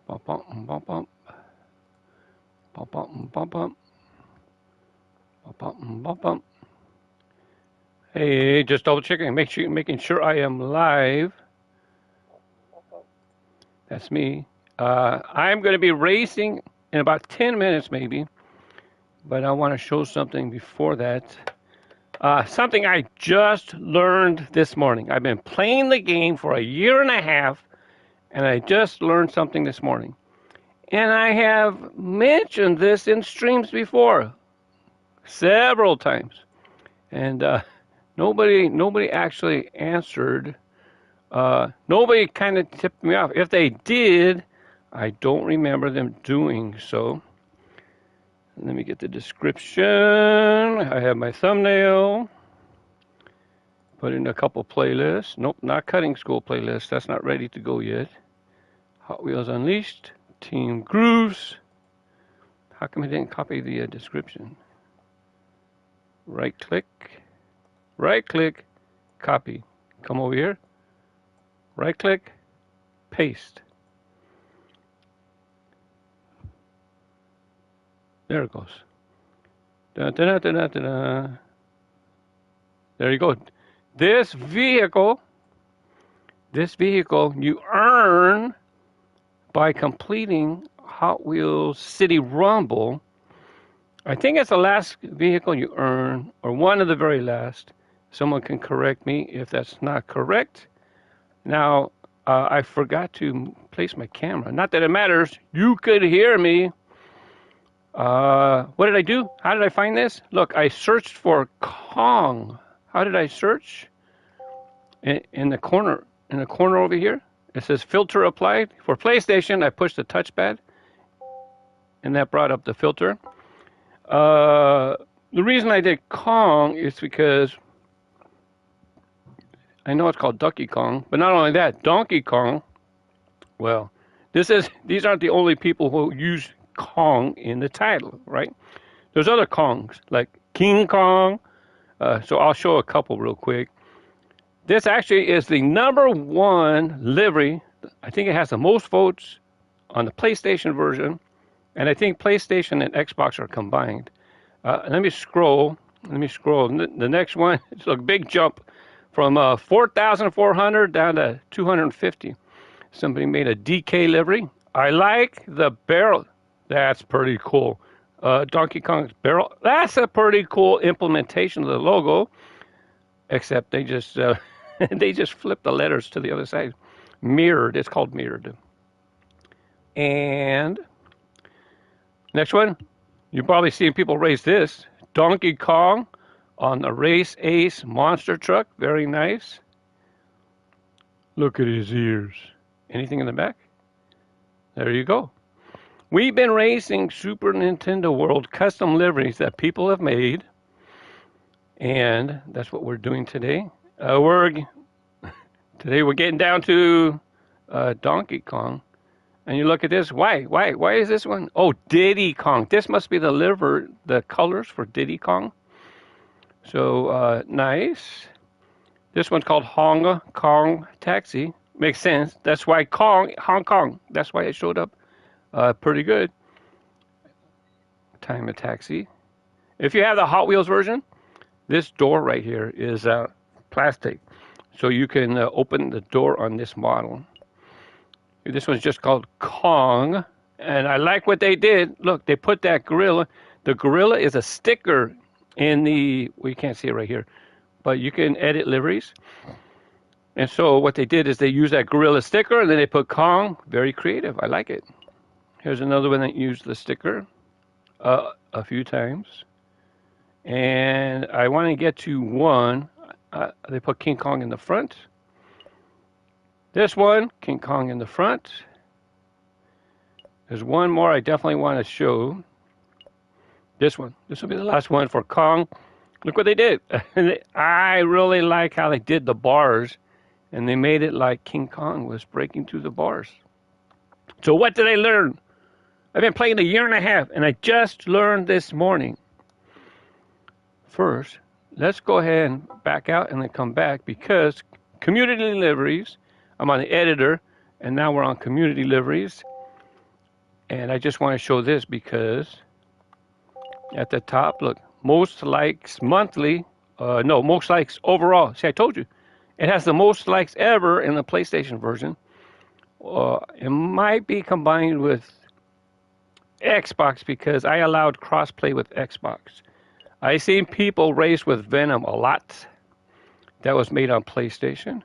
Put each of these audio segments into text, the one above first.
Bump, bump, bump, bump. Bump, bump, bump, bump. Bump, bump, bump, bump. Hey, just double checking, making sure I am live. That's me. I'm going to be racing in about 10 minutes, maybe, but I want to show something before that. Something I just learned this morning. I've been playing the game for a year and a half, and I just learned something this morning. And I have mentioned this in streams before, several times, and nobody actually answered. Nobody kind of tipped me off. If they did, I don't remember them doing so. Let me get the description. I have my thumbnail. Put in a couple playlists. Nope, not cutting school playlists. That's not ready to go yet. Hot Wheels Unleashed. Team Grooves. How come I didn't copy the description? Right click, copy. Come over here. Right click, paste. There it goes. Da, da, da, da, da, da. There you go. This vehicle you earn by completing Hot Wheels City Rumble. I think it's the last vehicle you earn, or one of the very last. Someone can correct me if that's not correct. Now, I forgot to place my camera. Not that it matters. You could hear me. What did I do? How did I find this? Look, I searched for Kong. How did I search? In the corner over here, it says filter applied. For PlayStation, I pushed the touchpad, and that brought up the filter. The reason I did Kong is because I know it's called Duckey Kong, but not only that, Donkey Kong. Well, these aren't the only people who use Kong in the title, right? There's other Kongs like King Kong. So I'll show a couple real quick. This actually is the #1 livery. I think it has the most votes on the PlayStation version, and I think PlayStation and Xbox are combined. Let me scroll. The next one, it's a big jump from 4,400 down to 250. Somebody made a DK livery. I like the barrel. That's pretty cool. Donkey Kong's barrel. That's a pretty cool implementation of the logo. Except they just they just flipped the letters to the other side. Mirrored. It's called mirrored. And next one, you're probably seeing people race this. Donkey Kong on the Race Ace monster truck. Very nice. Look at his ears. Anything in the back? There you go. We've been racing Super Nintendo World custom liveries that people have made. And that's what we're doing today. Today we're getting down to Donkey Kong. And you look at this. Why is this one? Oh, Diddy Kong. This must be the colors for Diddy Kong. So nice. This one's called Hong Kong Taxi. Makes sense. That's why Hong Kong. That's why it showed up pretty good. Time a Taxi. If you have the Hot Wheels version, this door right here is plastic. So you can open the door on this model. This one's just called Kong. And I like what they did. Look, they put that gorilla. The gorilla is a sticker in the, well, you can't see it right here, but you can edit liveries. And so what they did is they used that gorilla sticker, and then they put Kong. Very creative. I like it. Here's another one that used the sticker a few times. And I want to get to one. They put King Kong in the front. This one, King Kong in the front. There's one more I definitely want to show. This one. This will be the last one for Kong. Look what they did. I really like how they did the bars. And they made it like King Kong was breaking through the bars. So what did I learn? I've been playing a year and a half, and I just learned this morning. First, let's go ahead and back out and then come back, because community liveries, I'm on the editor, and now we're on community liveries. And I just want to show this because at the top, look, most likes monthly. No, most likes overall. See, I told you. It has the most likes ever in the PlayStation version. It might be combined with Xbox because I allowed crossplay with Xbox. I seen people race with Venom a lot. That was made on PlayStation.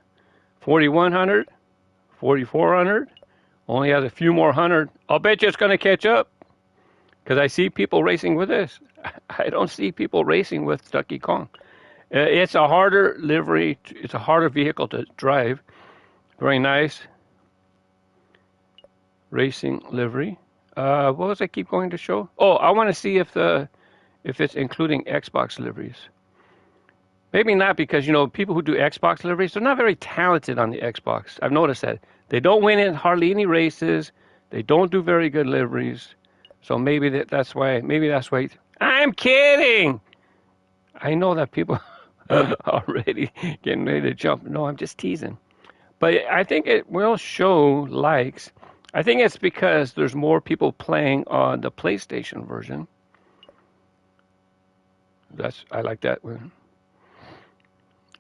4100, 4400. Only has a few more hundred. I'll bet you it's going to catch up because I see people racing with this. I don't see people racing with Duckey Kong. It's a harder livery. It's a harder vehicle to drive. Very nice. Racing livery. What was I keep going to show? Oh, I want to see if it's including Xbox liveries. Maybe not because, you know, people who do Xbox liveries, they're not very talented on the Xbox. I've noticed that. They don't win in hardly any races. They don't do very good liveries. So maybe that's why. I'm kidding. I know that people are already getting ready to jump. No, I'm just teasing. But I think it will show likes. I think it's because there's more people playing on the PlayStation version. I like that one.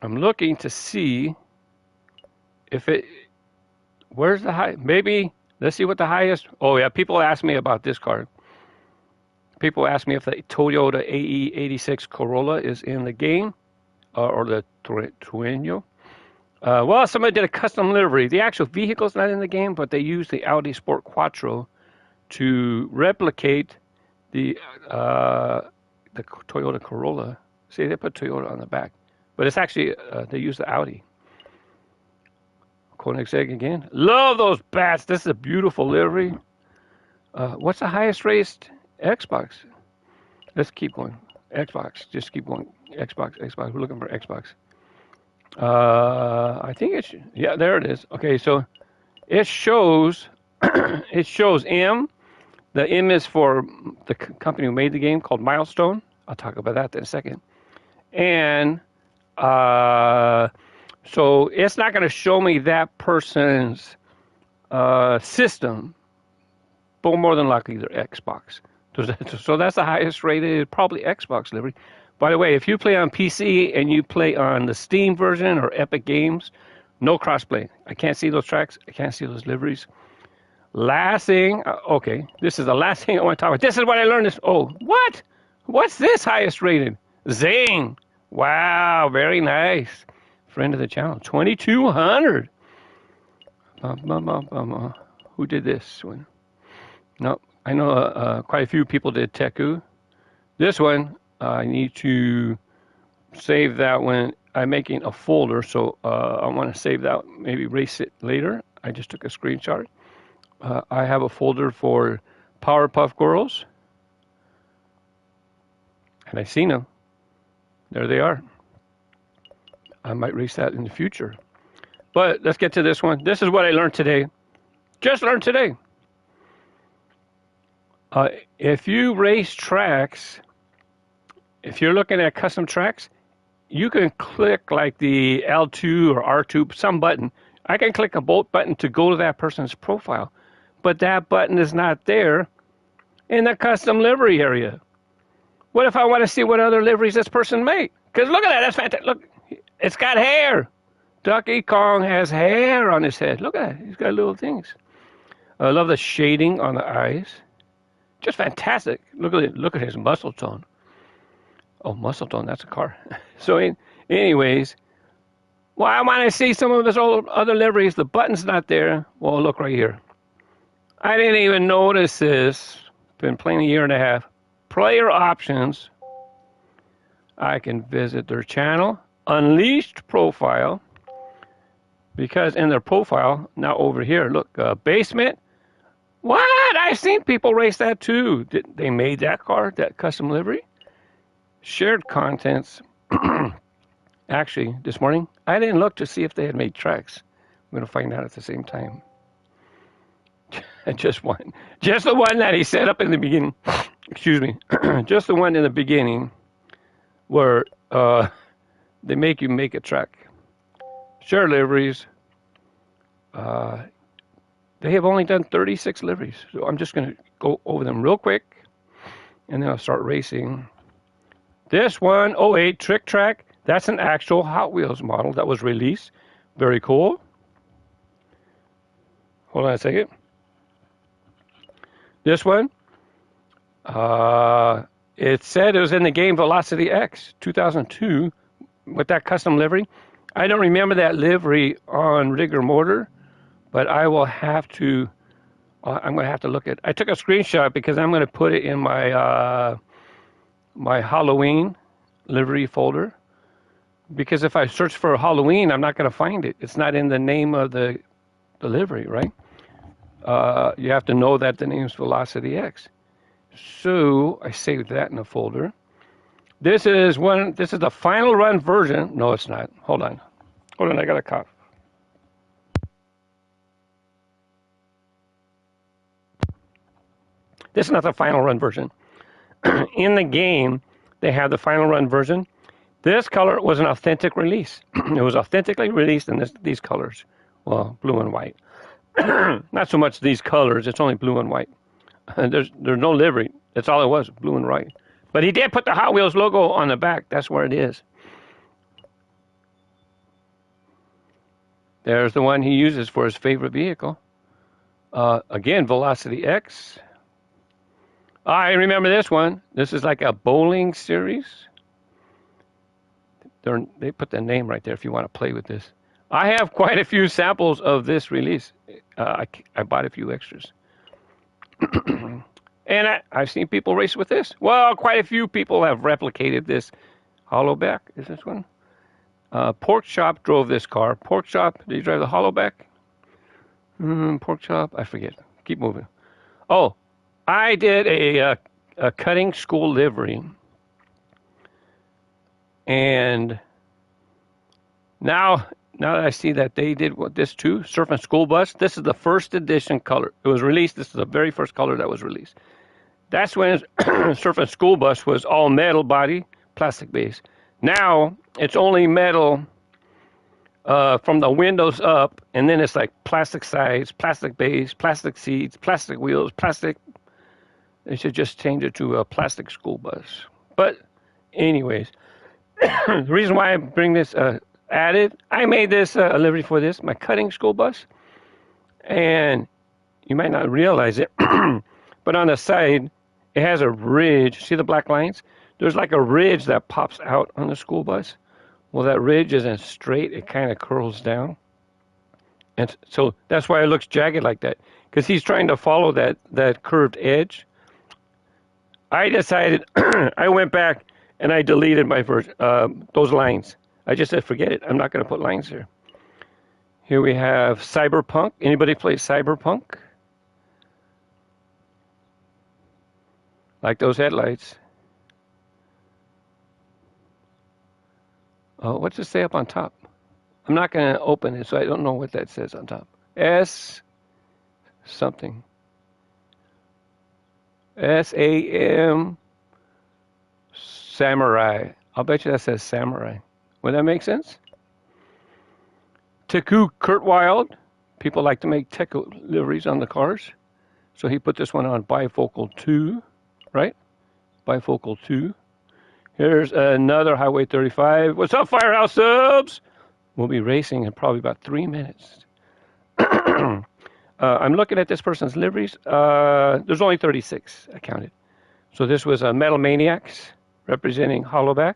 I'm looking to see if where's the high, maybe, let's see what the highest, oh yeah, people ask me about this car. People ask me if the Toyota AE86 Corolla is in the game, or the Trueno. Well, somebody did a custom livery. The actual vehicle's not in the game, but they used the Audi Sport Quattro to replicate the Toyota Corolla. See, they put Toyota on the back. But it's actually, they use the Audi. Koenigsegg again. Love those bats. This is a beautiful livery. What's the highest rated Xbox? Let's keep going. Xbox. Just keep going. Xbox. We're looking for Xbox. I think it's, yeah, there it is. Okay, so it shows, it shows M. The M is for the company who made the game called Milestone. I'll talk about that in a second. And so it's not going to show me that person's system, but more than likely their Xbox. So that's the highest rated, probably Xbox livery. By the way, if you play on PC and you play on the Steam version or Epic Games, no crossplay. I can't see those tracks. I can't see those liveries. Last thing, okay, this is the last thing I want to talk about. This is what I learned. Oh, what? What's this highest rated? Zing. Wow, very nice. Friend of the channel, 2200. Who did this one? No, I know quite a few people did Teku. This one, I need to save that one. I'm making a folder, so I want to save that, maybe erase it later. I just took a screenshot. I have a folder for Powerpuff Girls. And I've seen them. There they are. I might erase that in the future. But let's get to this one. This is what I learned today. Just learned today. If you race tracks, if you're looking at custom tracks, you can click like the L2 or R2, some button. I can click a bolt button to go to that person's profile. But that button is not there in the custom livery area. What if I want to see what other liveries this person made? Because look at that, that's fantastic. Look, it's got hair. Duckey Kong has hair on his head. Look at that, he's got little things. I love the shading on the eyes. Just fantastic. Look at his muscle tone. Oh, muscle tone, that's a car. So anyways, well, I want to see some of his other liveries. The button's not there. Well, look right here. I didn't even notice this. Been playing a year and a half. Player options. I can visit their channel. Unleashed profile. Because in their profile, now over here, look, basement. What? I've seen people race that too. They made that car, that custom livery. Shared contents. Actually, this morning, I didn't look to see if they had made tracks. I'm going to find out at the same time. Just one. Just the one that he set up in the beginning. Excuse me. Just the one in the beginning where they make you make a track. Share liveries. they have only done 36 liveries. So I'm just going to go over them real quick, and then I'll start racing. This one, '08 Trick Track, that's an actual Hot Wheels model that was released. Very cool. Hold on a second. This one, it said it was in the game Velocity X 2002 with that custom livery. I don't remember that livery on Rigor Mortar, but I will have to, I'm going to have to look at, I took a screenshot because I'm going to put it in my, my Halloween livery folder. Because if I search for Halloween, I'm not going to find it. It's not in the name of the livery, right? You have to know that the name is Velocity X. So I saved that in a folder. This is the final run version. No, it's not. Hold on, I got a cough. This is not the final run version. In the game, they have the final run version. This color was an authentic release. It was authentically released in these colors. Well, blue and white. Not so much these colors, it's only blue and white. There's no livery. That's all it was, blue and white. But he did put the Hot Wheels logo on the back. That's where it is. There's the one he uses for his favorite vehicle. Again, Velocity X. I remember this one. This is like a bowling series. They put the name right there if you want to play with this. I have quite a few samples of this release. I bought a few extras. And I've seen people race with this. Well, quite a few people have replicated this. Hollowback, is this one? Pork Chop drove this car. Pork Chop, did you drive the Hollowback? Pork Chop, I forget. Keep moving. Oh, I did a cutting school livery. And now that I see that they did this too, Surfing School Bus, this is the first edition color. It was released, this is the very first color that was released. That's when Surfing School Bus was all metal body, plastic base. Now, it's only metal from the windows up, and then it's like plastic sides, plastic base, plastic seats, plastic wheels, plastic. They should just change it to a plastic school bus. But anyways, the reason why I bring this added, I made this a livery for this, my cutting school bus. And you might not realize it, but on the side, it has a ridge. See the black lines? There's like a ridge that pops out on the school bus. Well, that ridge isn't straight. It kind of curls down. And so that's why it looks jagged like that, because he's trying to follow that curved edge. I decided, I went back and I deleted my those lines. I just said, forget it. I'm not going to put lines here. Here we have Cyberpunk. Anybody play Cyberpunk? Like those headlights. What's it say up on top? I'm not going to open it, so I don't know what that says on top. S something. SAM Samurai. I'll bet you that says Samurai. Would that make sense? Teku Kurtwild. People like to make Teku liveries on the cars. So he put this one on bifocal 2, right? Bifocal 2. Here's another Highway 35. What's up, Firehouse Subs? We'll be racing in probably about 3 minutes. I'm looking at this person's liveries. There's only 36, I counted. So this was Metal Maniacs, representing Hollowback.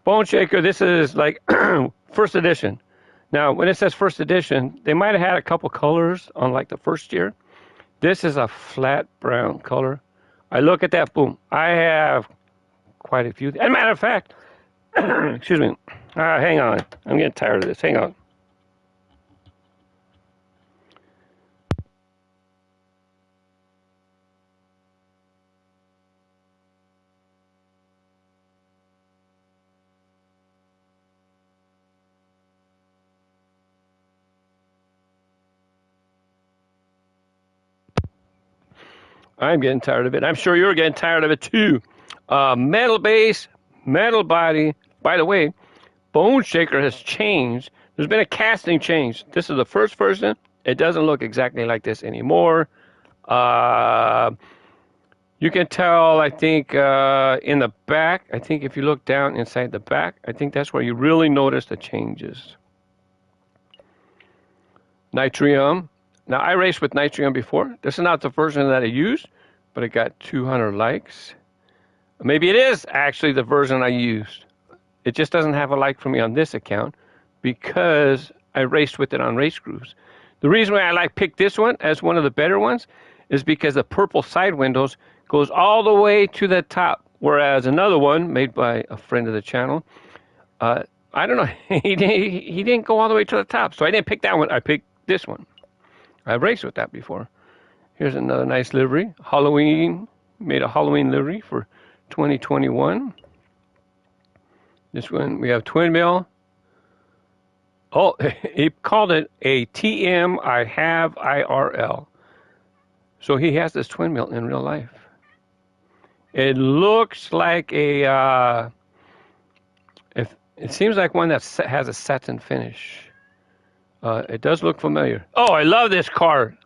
Bone Shaker, this is like first edition. Now, when it says first edition, they might have had a couple colors on like the first year. This is a flat brown color. I look at that, boom. I have quite a few. As a matter of fact, excuse me. Hang on. I'm getting tired of this. Hang on. I'm getting tired of it. I'm sure you're getting tired of it too. Metal base, metal body. By the way, Bone Shaker has changed. There's been a casting change. This is the first version. It doesn't look exactly like this anymore. You can tell, I think, in the back. I think if you look down inside the back, I think that's where you really notice the changes. Nitrium. Now, I raced with Nitrium before. This is not the version that I used, but it got 200 likes. Maybe it is actually the version I used. It just doesn't have a like for me on this account because I raced with it on race grooves. The reason why I picked this one as one of the better ones is because the purple side windows goes all the way to the top, whereas another one made by a friend of the channel, I don't know, he didn't go all the way to the top, so I didn't pick that one. I picked this one. I've raced with that before. Here's another nice livery. Halloween, made a Halloween livery for 2021. This one, we have twin mill. Oh, he called it a TM I have IRL. So he has this twin mill in real life. It looks like a, it seems like one that has a satin finish. It does look familiar. Oh, I love this car.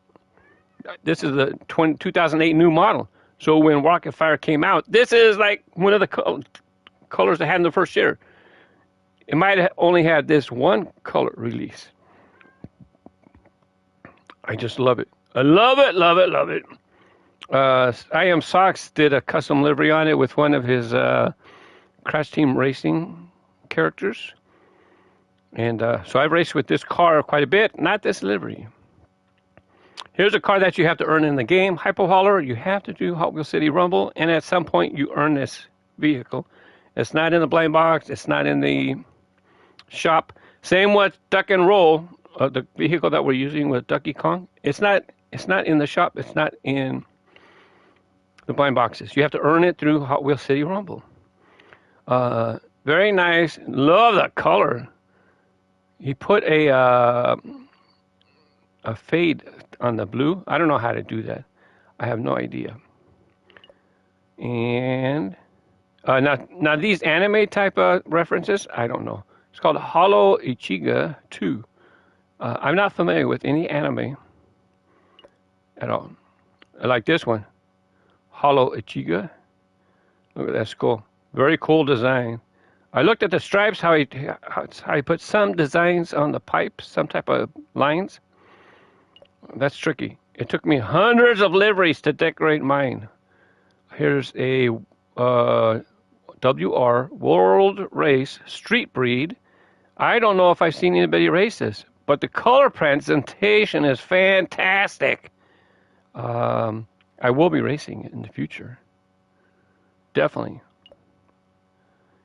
This is the 2008 new model. So when Rocket Fire came out, this is like one of the colors I had in the first year. It might have only had this one color release. I just love it. I love it, love it, love it. I Am Socks did a custom livery on it with one of his Crash Team Racing characters. And so I've raced with this car quite a bit, not this livery. Here's a car that you have to earn in the game. Hypo Hauler, you have to do Hot Wheels City Rumble, and at some point you earn this vehicle. It's not in the blind box. It's not in the shop. Same with Duck and Roll, the vehicle that we're using with Duckey Kong. It's not in the shop. It's not in the blind boxes. You have to earn it through Hot Wheels City Rumble. Very nice. Love the color. He put a fade on the blue. I don't know how to do that. I have no idea. And now these anime type of references, I don't know. It's called Hollow Ichiga 2. I'm not familiar with any anime at all. I like this one. Hollow Ichiga. Look at that skull. Very cool design. I looked at the stripes, how he put some designs on the pipes, some type of lines. That's tricky. It took me hundreds of liveries to decorate mine. Here's a WR World Race Street Breed. I don't know if I've seen anybody race this, but the color presentation is fantastic. I will be racing it in the future. Definitely.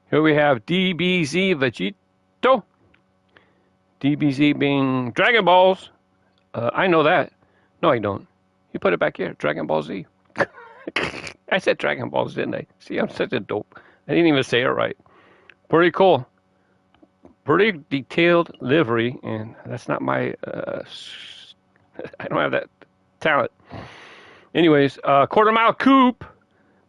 Here we have DBZ Vegito. DBZ being Dragon Balls. I know that. No, I don't. You put it back here. Dragon Ball Z. I said Dragon Balls, didn't I? See, I'm such a dope. I didn't even say it right. Pretty cool. Pretty detailed livery, and that's not my... I don't have that talent. Anyways, quarter mile coupe.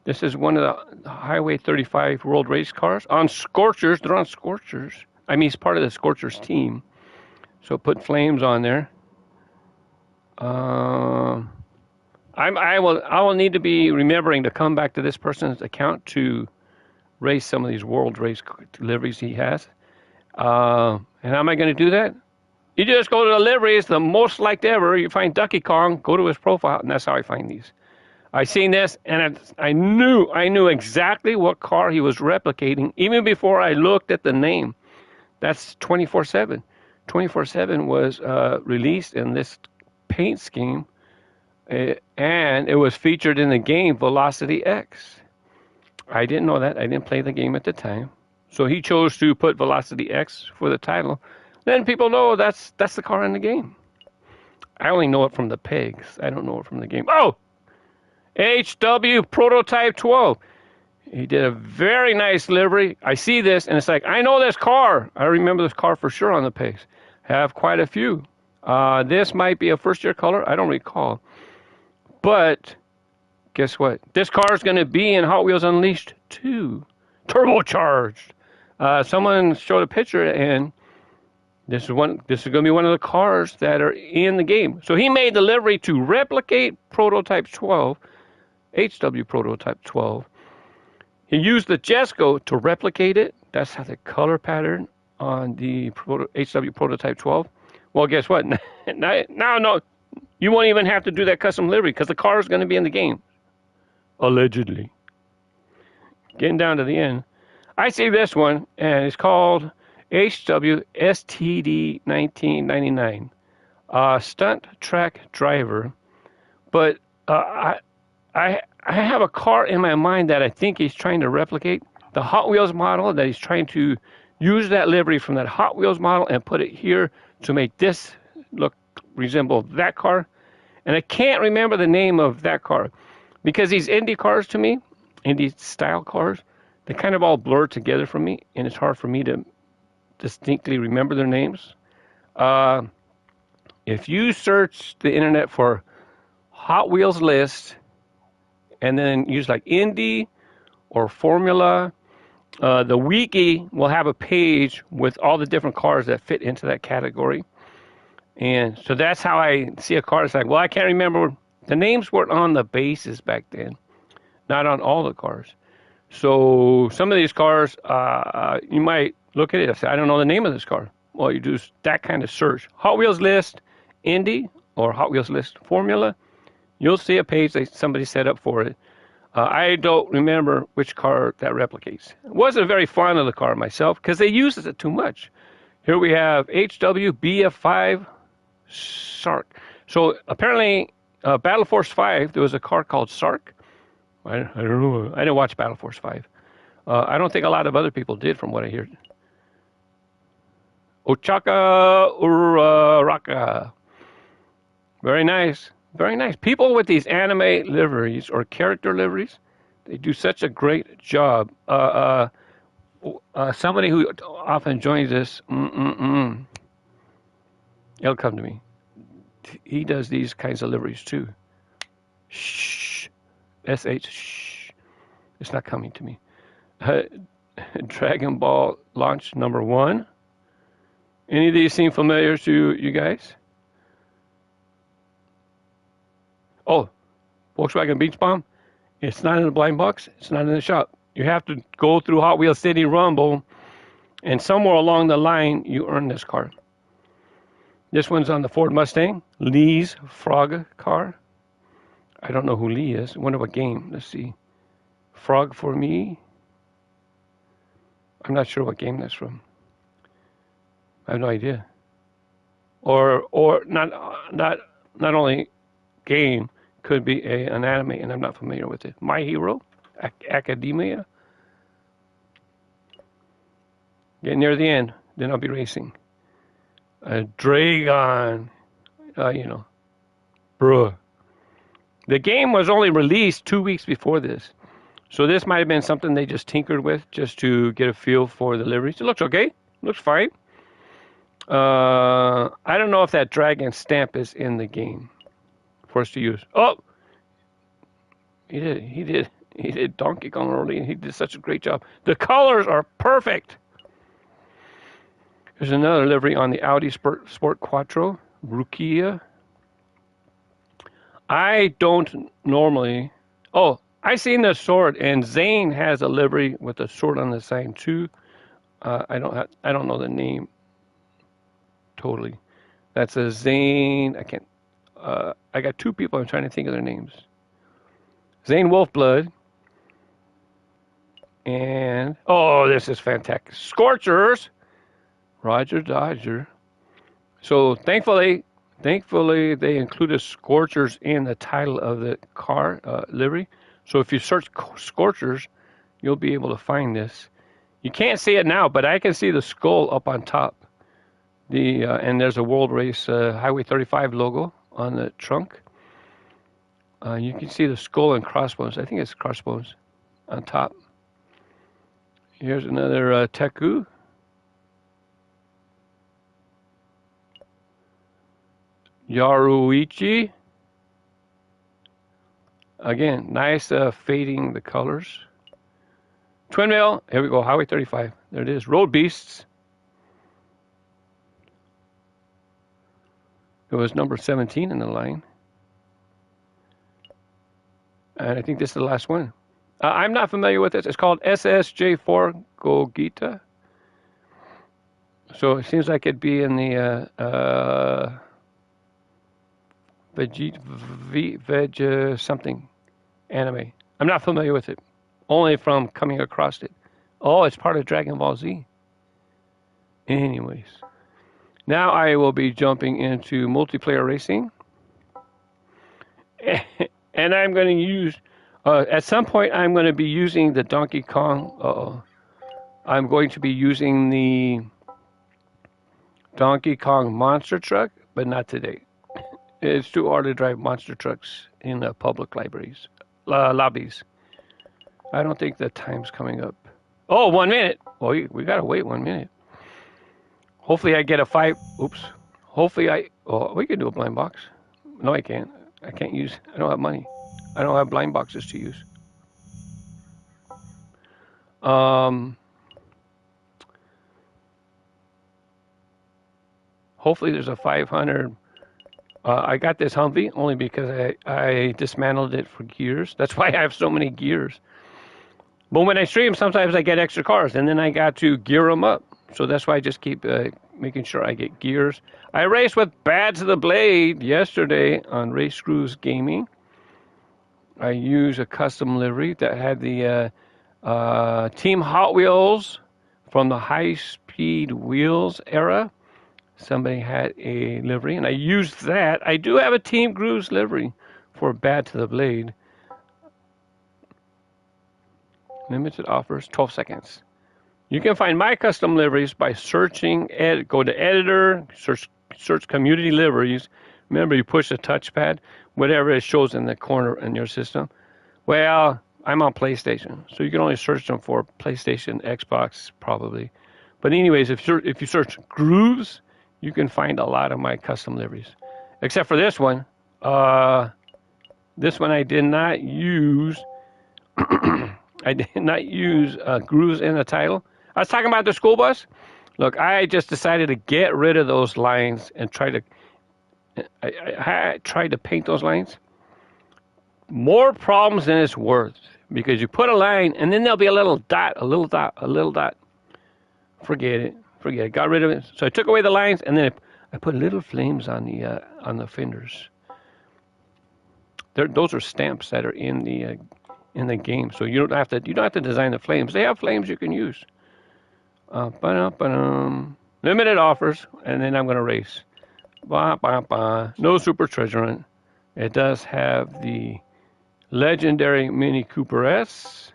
This is one of the Highway 35 World Race cars. On Scorchers. They're on Scorchers. I mean, he's part of the Scorchers team. So put flames on there. I will need to be remembering to come back to this person's account to race some of these World Race liveries he has. And how am I going to do that? You just go to the liveries, the most liked ever. You find Duckey Kong, go to his profile, and that's how I find these. I seen this, and I knew exactly what car he was replicating, even before I looked at the name. That's 24/7. 24/7 was released in this paint scheme, and it was featured in the game Velocity X. I didn't know that. I didn't play the game at the time. So he chose to put Velocity X for the title. Then people know that's the car in the game. I only know it from the pegs. I don't know it from the game. Oh! HW Prototype 12. He did a very nice livery. I see this, and it's like, I know this car. I remember this car for sure on the pegs. Have quite a few. This might be a first-year color. I don't recall. But guess what? This car is going to be in Hot Wheels Unleashed 2. Turbocharged. Someone showed a picture, and This is going to be one of the cars that are in the game. So he made the livery to replicate Prototype 12, HW Prototype 12. He used the Jesco to replicate it. That's how the color pattern on the HW Prototype 12. Well, guess what? Now, no, you won't even have to do that custom livery because the car is going to be in the game. Allegedly. Getting down to the end. I see this one, and it's called HWSTD 1999. Stunt track driver. But I have a car in my mind that I think he's trying to replicate. The Hot Wheels model, that he's trying to use that livery from that Hot Wheels model and put it here to make this resemble that car. And I can't remember the name of that car because these Indy cars to me, Indy style cars, they kind of all blur together for me, and it's hard for me to distinctly remember their names. If you search the internet for Hot Wheels list and then use like Indy or Formula, the wiki will have a page with all the different cars that fit into that category. And so that's how I see a car. It's like, well, I can't remember. The names weren't on the bases back then, not on all the cars. So some of these cars, you might look at it and say, I don't know the name of this car. Well, you do that kind of search. Hot Wheels list Indy or Hot Wheels list Formula. You'll see a page that somebody set up for it. I don't remember which car that replicates. I wasn't very fond of the car myself because they use it too much. Here we have HWBF5 Sark. So apparently, Battle Force 5, there was a car called Sark. I don't know. I didn't watch Battle Force 5. I don't think a lot of other people did, from what I hear. Ochaka Uraraka. Very nice. Very nice. People with these anime liveries or character liveries, they do such a great job. Somebody who often joins this, he'll come to me. He does these kinds of liveries too. Shh. SH. Shh. It's not coming to me. Dragon Ball launch number 1. Any of these seem familiar to you guys? Oh, Volkswagen Beach Bomb. It's not in the blind box. It's not in the shop. You have to go through Hot Wheels City Rumble, and somewhere along the line, you earn this car. This one's on the Ford Mustang, Lee's Frog car. I don't know who Lee is. I wonder what game. Let's see. Frog for Me. I'm not sure what game that's from. I have no idea. Or not only game, could be an anime, and I'm not familiar with it. My Hero, Academia. Getting near the end, then I'll be racing. Dragon, bruh. The game was only released 2 weeks before this. So this might have been something they just tinkered with just to get a feel for the liveries. It looks okay. Looks fine. I don't know if that dragon stamp is in the game for us to use. Oh! He did Donkey Kong early, and he did such a great job. The colors are perfect. There's another livery on the Audi Sport Quattro, Rukia. I don't normally... Oh, I seen the sword, and Zane has a livery with a sword on the side too. I don't know the name totally. That's a Zane. I can't. I got 2 people. I'm trying to think of their names. Zane Wolfblood. And oh, this is fantastic. Scorchers. Roger Dodger. So thankfully they included Scorchers in the title of the car livery. So if you search Scorchers, you'll be able to find this. You can't see it now, but I can see the skull up on top. And there's a World Race Highway 35 logo on the trunk. You can see the skull and crossbones. I think it's crossbones on top. Here's another Teku. Yaruichi. Again, nice fading the colors. Twin Mill. Here we go. Highway 35. There it is. Road Beasts. It was number 17 in the line. And I think this is the last one. I'm not familiar with this. It's called SSJ4 Gogeta. So it seems like it'd be in the veg something anime. I'm not familiar with it. Only from coming across it. Oh, it's part of Dragon Ball Z. Anyways. Now I will be jumping into multiplayer racing. And I'm going to use, at some point I'm going to be using the Donkey Kong. I'm going to be using the Donkey Kong monster truck, but not today. It's too hard to drive monster trucks in the public libraries, lobbies. I don't think the time's coming up. Oh, 1 minute. Well, we got to wait 1 minute. Hopefully I get a 5. Oops. Hopefully we can do a blind box. No, I can't. I can't use, I don't have money. I don't have blind boxes to use. Hopefully there's a 500. I got this Humvee only because I dismantled it for gears. That's why I have so many gears. But when I stream, sometimes I get extra cars, and then I got to gear them up. So that's why I just keep making sure I get gears. I raced with Bad to the Blade yesterday on Race Screws Gaming. I used a custom livery that had the Team Hot Wheels from the High Speed Wheels era. Somebody had a livery, and I used that. I do have a Team Grooves livery for Bad to the Blade. Limited offers, 12 seconds. You can find my custom liveries by searching, go to editor, search community liveries. Remember, you push the touchpad, whatever it shows in the corner in your system. Well, I'm on PlayStation, so you can only search them for PlayStation, Xbox, probably. But anyways, if you search grooves, you can find a lot of my custom liveries. Except for this one. This one I did not use. I did not use grooves in the title. I was talking about the school bus. Look, I just decided to get rid of those lines and I tried to paint those lines. More problems than it's worth, because you put a line and then there'll be a little dot, a little dot. Forget it. Got rid of it. So I took away the lines, and then I put little flames on the fenders. Those are stamps that are in the game, so you don't have to design the flames. They have flames you can use. Limited offers, and then I'm going to race. No super treasure hunt. It does have the legendary Mini Cooper S.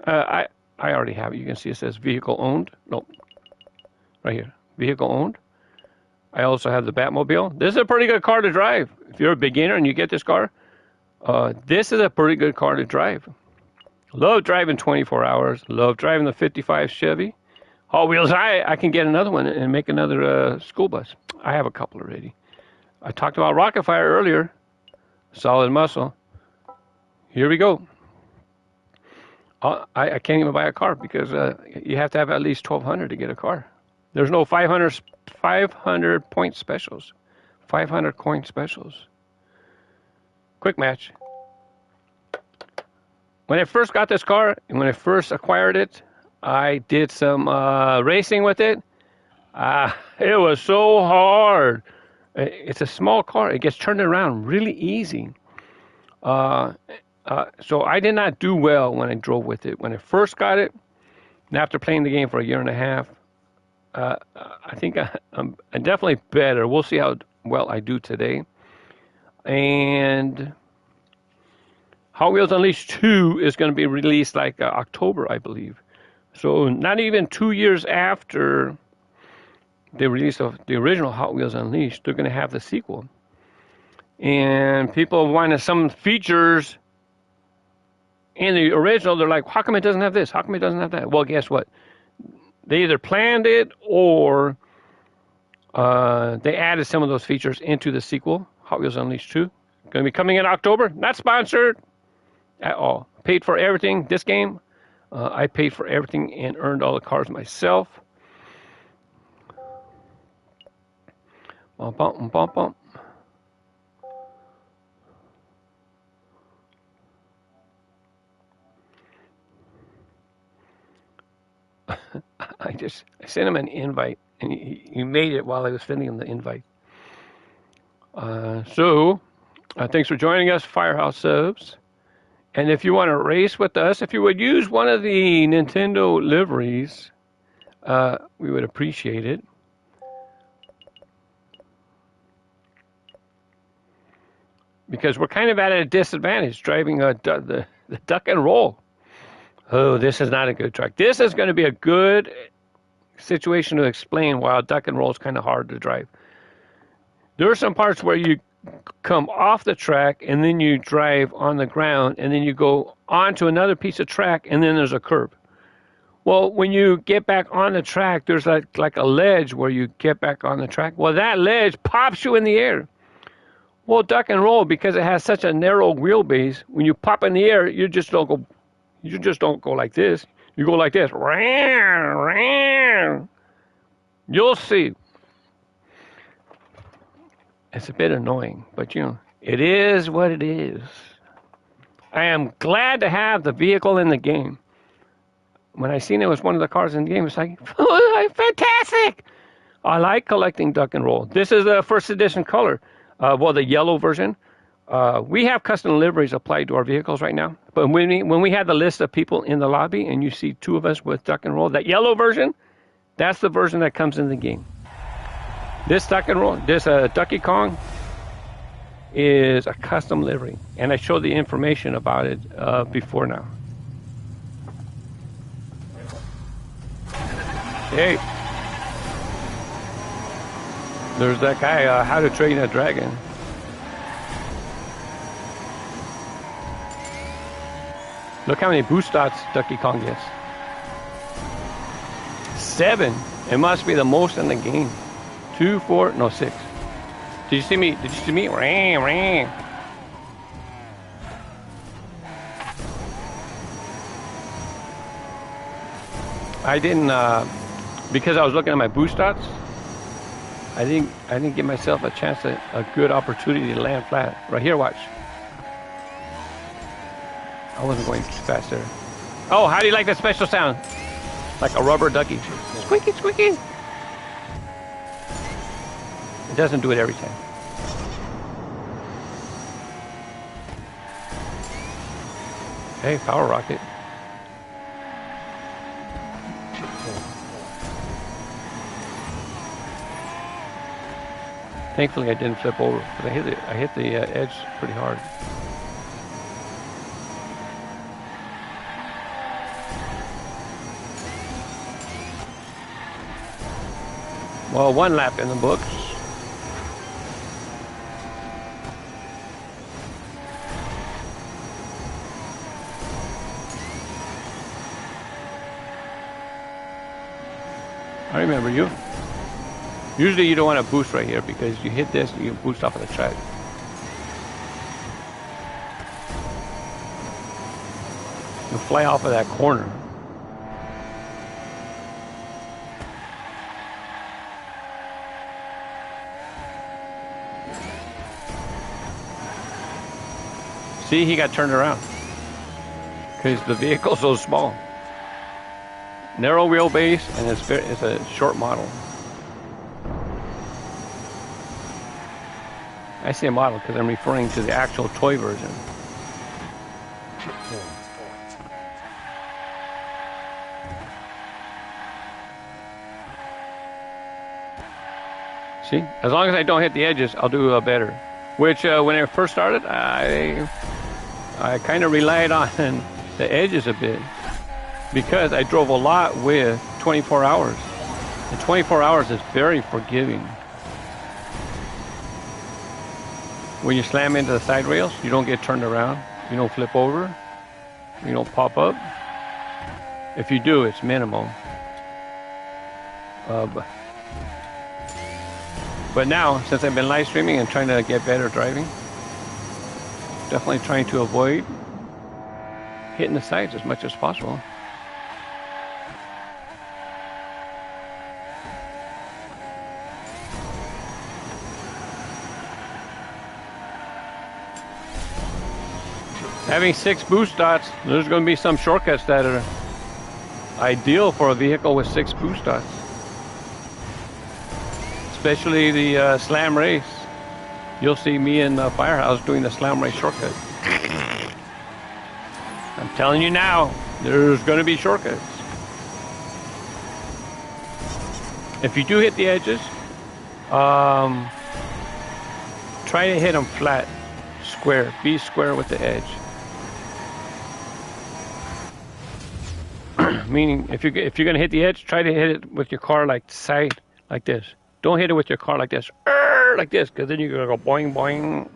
I already have it. You can see it says vehicle owned. Nope. Right here. Vehicle owned. I also have the Batmobile. This is a pretty good car to drive. If you're a beginner and you get this car, this is a pretty good car to drive. Love driving 24 hours. Love driving the 55 Chevy. Hot Wheels, I can get another one and make another school bus. I have a couple already. I talked about Rocket Fire earlier. Solid muscle. Here we go. I can't even buy a car because you have to have at least 1,200 to get a car. There's no 500 point specials. 500 coin specials. Quick match. When I first got this car, and when I first acquired it, I did some racing with it. It was so hard. It's a small car. It gets turned around really easy. So I did not do well when I drove with it. When I first got it, and after playing the game for a year and a half, I think I'm definitely better. We'll see how well I do today. And Hot Wheels Unleashed 2 is going to be released like October, I believe. So not even 2 years after the release of the original Hot Wheels Unleashed, they're going to have the sequel. And people wanted some features in the original. They're like, how come it doesn't have this? How come it doesn't have that? Well, guess what? They either planned it or they added some of those features into the sequel, Hot Wheels Unleashed 2. Going to be coming in October. Not sponsored at all. Paid for everything. This game, I paid for everything and earned all the cars myself. Bump, bump, bump, bump. I sent him an invite, and he made it while I was sending him the invite. Thanks for joining us, Firehouse Subs. And if you want to race with us, if you would use one of the Nintendo liveries, we would appreciate it. Because we're kind of at a disadvantage driving the duck and roll. Oh, this is not a good track. This is going to be a good situation to explain why duck and roll is kind of hard to drive. There are some parts where you come off the track and then you drive on the ground and then you go onto another piece of track and then there's a curb. Well, when you get back on the track, there's like a ledge where you get back on the track. Well, that ledge pops you in the air. Well, duck and roll, because it has such a narrow wheelbase, when you pop in the air, you just don't go like this. You go like this. You'll see. It's a bit annoying, but it is what it is. I am glad to have the vehicle in the game. When I seen it was one of the cars in the game, it's like, oh, fantastic! I like collecting duck and roll. This is the first edition color. The yellow version. We have custom liveries applied to our vehicles right now. But when we had the list of people in the lobby and you see two of us with duck and roll, that yellow version, that's the version that comes in the game. This duck and roll, this Duckey Kong is a custom livery. And I showed the information about it before now. Hey. There's that guy, How to Train a Dragon. Look how many boost dots Duckey Kong gets. 7. It must be the most in the game. 2, 4, no 6. Did you see me? Ram, ram. I didn't, because I was looking at my boost dots, I didn't give myself a good opportunity to land flat. Right here, watch. I wasn't going too fast there. Oh, how do you like that special sound? Like a rubber ducky. Squeaky, squeaky. It doesn't do it every time. Hey, power rocket. Thankfully, I didn't flip over, but I hit the edge pretty hard. Well, 1 lap in the books. I remember you. Usually you don't want to boost right here because you hit this and you boost off of the track. You'll fly off of that corner. See, he got turned around because the vehicle's so small. Narrow wheelbase, and it's a short model. I say model because I'm referring to the actual toy version. See, as long as I don't hit the edges, I'll do better. Which, when I first started, I kind of relied on the edges a bit because I drove a lot with 24 hours. And 24 hours is very forgiving. When you slam into the side rails, you don't get turned around, you don't flip over, you don't pop up. If you do, it's minimal. But now, since I've been live streaming and trying to get better driving, definitely trying to avoid hitting the sides as much as possible. Having 6 boost dots, there's going to be some shortcuts that are ideal for a vehicle with 6 boost dots. Especially the slam race. You'll see me in Firehouse doing the slam race shortcut. I'm telling you now, there's going to be shortcuts. If you do hit the edges, try to hit them flat, square. Be square with the edge. Meaning, if you're going to hit the edge, try to hit it with your car like side, like this. Don't hit it with your car like this, because then you're going to go boing, boing.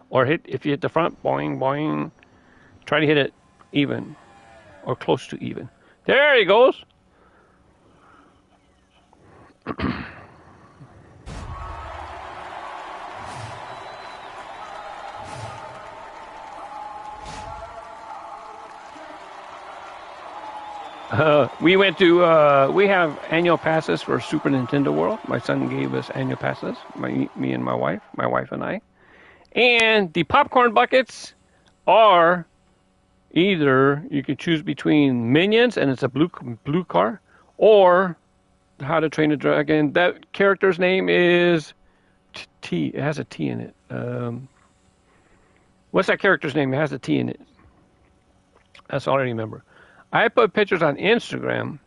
Or if you hit the front, boing, boing. Try to hit it even, or close to even. There he goes. We went to, we have annual passes for Super Nintendo World. My son gave us annual passes, me and my wife and I. And the popcorn buckets are either, you can choose between Minions, and it's a blue car, or How to Train a Dragon. That character's name is T. It has a T in it. What's that character's name? It has a T in it. That's all I remember. I put pictures on Instagram,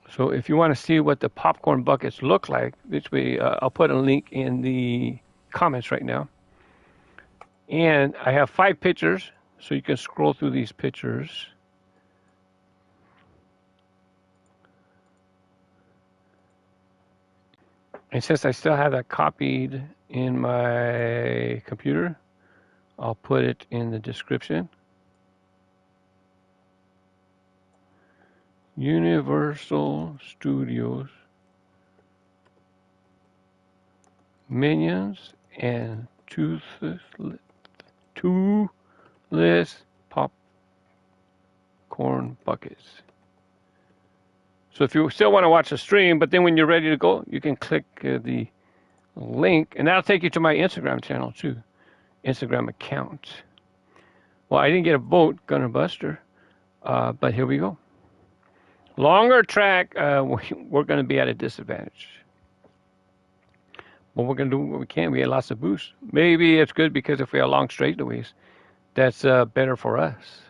so if you want to see what the popcorn buckets look like, this way, I'll put a link in the comments right now. And I have 5 pictures, so you can scroll through these pictures. And since I still have that copied in my computer, I'll put it in the description. Universal Studios, Minions, and Toothless popcorn buckets. So if you still want to watch the stream, but then when you're ready to go, you can click the link, and that'll take you to my Instagram channel too, Instagram account. Well, I didn't get a vote, Gunner Buster, but here we go. Longer track, we're going to be at a disadvantage. But we're going to do what we can. We have lots of boost. Maybe it's good because if we have long straightaways, that's better for us.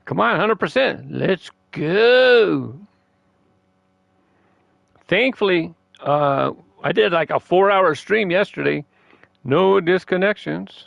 Come on, 100%. Let's go. Thankfully, I did like a 4-hour stream yesterday. No disconnections.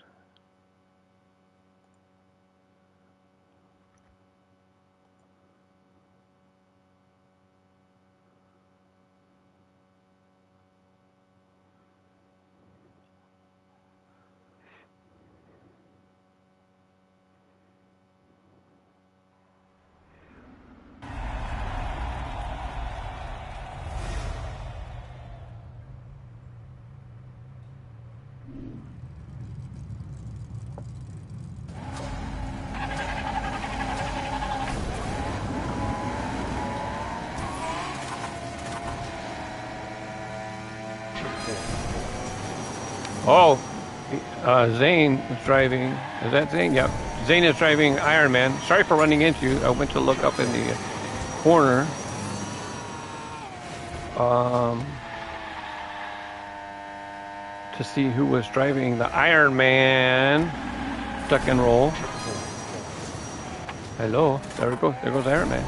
Oh, Zane is driving. Is that Zane? Yep. Zane is driving Iron Man. Sorry for running into you. I went to look up in the corner. To see who was driving the Iron Man duck and roll. Hello. There we go. There goes Iron Man.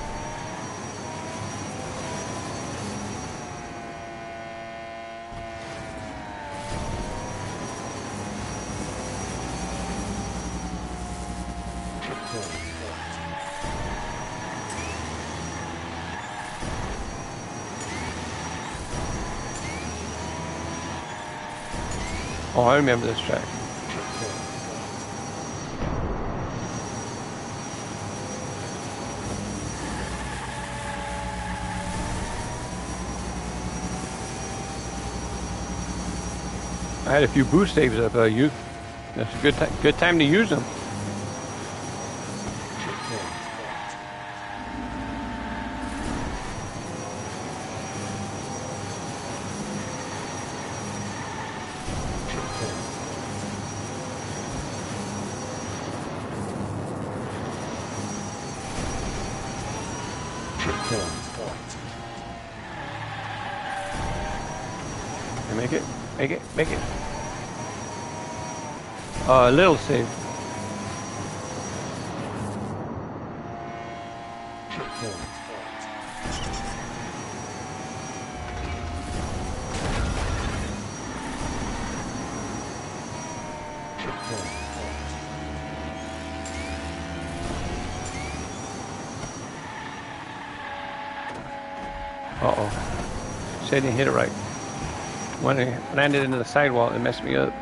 Oh, I remember this track. I had a few boost saves of youth. That's a good time to use them. Make it, make it, make it. Little save. Uh-oh. Say I didn't hit it right. When I landed into the sidewall, it messed me up.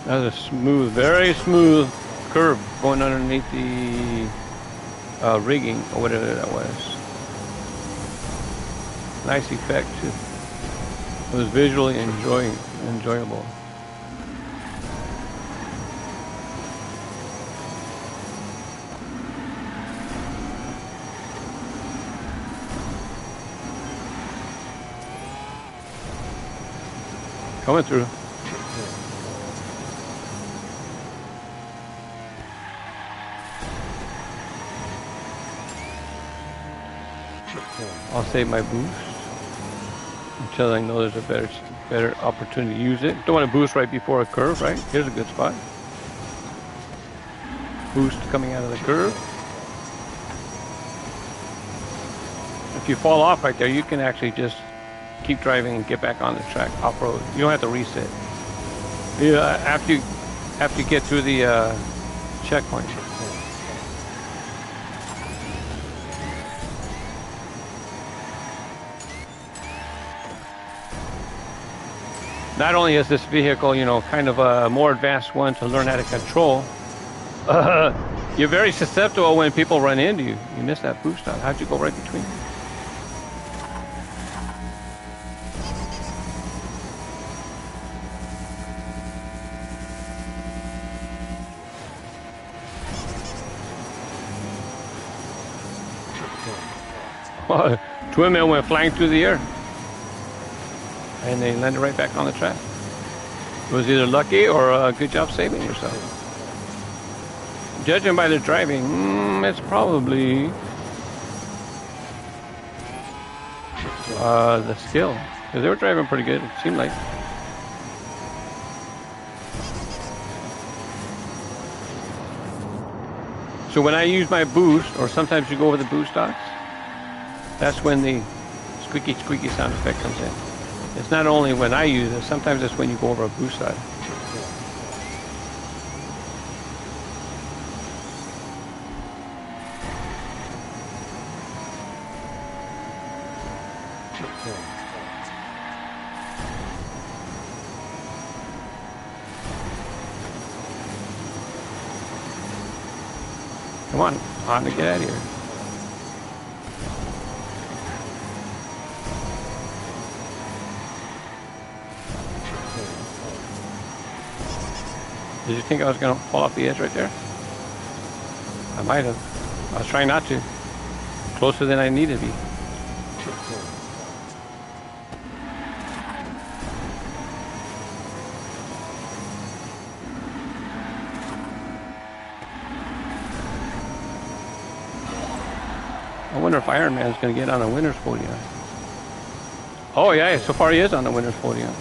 That was a smooth, very smooth curve going underneath the rigging or whatever that was. Nice effect too. It was visually enjoyable. Coming through. I'll save my boost until I know there's a better opportunity to use it. Don't want to boost right before a curve, right? Here's a good spot. Boost coming out of the curve. If you fall off right there, you can actually just keep driving and get back on the track off-road. You don't have to reset. Yeah, after you get through the checkpoint. Not only is this vehicle, you know, kind of a more advanced one to learn how to control, you're very susceptible when people run into you. You missed that boost out. How'd you go right between them? Twin mill went flying through the air. And they landed right back on the track. It was either lucky or a good job saving yourself. Judging by their driving, it's probably the skill. Because they were driving pretty good, it seemed like. So when I use my boost, or sometimes you go over the boost dots, that's when the squeaky squeaky sound effect comes in. It's not only when I use it, sometimes it's when you go over a boost side. Come on to get out of here. Did you think I was going to fall off the edge right there? I might have. I was trying not to. Closer than I needed to be. I wonder if Iron Man's going to get on the winner's podium. Oh yeah, so far he is on the winner's podium.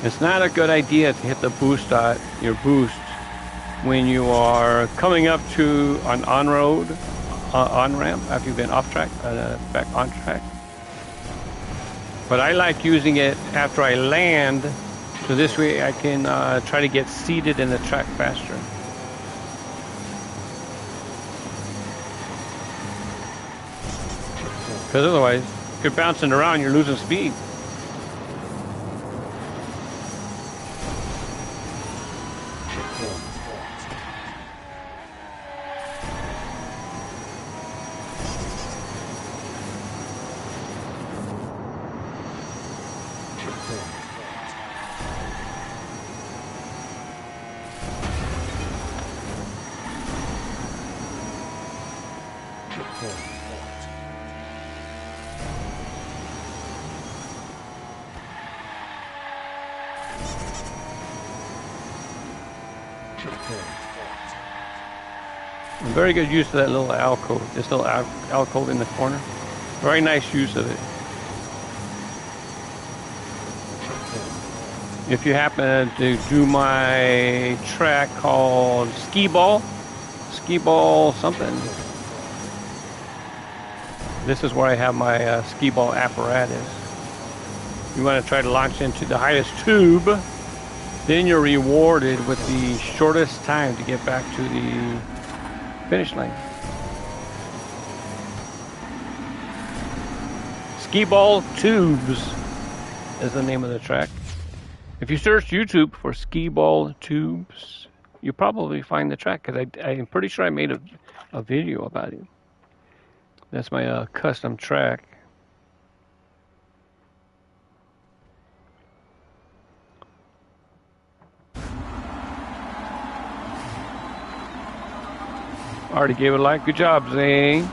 It's not a good idea to hit the boost dot, your boost, when you are coming up to an on-road, on-ramp, after you've been off track, back on track. But I like using it after I land, so this way I can try to get seated in the track faster. Because otherwise, if you're bouncing around, you're losing speed. Very good use of that little alcove, this little alcove in the corner. Very nice use of it. If you happen to do my track called skee ball something, this is where I have my skee ball apparatus. You want to try to launch into the highest tube, then you're rewarded with the shortest time to get back to the finish line. Skee ball tubes is the name of the track. If you search YouTube for skee ball tubes, you'll probably find the track, because I'm pretty sure I made a video about it. That's my custom track. Already gave it a like. Good job, Zane.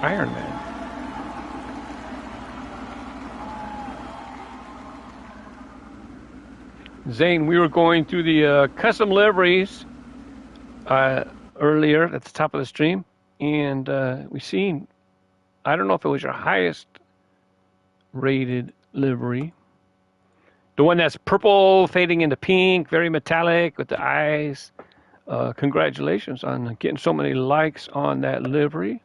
Iron Man. Zane, we were going through the custom liveries earlier at the top of the stream, and we seen, I don't know if it was your highest rated livery. The one that's purple fading into pink, very metallic with the eyes. Congratulations on getting so many likes on that livery.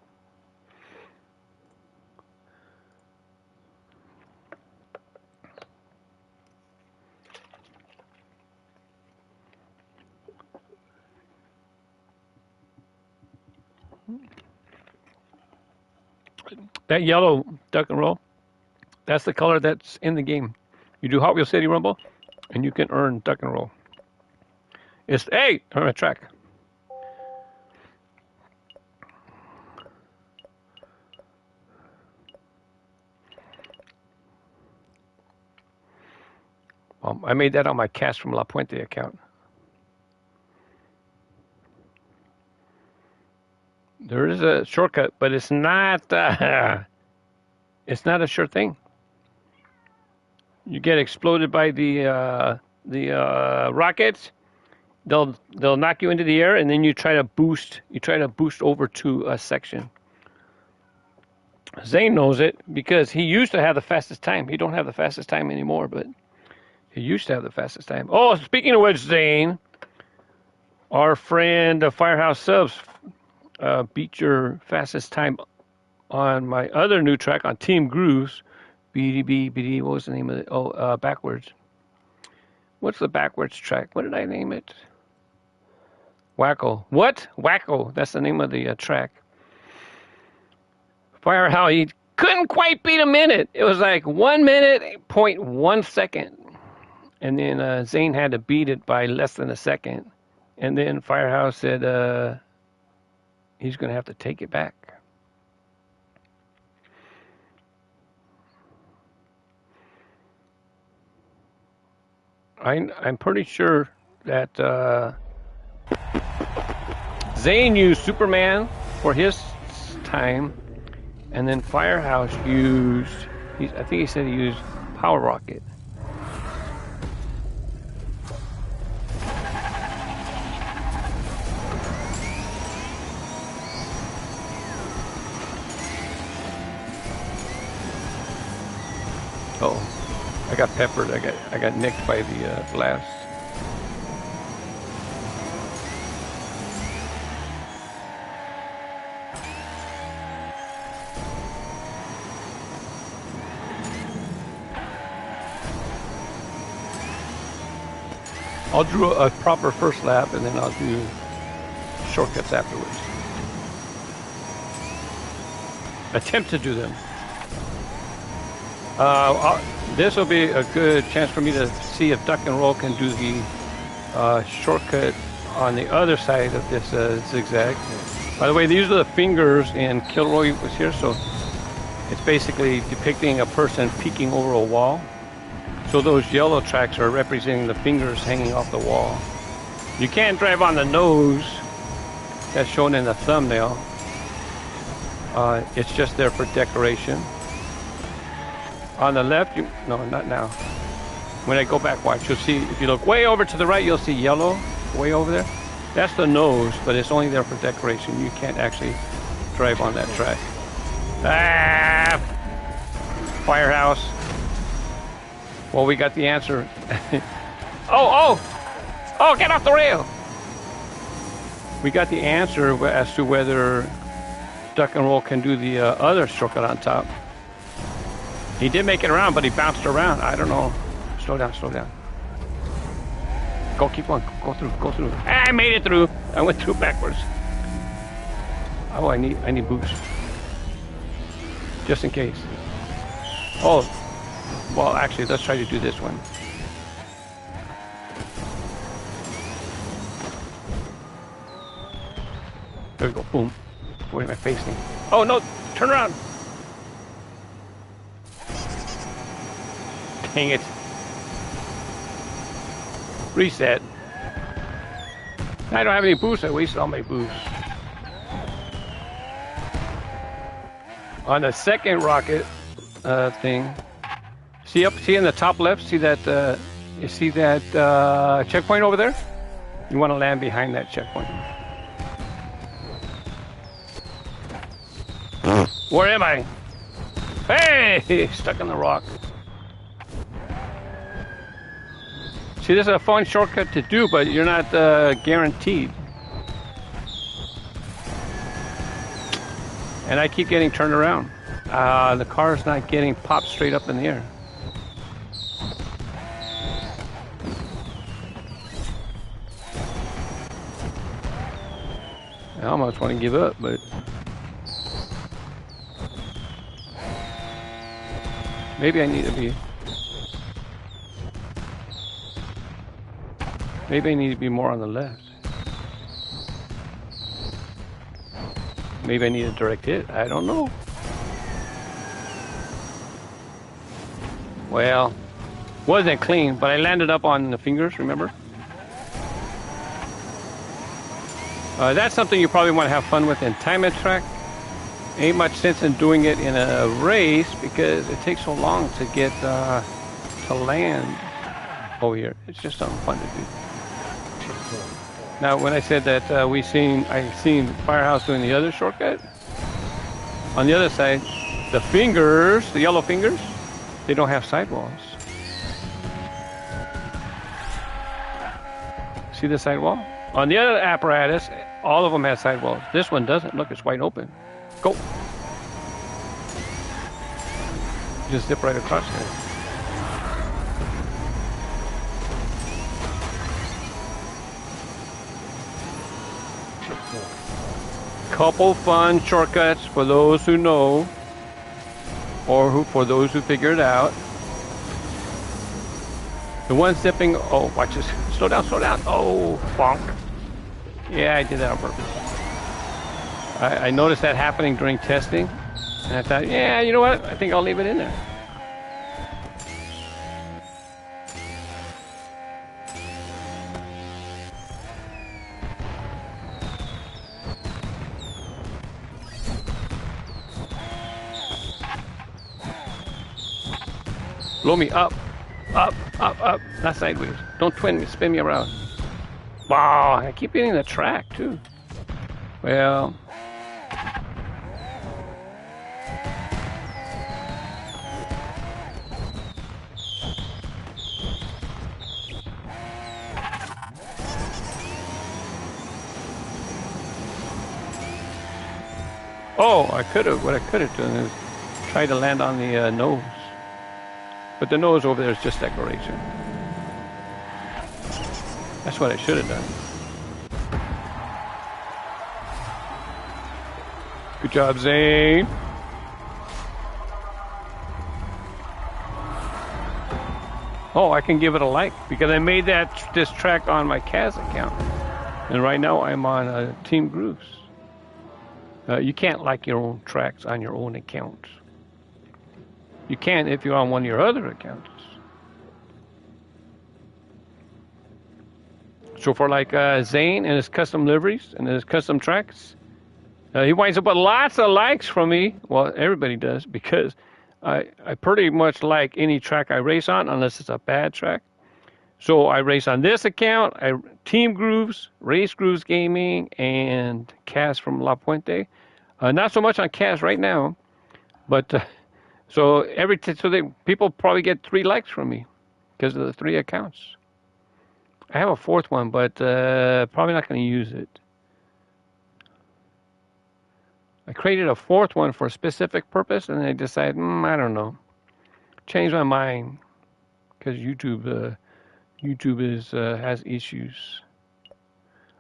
That yellow duck and roll, that's the color that's in the game. You do Hot Wheels City Rumble, and you can earn duck and roll. It's, hey, on a track. I made that on my KAZfromLaPuente account. There is a shortcut, but it's not a sure thing. You get exploded by the rockets. They'll knock you into the air, and then you try to boost. You try to boost over to a section. Zane knows it because he used to have the fastest time. He don't have the fastest time anymore, but he used to have the fastest time. Oh, speaking of which, Zane, our friend Firehouse Subs beat your fastest time on my other new track on Team Grooves. BD, what was the name of it? Oh, backwards. What's the backwards track? What did I name it? Wacko. What? Wacko. That's the name of the track. Firehouse, he couldn't quite beat a minute. It was like 1 minute, 0.1 second. And then Zane had to beat it by less than a second. And then Firehouse said he's going to have to take it back. I'm pretty sure that Zane used Superman for his time, and then Firehouse used, I think he said he used Power Rocket. Oh, I got peppered. I got nicked by the blast. I'll do a proper first lap and then I'll do shortcuts afterwards. Attempt to do them. This will be a good chance for me to see if Duck and Roll can do the shortcut on the other side of this zigzag. By the way, these are the fingers in Kilroy was here, so it's basically depicting a person peeking over a wall. So those yellow tracks are representing the fingers hanging off the wall. You can't drive on the nose. That's shown in the thumbnail. It's just there for decoration. On the left, no, not now. When I go back, watch, you'll see, if you look way over to the right, you'll see yellow, way over there. That's the nose, but it's only there for decoration. You can't actually drive on that track. Ah! Firehouse. Well, we got the answer. Oh, get off the rail! We got the answer as to whether Duck and Roll can do the other shortcut on top. He did make it around, but he bounced around. I don't know. Slow down, slow down. Go, keep going. Go through, go through. I made it through. I went through backwards. Oh, I need boost. Just in case. Oh. Well, actually, let's try to do this one. There we go. Boom. Where am I facing? Oh, no. Turn around. Dang it. Reset. I don't have any boost. I wasted all my boost. On the second rocket thing, see in the top left, see that you see that checkpoint over there? You want to land behind that checkpoint. Where am I? Hey, stuck in the rock. See, this is a fun shortcut to do, but you're not guaranteed. And I keep getting turned around. The car's not getting popped straight up in the air. I almost want to give up, but maybe I need to be. Maybe I need to be more on the left. Maybe I need a direct hit. I don't know. Well, wasn't clean, but I landed up on the fingers, remember? That's something you probably want to have fun with in time attack. Ain't much sense in doing it in a race because it takes so long to get to land over here. It's just something fun to do. Now, when I said that I seen Firehouse doing the other shortcut, on the other side, the fingers, the yellow fingers, they don't have sidewalls. See the sidewall? On the other apparatus, all of them have sidewalls. This one doesn't. Look, it's wide open. Go. Just zip right across there. Couple fun shortcuts for those who know, or for those who figure it out. The one zipping. Oh, watch this. Slow down, slow down. Oh, bonk. Yeah, I did that on purpose. I noticed that happening during testing, and I thought, yeah, you know what? I think I'll leave it in there. Blow me up, up, up, up. Not sideways. Don't twin me, spin me around. Wow, I keep hitting the track too. Well, Oh, what I could have done is try to land on the nose. But the nose over there is just decoration. That's what I should have done. Good job, Zane. Oh, I can give it a like because I made this track on my Kaz account. And right now I'm on Team Grooves. You can't like your own tracks on your own account. You can if you're on one of your other accounts. So for like Zane and his custom liveries and his custom tracks, he winds up with lots of likes from me. Well, everybody does because I pretty much like any track I race on unless it's a bad track. So I race on this account, Team Grooves, Race Grooves Gaming, and KAZfromLaPuente. Not so much on Kaz right now, but so people probably get 3 likes from me because of the 3 accounts. I have a 4th one, but probably not going to use it. I created a 4th one for a specific purpose, and I decided, I don't know, change my mind because YouTube has issues.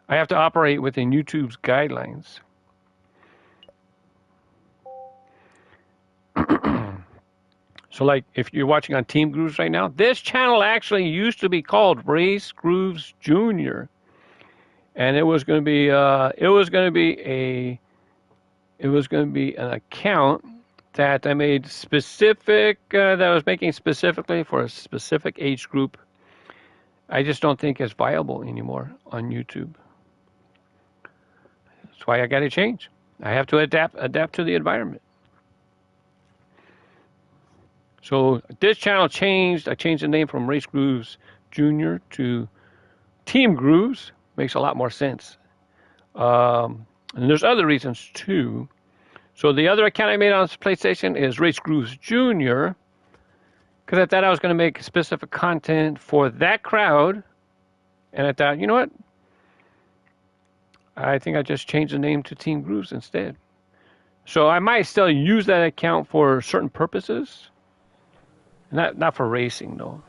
I have to operate within YouTube's guidelines. So like if you're watching on Team Grooves right now, this channel actually used to be called Race Grooves Junior. And it was going to be an account that I made that I was making specifically for a specific age group. I just don't think it's viable anymore on YouTube. That's why I got to change. I have to adapt to the environment. So this channel changed. I changed the name from Race Grooves Junior to Team Grooves. Makes a lot more sense. And there's other reasons too. So the other account I made on PlayStation is Race Grooves Junior, because I thought I was going to make specific content for that crowd. And I thought, you know what? I think I just changed the name to Team Grooves instead. So I might still use that account for certain purposes. Not for racing, though.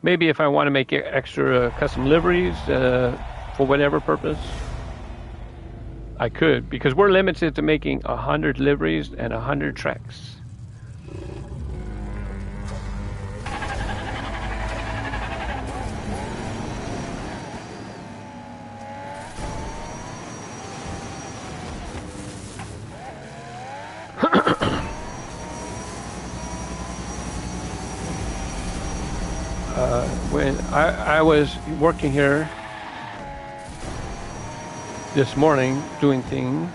Maybe if I want to make extra custom liveries for whatever purpose, I could. Because we're limited to making 100 liveries and 100 tracks. When I was working here this morning doing things,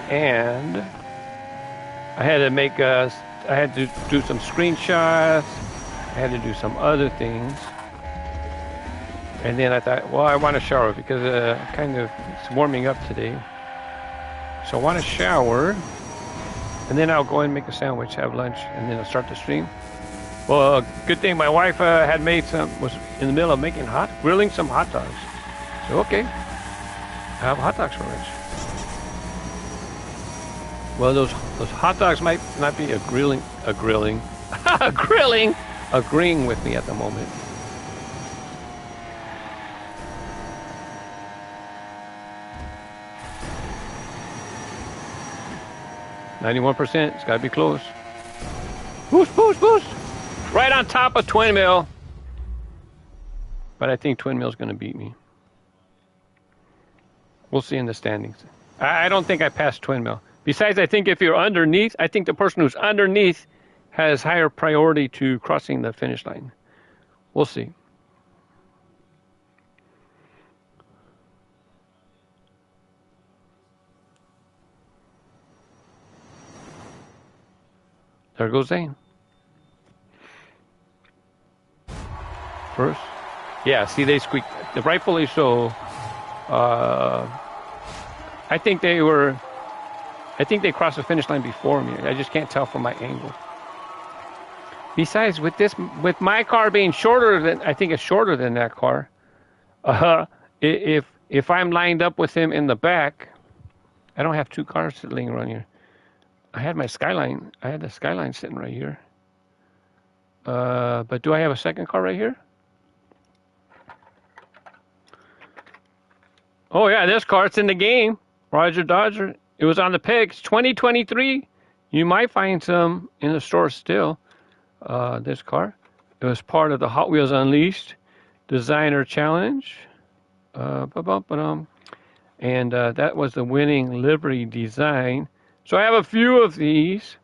and I had to do some screenshots, I had to do some other things, and then I thought, well, I want to shower because it's warming up today, so I want to shower, and then I'll go and make a sandwich, have lunch, and then I'll start the stream. Well, good thing my wife was in the middle of grilling some hot dogs. So, okay, I have hot dogs for lunch. Well, those hot dogs might not be agreeing with me at the moment. %. It's got to be close. Boost, boost, boost. Right on top of Twin Mill. But I think Twin Mill's going to beat me. We'll see in the standings. I don't think I passed Twin Mill. Besides, I think if you're underneath, I think the person who's underneath has higher priority to crossing the finish line. We'll see. There goes Zane. First. Yeah, see, they squeaked. Rightfully so. I think they crossed the finish line before me. I just can't tell from my angle. Besides, with my car being I think it's shorter than that car. If I'm lined up with him in the back, I don't have two cars sitting around here. I had my Skyline. I had the Skyline sitting right here. But do I have a second car right here? Oh yeah, this car, it's in the game. Roger Dodger. It was on the pigs. 2023. You might find some in the store still. This car. It was part of the Hot Wheels Unleashed Designer Challenge. And that was the winning livery design. So I have a few of these.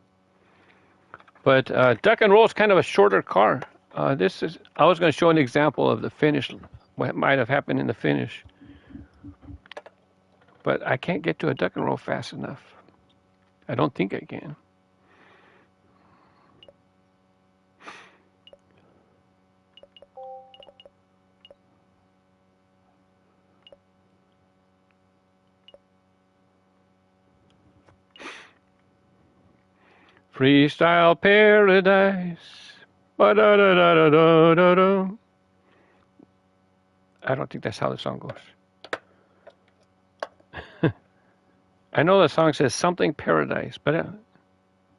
But Duck and Roll is kind of a shorter car. I was going to show an example of the finish, what might have happened in the finish. But I can't get to a Duck and Roll fast enough. I don't think I can. Freestyle Paradise. Ba-da-da-da-da-da-da. I don't think that's how the song goes. I know the song says something paradise, but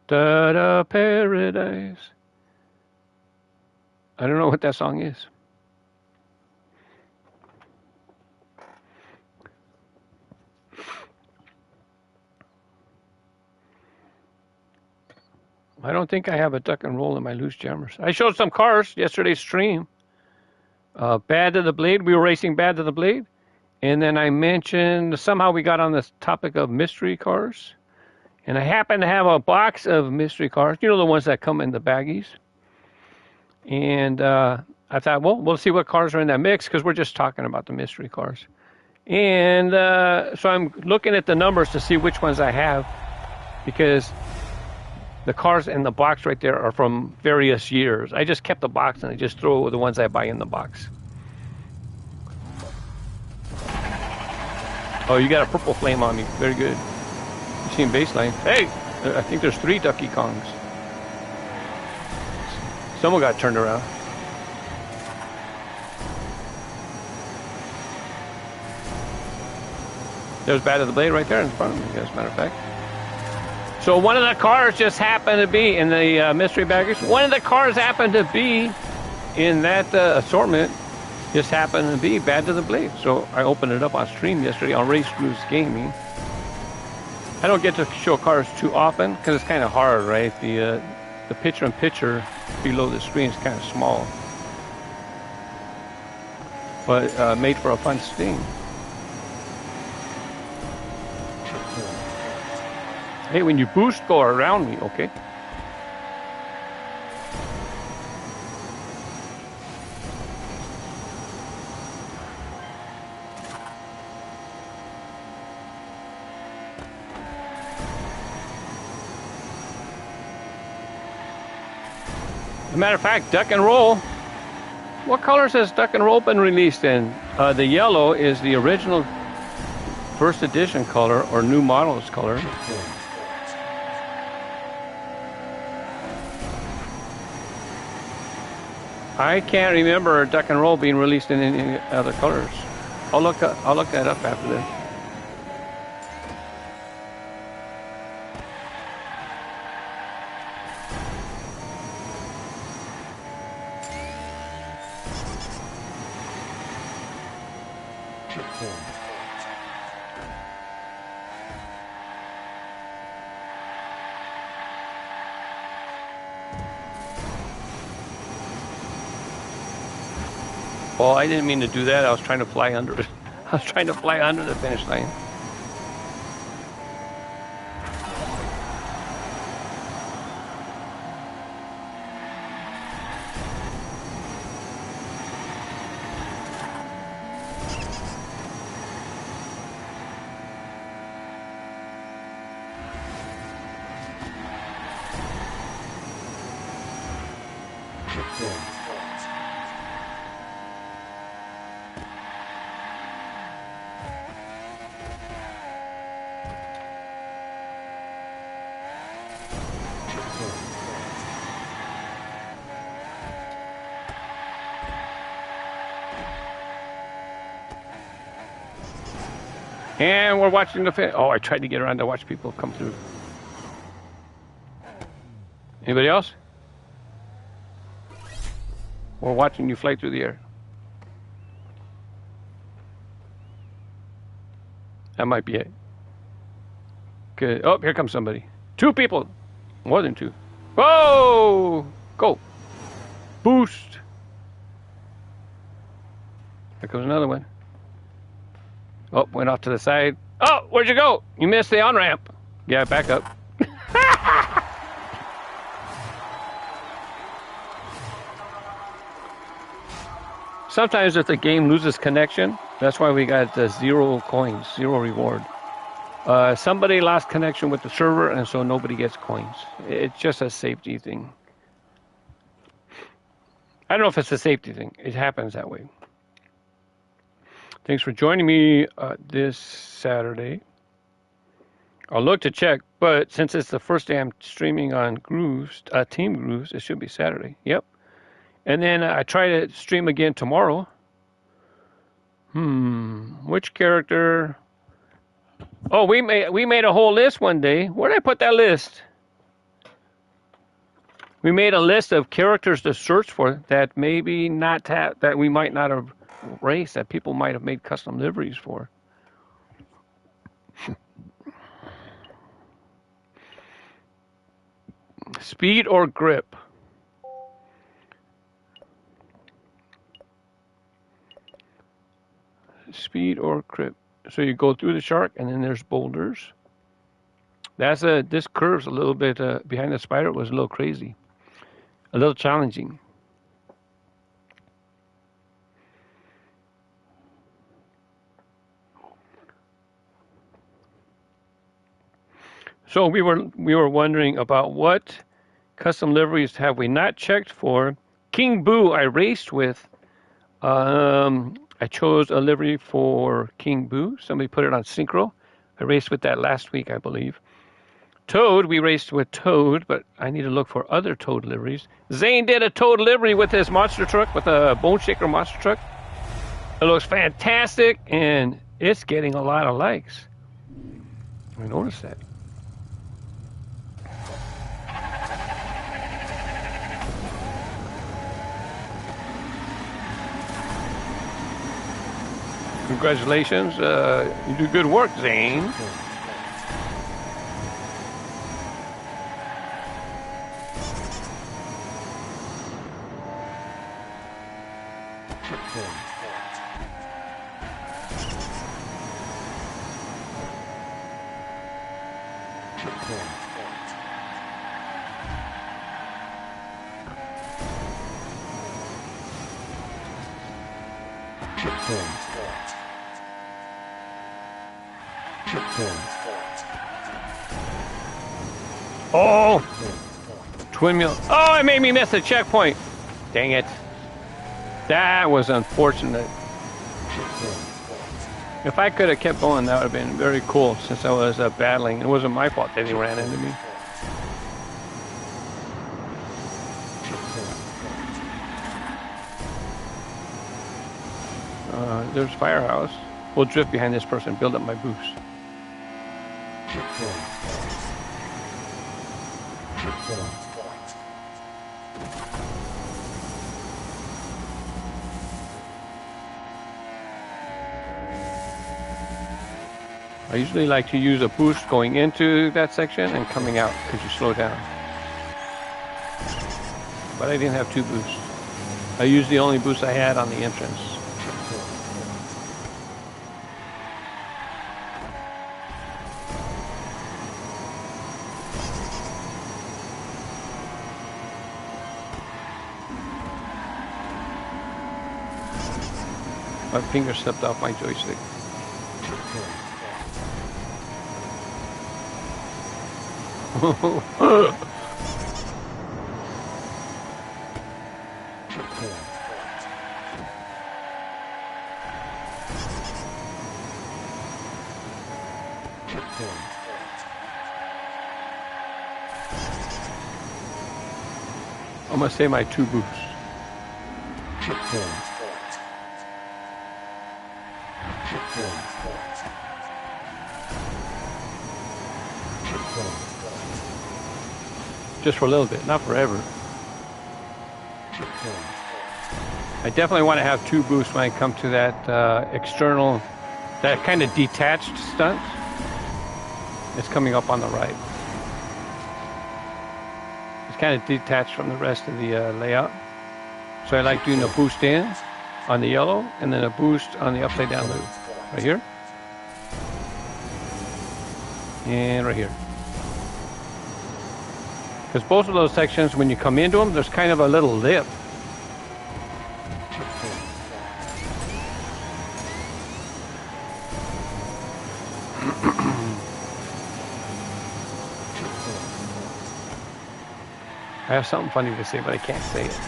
da-da paradise. I don't know what that song is. I don't think I have a Duck and Roll in my loose jammers. I showed some cars yesterday's stream. Bad to the Blade. We were racing Bad to the Blade. And then I mentioned, somehow we got on this topic of mystery cars. And I happen to have a box of mystery cars. You know, the ones that come in the baggies. And I thought, well, we'll see what cars are in that mix because we're just talking about the mystery cars. And so I'm looking at the numbers to see which ones I have because the cars in the box right there are from various years. I just kept the box and I just throw the ones I buy in the box. Oh, you got a purple flame on me. Very good. You seen baseline. Hey, I think there's 3 Duckey Kongs. Someone got turned around. There's Bad to the Blade right there in front of me, as a matter of fact. So one of the cars just happened to be in the mystery baggage. One of the cars happened to be in that assortment. Just happened to be Bad to the Blade. So I opened it up on stream yesterday on Race Cruise Gaming. I don't get to show cars too often because it's kind of hard, right? The picture-in-picture below the screen is kind of small. But made for a fun sting. Hey, when you boost, go around me, okay? As a matter of fact, Duck and Roll. What colors has Duck and Roll been released in? The yellow is the original first edition color or new models color. I can't remember Duck and Roll being released in any other colors. I'll look that up after this. Oh, I didn't mean to do that. I was trying to fly under it. I was trying to fly under the finish line. And we're watching the oh, I tried to get around to watch people come through. Anybody else? We're watching you fly through the air. That might be it. Okay. Oh, here comes somebody. 2 people. More than 2. Whoa! Go. Boost. Here comes another one. Oh, went off to the side. Oh, where'd you go? You missed the on-ramp. Yeah, back up. Sometimes if the game loses connection, that's why we got 0 coins, 0 reward. Somebody lost connection with the server, and so nobody gets coins. It's just a safety thing. I don't know if it's a safety thing. It happens that way. Thanks for joining me this Saturday. I'll look to check, but since it's the first day I'm streaming on Grooves, Team Grooves, it should be Saturday. Yep. And then I try to stream again tomorrow. Which character? Oh, we made a whole list one day. Where did I put that list? We made a list of characters to search for that maybe not that we might not have raced, that people might have made custom liveries for. Speed or grip? Speed or grip. So you go through the shark, and then there's boulders. This curve's a little bit behind the spider. It was a little crazy, a little challenging. So we were wondering about what custom liveries have we not checked for. King Boo I raced with. I chose a livery for King Boo. Somebody put it on Synchro. I raced with that last week, I believe. Toad, we raced with Toad, but I need to look for other Toad liveries. Zane did a Toad livery with his monster truck, with a Bone Shaker monster truck. It looks fantastic, and it's getting a lot of likes. I noticed that. Congratulations. You do good work, Zane. Oh! Twin meal. Oh, it made me miss the checkpoint. Dang it. That was unfortunate. If I could have kept going, that would have been very cool, since I was battling. It wasn't my fault that he ran into me. There's Firehouse. We'll drift behind this person, build up my boost. I usually like to use a boost going into that section and coming out, because you slow down. But I didn't have 2 boosts. I used the only boost I had on the entrance. My finger slipped off my joystick. I'm gonna say my 2 boosts. just for a little bit, not forever. I definitely want to have 2 boosts when I come to that external, that kind of detached stunt. It's coming up on the right. It's kind of detached from the rest of the layout. So I like doing a boost in on the yellow and then a boost on the upside down loop. Right here. And right here. Because both of those sections, when you come into them, there's kind of a little lip. I have something funny to say, but I can't say it.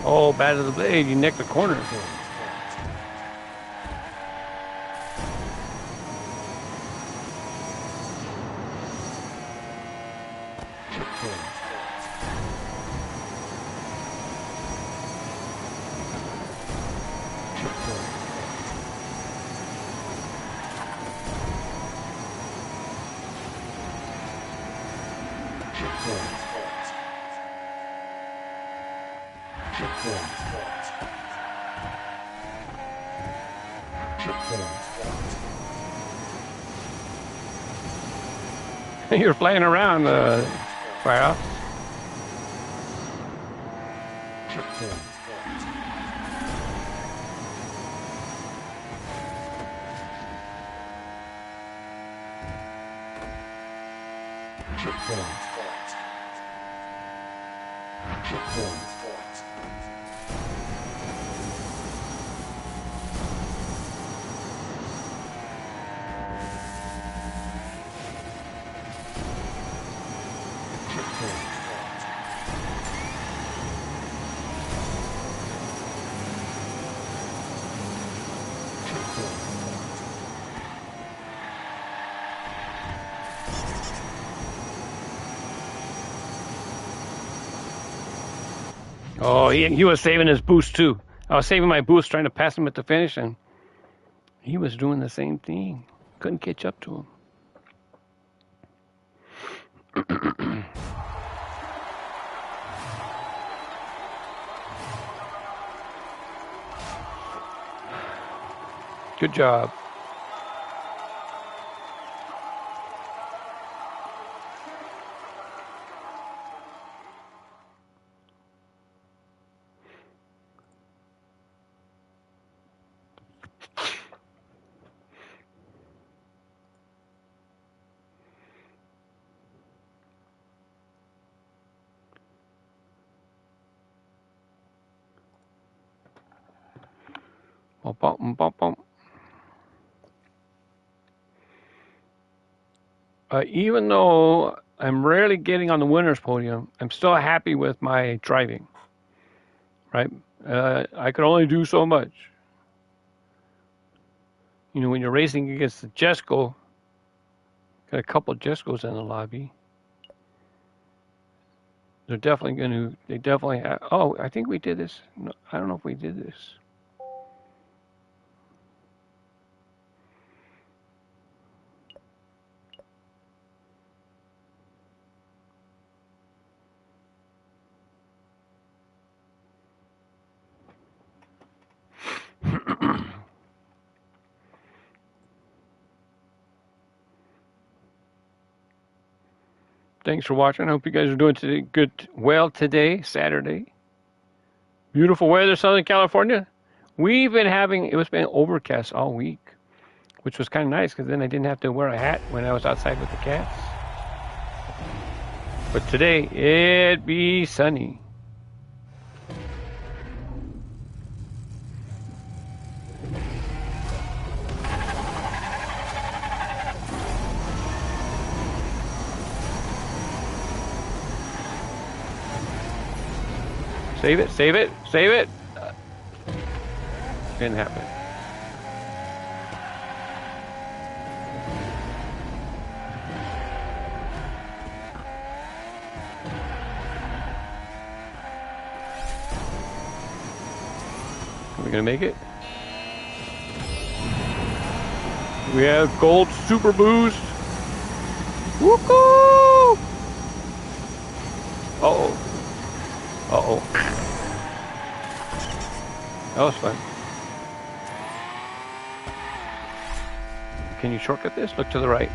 Oh, bad of the blade, you nicked the corner. You're playing around, Firehouse. Oh, he was saving his boost too. I was saving my boost trying to pass him at the finish, and he was doing the same thing. Couldn't catch up to him. Good job. Bump, bump, bump, bump. Even though I'm rarely getting on the winner's podium, I'm still happy with my driving. Right? I could only do so much. You know, when you're racing against the Jesco, got a couple of Jescos in the lobby. They're definitely going to, they definitely have, oh, I think we did this. No, I don't know if we did this. Thanks for watching. I hope you guys are doing well today, Saturday. Beautiful weather, Southern California. We've been having, it's been overcast all week, which was kind of nice because then I didn't have to wear a hat when I was outside with the cats. But today, it be sunny. Save it, save it, save it. Didn't happen. We're gonna make it. We have gold super boost. Woohoo! Uh-oh. Uh-oh. That was fun. Can you shortcut this? Look to the right.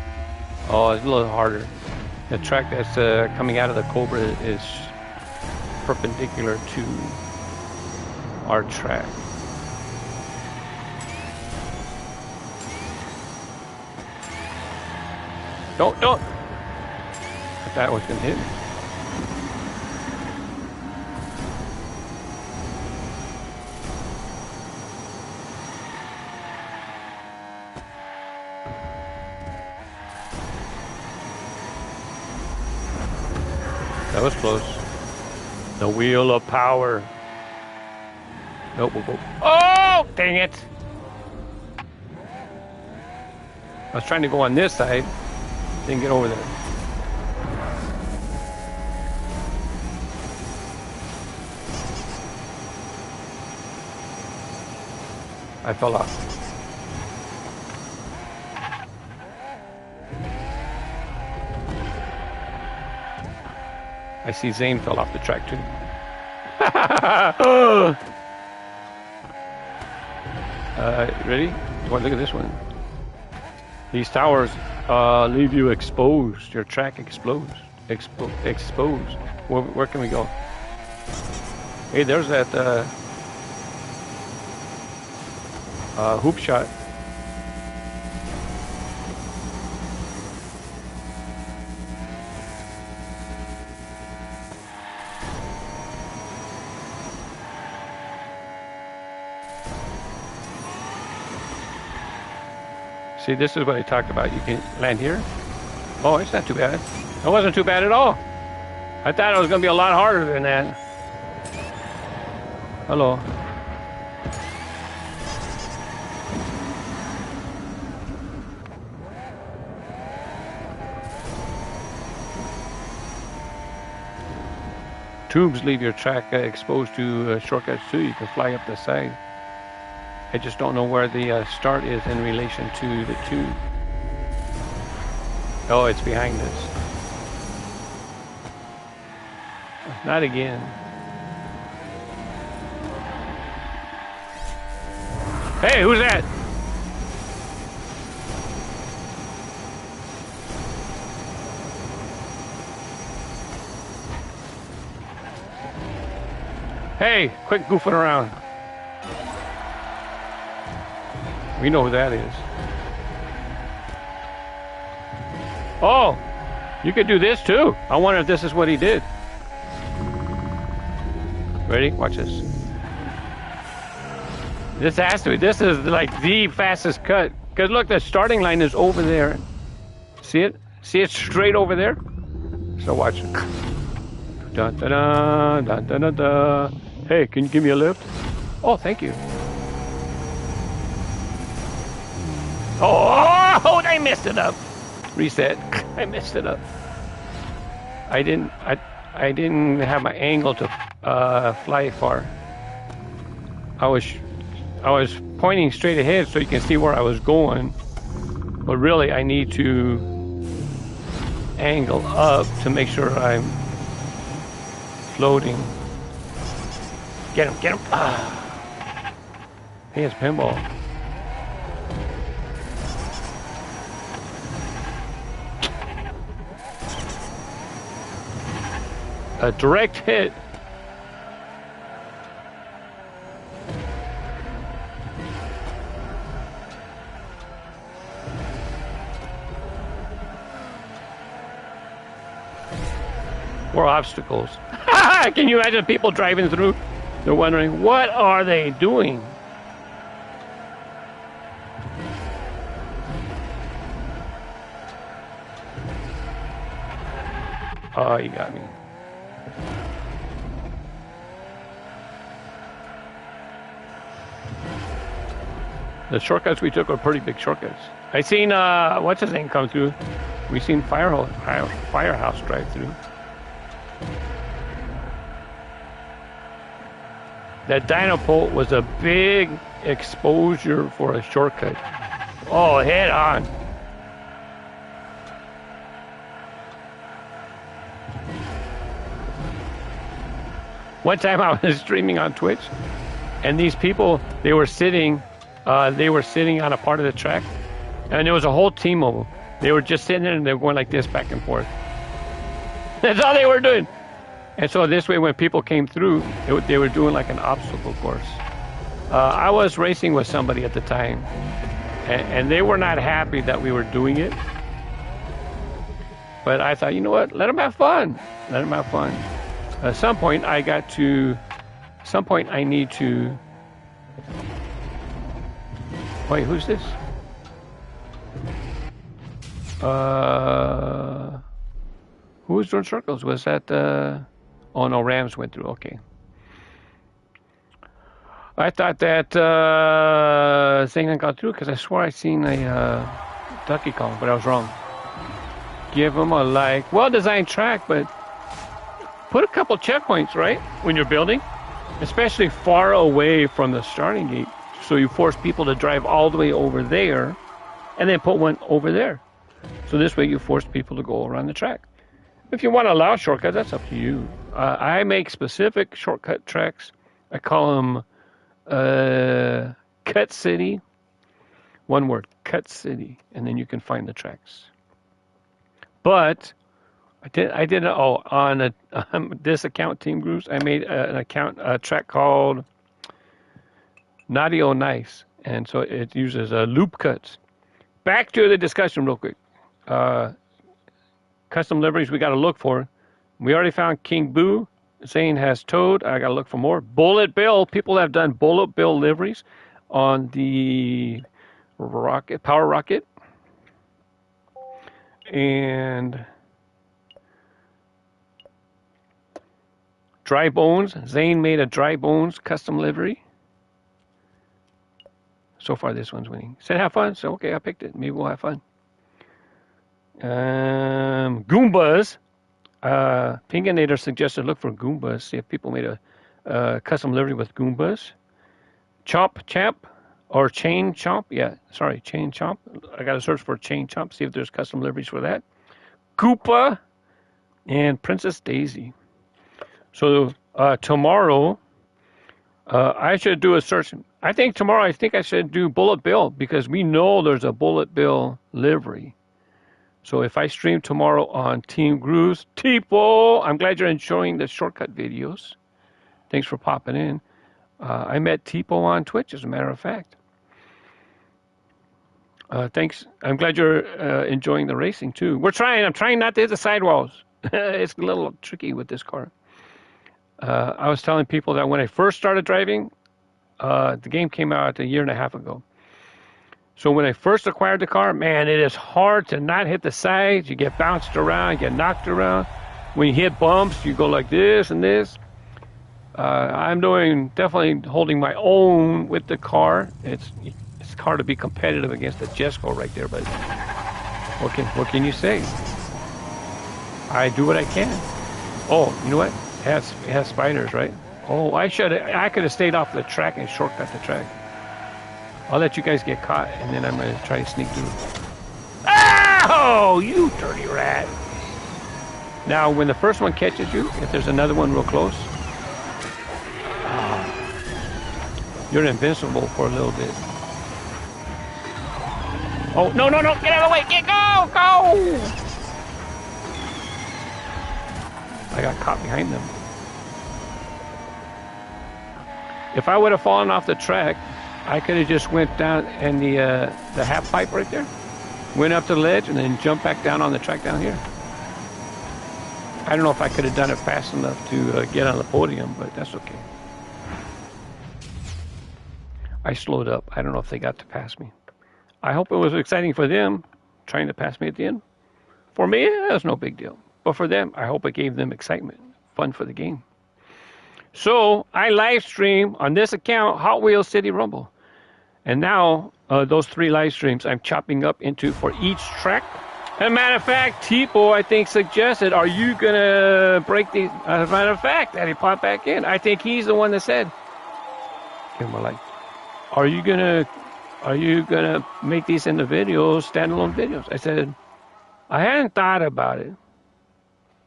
Oh, it's a little harder. The track that's coming out of the Cobra is perpendicular to our track. Don't! I thought that was gonna hit me. That was close. The wheel of power. Nope, whoop. Oh, dang it! I was trying to go on this side. Didn't get over there. I fell off. I see Zane fell off the track too. Ready? You want to look at this one? These towers leave you exposed. Your track explodes. Exposed. Where can we go? Hey, there's that hoop shot. See, this is what I talked about. You can land here. Oh, it's not too bad. It wasn't too bad at all. I thought it was going to be a lot harder than that. Hello. Tubes leave your track exposed to shortcuts too. You can fly up the side. I just don't know where the start is in relation to the tube. Oh, it's behind us. Not again. Hey, who's that? Hey, quit goofing around. We know who that is. Oh, you could do this too. I wonder if this is what he did. Ready? Watch this. This has to be. This is like the fastest cut. Because look, the starting line is over there. See it? See it straight over there? So watch it. Dun, dun, dun, dun, dun, dun, dun. Hey, can you give me a lift? Oh, thank you. Oh, I messed it up. Reset. I messed it up. I didn't have my angle to fly far. I was pointing straight ahead so you can see where I was going, but really I need to angle up to make sure I'm floating. Get him, get him. Ah. Hey, it's pinball. A direct hit. More obstacles. Can you imagine people driving through? They're wondering, what are they doing? Oh, you got me. The shortcuts we took were pretty big shortcuts. I seen, what's his name come through? We seen Firehouse drive through. that Dynapult was a big exposure for a shortcut. Oh, head on. One time I was streaming on Twitch, and these people, they were sitting on a part of the track, and there was a whole team of them. They were just sitting there and they were going like this back and forth. That's all they were doing. And so this way, when people came through, they were doing like an obstacle course. I was racing with somebody at the time, and they were not happy that we were doing it. But I thought, you know what? Let them have fun. Let them have fun. At some point, I need to... Wait, who's this? Who was doing circles? Was that... Oh, no, Rams went through. Okay. I thought that thing had got through because I swore I seen a Duckey Kong, but I was wrong. Give them a like. Well-designed track, but put a couple checkpoints, right, when you're building, especially far away from the starting gate. So you force people to drive all the way over there and then put one over there. So this way you force people to go around the track. If you want to allow shortcuts, that's up to you. I make specific shortcut tracks. I call them Cut City. One word, Cut City, and then you can find the tracks. But on this account, Team Groups, I made a track called Naughty O Nice, and so it uses loop cuts. Back to the discussion real quick. Custom liveries we got to look for. We already found King Boo. Zane has Toad. I got to look for more. Bullet Bill. People have done Bullet Bill liveries on the Power Rocket. And Dry Bones. Zane made a Dry Bones custom livery. So far, this one's winning. Said have fun. So, okay, I picked it. Maybe we'll have fun. Goombas. Pinganator suggested look for Goombas. See if people made a custom livery with Goombas. Chomp Champ or Chain Chomp. Yeah, sorry, Chain Chomp. I got to search for Chain Chomp. See if there's custom liveries for that. Koopa and Princess Daisy. So tomorrow, I should do a search. I think tomorrow, I should do Bullet Bill because we know there's a Bullet Bill livery. So if I stream tomorrow on Team Grooves, Tipo, I'm glad you're enjoying the shortcut videos. Thanks for popping in. I met Tipo on Twitch, as a matter of fact. Thanks. I'm glad you're enjoying the racing, too. I'm trying not to hit the sidewalls. It's a little tricky with this car. I was telling people that when I first started driving, the game came out a year and a half ago. So when I first acquired the car, man, it is hard to not hit the sides. You get bounced around, you get knocked around. When you hit bumps, you go like this and this. I'm definitely holding my own with the car. It's hard to be competitive against the Jesco right there, but what can you say? I do what I can. Oh, you know what? It has spiders, right? Oh, I could have stayed off the track and shortcut the track. I'll let you guys get caught, and then I'm going to try to sneak through. Oh, you dirty rat. Now, when the first one catches you, if there's another one real close, you're invincible for a little bit. Oh, no, get out of the way. Go! I got caught behind them. If I would have fallen off the track, I could have just went down in the half pipe right there, went up to the ledge, and then jumped back down on the track down here. I don't know if I could have done it fast enough to get on the podium, but that's okay. I slowed up. I don't know if they got to pass me. I hope it was exciting for them, trying to pass me at the end. For me, it was no big deal. But for them, I hope it gave them excitement, fun for the game. So I live stream on this account, Hot Wheels City Rumble. And now, those 3 live streams I'm chopping up into for each track. As a matter of fact, Tipo, I think, suggested, are you going to break these? As a matter of fact, that he popped back in. I think he's the one that said, Give him a like. Are you gonna make these into videos, standalone videos? I said, I hadn't thought about it,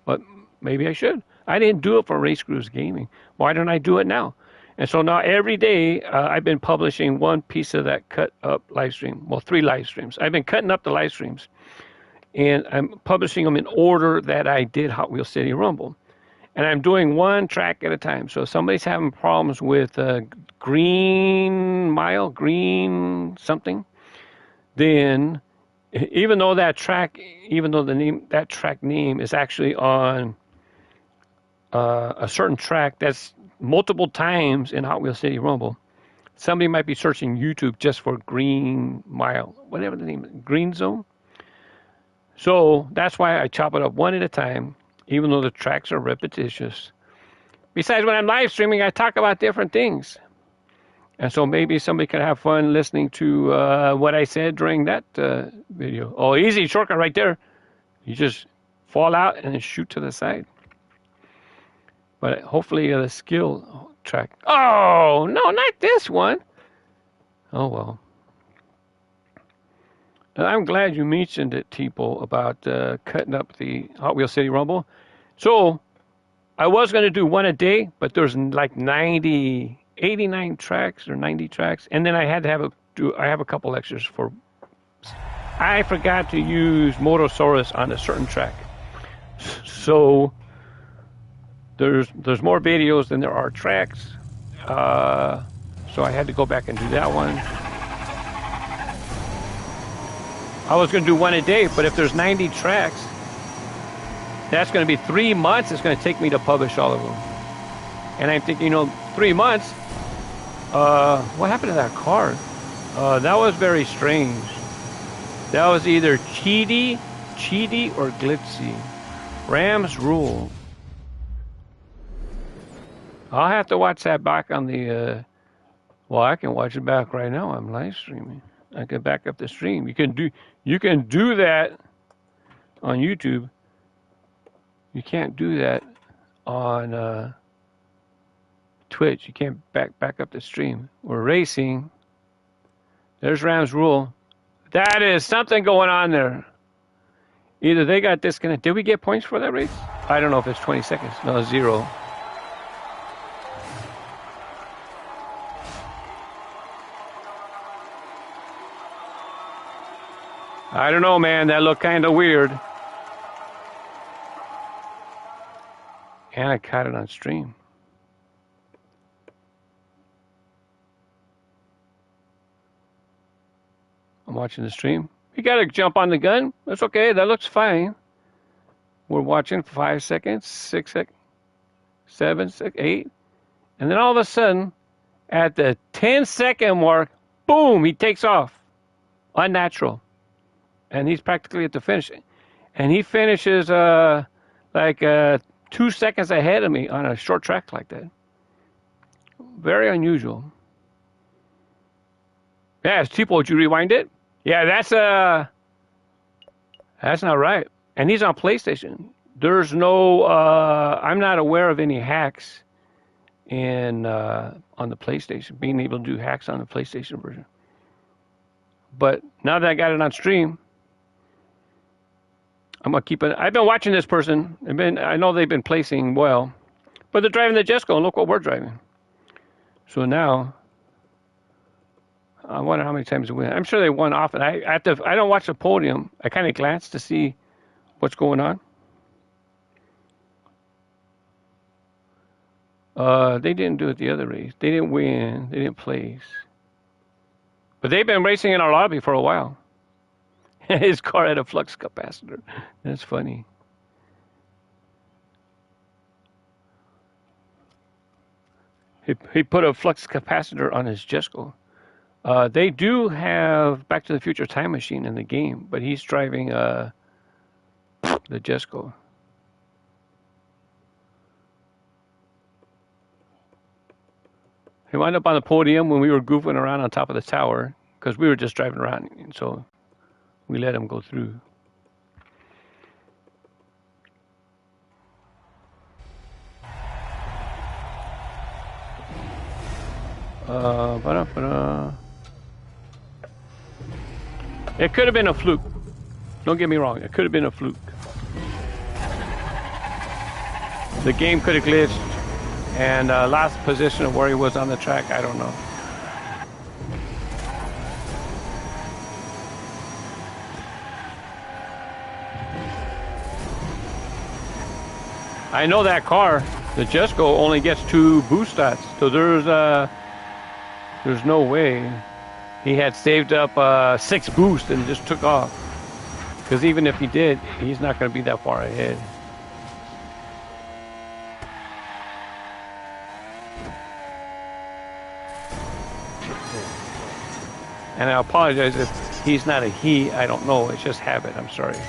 but maybe I should. I didn't do it for Race Cruise Gaming. Why don't I do it now? And so now every day I've been publishing one piece of that cut up live stream. Well, 3 live streams. I've been cutting up the live streams, and I'm publishing them in order that I did Hot Wheels City Rumble. And I'm doing one track at a time. So if somebody's having problems with green mile, green something, then even though that track name is actually on a certain track that's multiple times in Hot Wheels City Rumble, somebody might be searching YouTube just for green mile, whatever the name is, green zone. So that's why I chop it up one at a time, even though the tracks are repetitious. Besides, when I'm live streaming, I talk about different things. And so maybe somebody can have fun listening to what I said during that video. Oh, easy shortcut right there. You just fall out and then shoot to the side. But hopefully the skill track. Oh, no, not this one. Oh, well. I'm glad you mentioned it, Tipo, about cutting up the Hot Wheels City Rumble. So I was going to do one a day, but there's like 89 tracks or 90 tracks. And then I had to I have a couple extras for, I forgot to use Motosaurus on a certain track. So there's more videos than there are tracks. So I had to go back and do that one. I was going to do one a day, but if there's 90 tracks, that's going to be 3 months it's going to take me to publish all of them. And I'm thinking, 3 months? What happened to that card? That was very strange. That was either cheaty or glitzy. Rams rule. I'll have to watch that back on the, well, I can watch it back right now. I'm live streaming. I can back up the stream. You can do that on YouTube. You can't do that on Twitch. You can't back up the stream. We're racing. There's Rams rule. That is something going on there. Either they got disconnected. Did we get points for that race? I don't know if it's 20 seconds. No, 0. I don't know, man. That looked kind of weird. And I caught it on stream. I'm watching the stream. You got to jump on the gun. That's okay. That looks fine. We're watching 5 seconds, 6 seconds, 7 seconds, 8. And then all of a sudden, at the 10-second mark, boom, he takes off. Unnatural. And he's practically at the finish. And he finishes 2 seconds ahead of me on a short track like that. Very unusual. Yeah, Tipo, would you rewind it? Yeah, that's not right. And he's on PlayStation. There's no, I'm not aware of any hacks on the PlayStation, being able to do hacks on the PlayStation version. But now that I got it on stream, I'm gonna keep it. I've been watching this person. I know they've been placing well, but they're driving the Jesco, and look what we're driving. So now, I wonder how many times they win. I'm sure they won often. I don't watch the podium. I kind of glance to see what's going on. They didn't do it the other race. They didn't win. They didn't place. But they've been racing in our lobby for a while. His car had a flux capacitor. That's funny. He put a flux capacitor on his Jesco. They do have Back to the Future Time Machine in the game, but he's driving the Jesco. He wound up on the podium when we were goofing around on top of the tower because we were just driving around, and so we let him go through. Ba-da-ba-da. It could have been a fluke. Don't get me wrong. It could have been a fluke. The game could have glitched and lost position of where he was on the track. I don't know. I know that car, the Jesco, only gets 2 boost stats, so there's no way he had saved up 6 boosts and just took off. Because even if he did, he's not going to be that far ahead. And I apologize if he's not a he. I don't know. It's just habit. I'm sorry.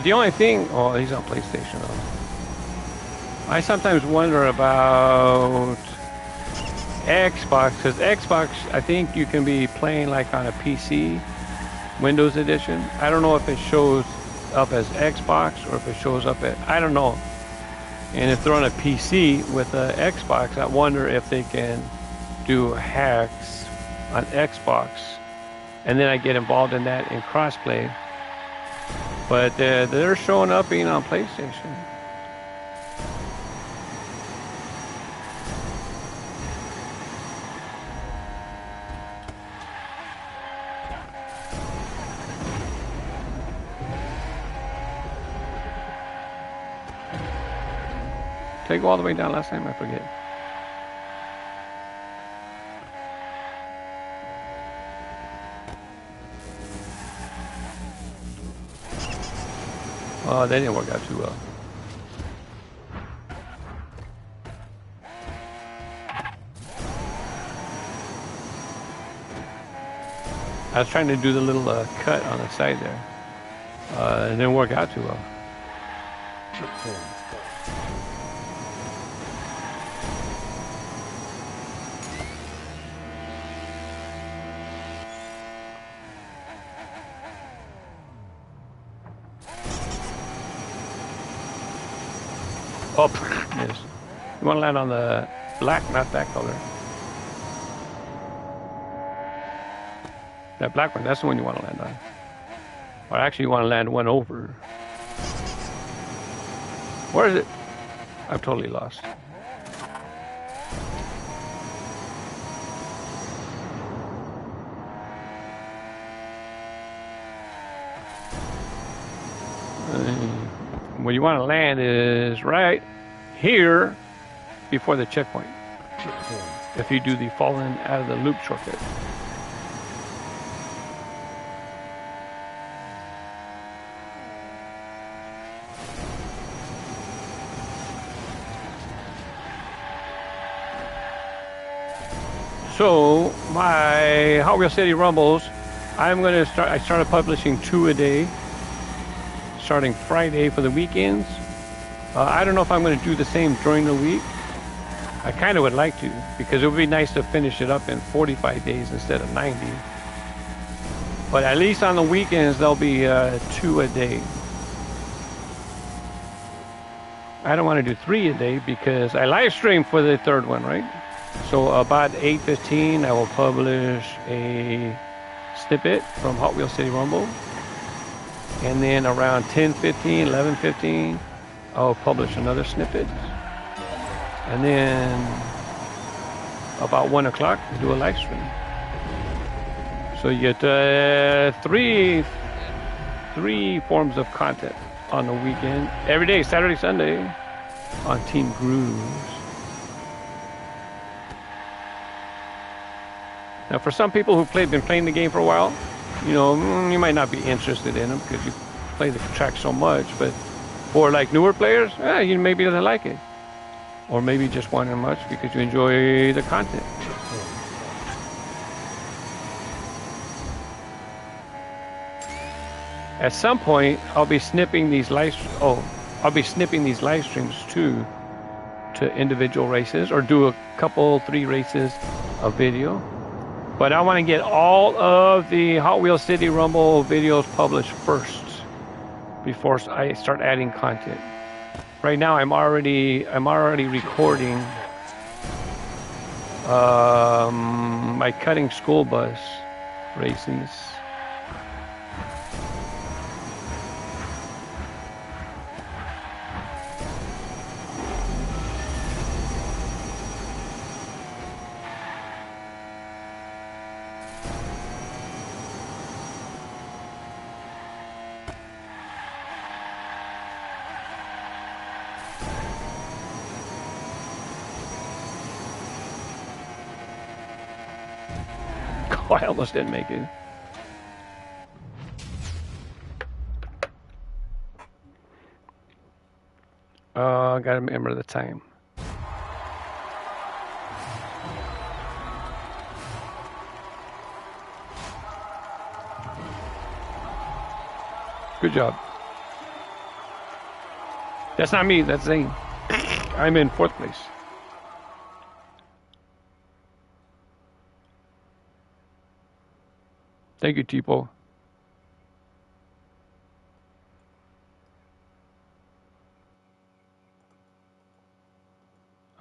The only thing, oh, he's on PlayStation though. I sometimes wonder about Xbox, because Xbox, I think you can be playing like on a PC, Windows Edition. I don't know if it shows up as Xbox or if it shows up at, I don't know. And if they're on a PC with a Xbox, I wonder if they can do hacks on Xbox. And then I get involved in that in crossplay. But they're showing up being on PlayStation. Did I go all the way down last time? I forget. Oh, that didn't work out too well. I was trying to do the little cut on the side there. It didn't work out too well. Oh, yes. You want to land on the black, not that color. That black one, that's the one you want to land on. Or actually you want to land one over. Where is it? I've totally lost. Where you want to land is right here before the checkpoint. If you do the falling out of the loop shortcut. So my Hot Wheel City Rumbles, I'm going to start. I started publishing 2 a day, starting Friday for the weekends. I don't know if I'm going to do the same during the week. I kind of would like to, because it would be nice to finish it up in 45 days instead of 90. But at least on the weekends, there'll be 2 a day. I don't want to do 3 a day because I live stream for the 3rd one, right? So about 8:15, I will publish a snippet from Hot Wheel City Rumble. And then around 10:15, 11:15, I'll publish another snippet. And then about 1 o'clock, do a live stream. So you get three forms of content on the weekend. Every day, Saturday, Sunday, on Team Grooves. Now, for some people who've been playing the game for a while, you know, you might not be interested in them because you play the track so much, but For like newer players, you maybe doesn't like it. Or maybe just want it much because you enjoy the content. At some point, I'll be snipping these I'll be snipping these live streams too to individual races, or do a couple, 3 races of video. But I want to get all of the Hot Wheels City Rumble videos published first before I start adding content. Right now, I'm already recording my cutting school bus races. Oh, I almost didn't make it. I gotta remember the time. Good job. That's not me, that's Zane. I'm in 4th place. Thank you, Tipo.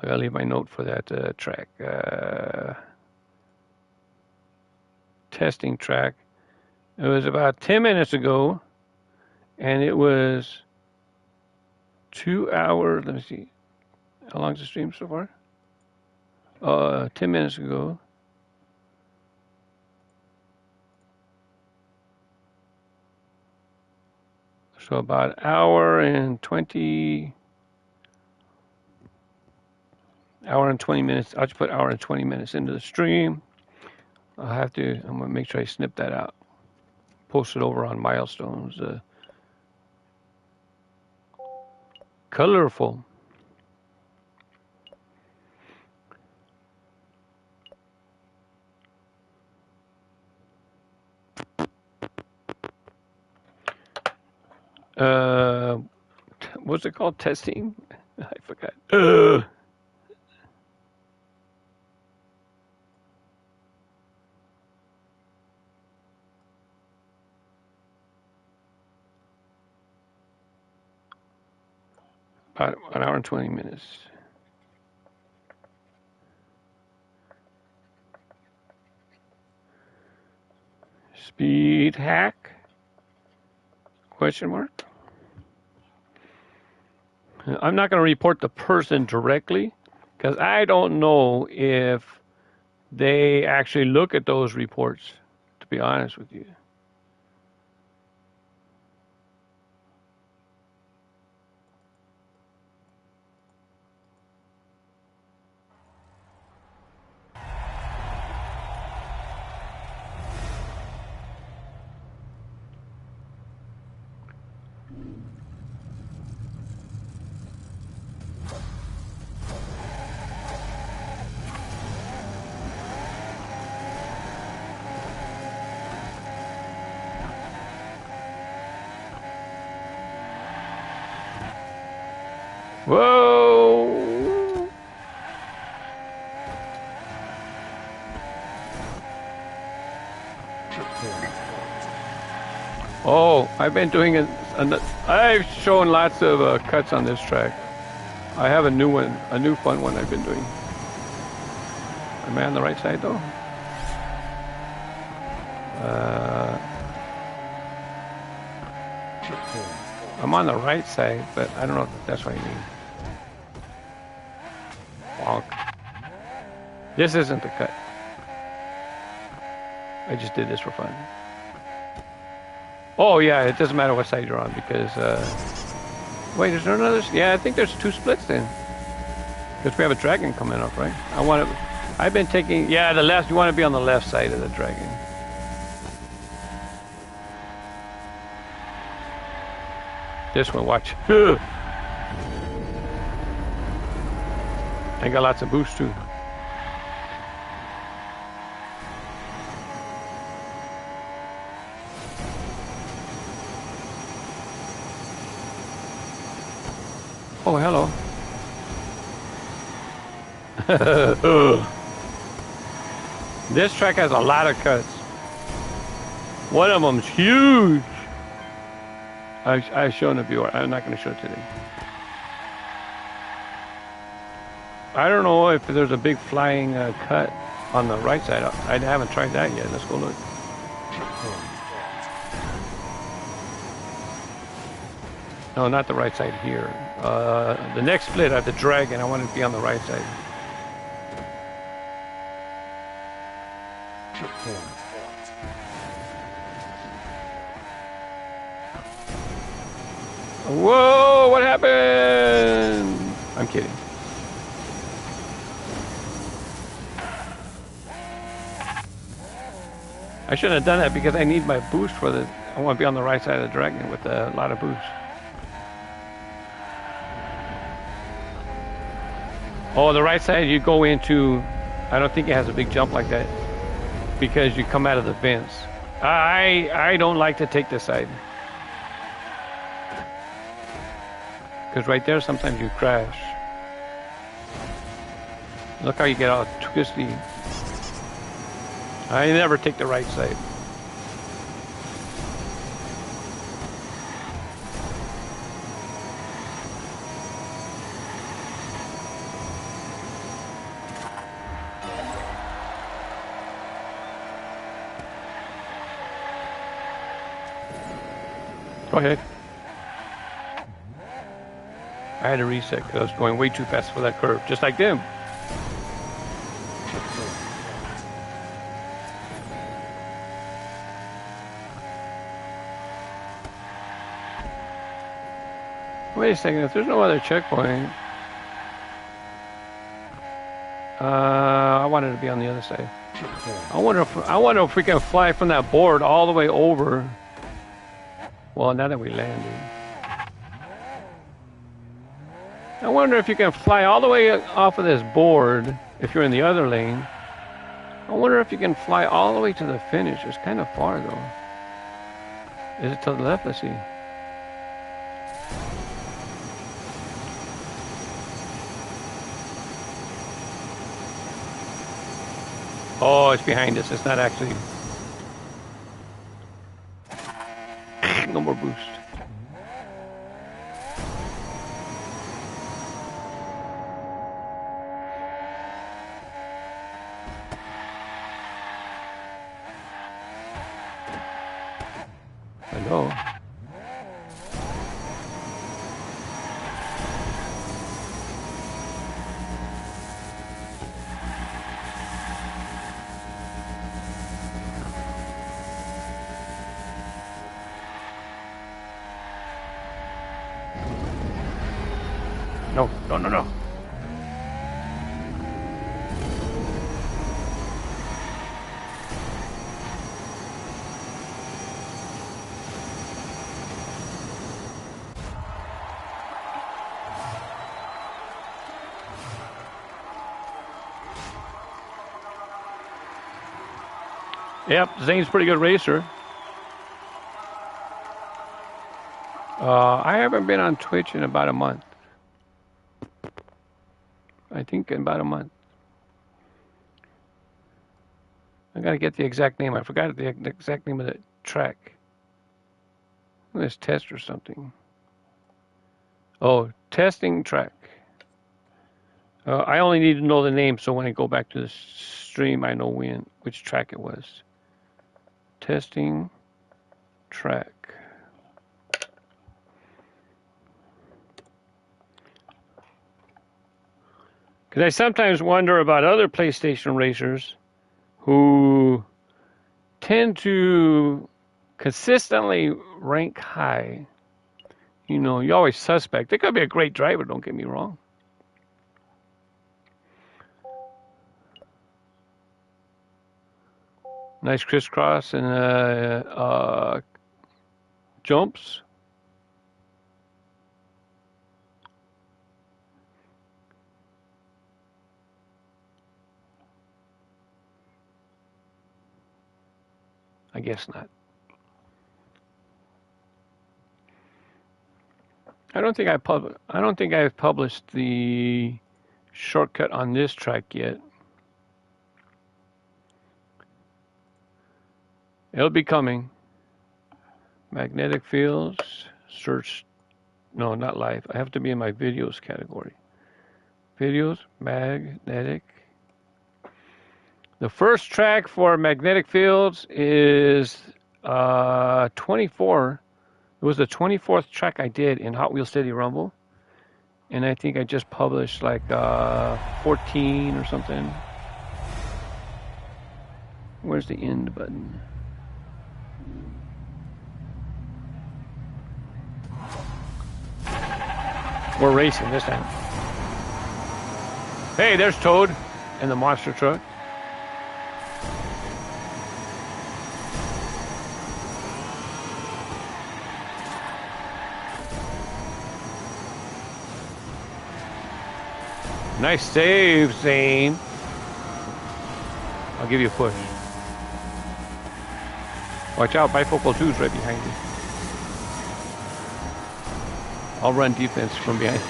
I gotta leave my note for that track. Testing track. It was about 10 minutes ago, and it was 2 hours. Let me see. How long's the stream so far? 10 minutes ago. So about an hour and 20 minutes. I'll just put hour and 20 minutes into the stream. I'm gonna make sure I snip that out. Post it over on Milestones. Colorful. What's it called? Testing? I forgot. About an hour and 20 minutes. Speed hack? Question mark? I'm not going to report the person directly because I don't know if they actually look at those reports, to be honest with you. Whoa! Oh, I've been doing it. I've shown lots of cuts on this track. I have a new one, a new fun one I've been doing. Am I on the right side though? I'm on the right side, but I don't know if that's what I mean. Bonk. This isn't the cut. I just did this for fun. Oh yeah, it doesn't matter what side you're on because, wait, is there another? Yeah, I think there's 2 splits then. Because we have a dragon coming up, right? I've been taking, yeah, the left, you want to be on the left side of the dragon. This one, watch. I got lots of boost too. Oh, hello. This track has a lot of cuts. One of them's huge. I've shown the viewer. I'm not going to show it today. I don't know if there's a big flying cut on the right side. I haven't tried that yet. Let's go look. No, not the right side here. The next split I have to drag, and I want it to be on the right side. Whoa, what happened? I'm kidding. I shouldn't have done that because I need my boost for the... I want to be on the right side of the dragon with a lot of boost. Oh, the right side you go into... I don't think it has a big jump like that because you come out of the vents. I don't like to take this side. Because right there, sometimes you crash. Look how you get all twisty. I never take the right side. Go ahead. I had to reset because I was going way too fast for that curve, just like them. Wait a second, if there's no other checkpoint, I wanted to be on the other side. I wonder if we can fly from that board all the way over. Well, now that we landed. I wonder if you can fly all the way off of this board if you're in the other lane. I wonder if you can fly all the way to the finish. It's kind of far though. Is it to the left? Let's see. Oh, it's behind us. It's not actually. No more boost. Hello. No, no, no, no. Yep, Zane's a pretty good racer. I haven't been on Twitch in about a month. I think in about a month. I gotta get the exact name. I forgot the exact name of the track. This test or something. Oh, testing track. I only need to know the name so when I go back to the stream, I know which track it was. Testing track. Because I sometimes wonder about other PlayStation racers who tend to consistently rank high. You know, you always suspect. They could be a great driver, don't get me wrong. Nice crisscross and jumps. I guess not. I don't think I've published the shortcut on this track yet. It'll be coming. Magnetic fields, search, no, not live. I have to be in my videos category. Videos, magnetic. The first track for magnetic fields is 24. It was the 24th track I did in Hot Wheels Steady Rumble. And I think I just published like 14 or something. Where's the end button? We're racing this time. Hey, there's Toad and the monster truck. Nice save, Zane. I'll give you a push. Watch out, bifocal 2's right behind you. I'll run defense from behind.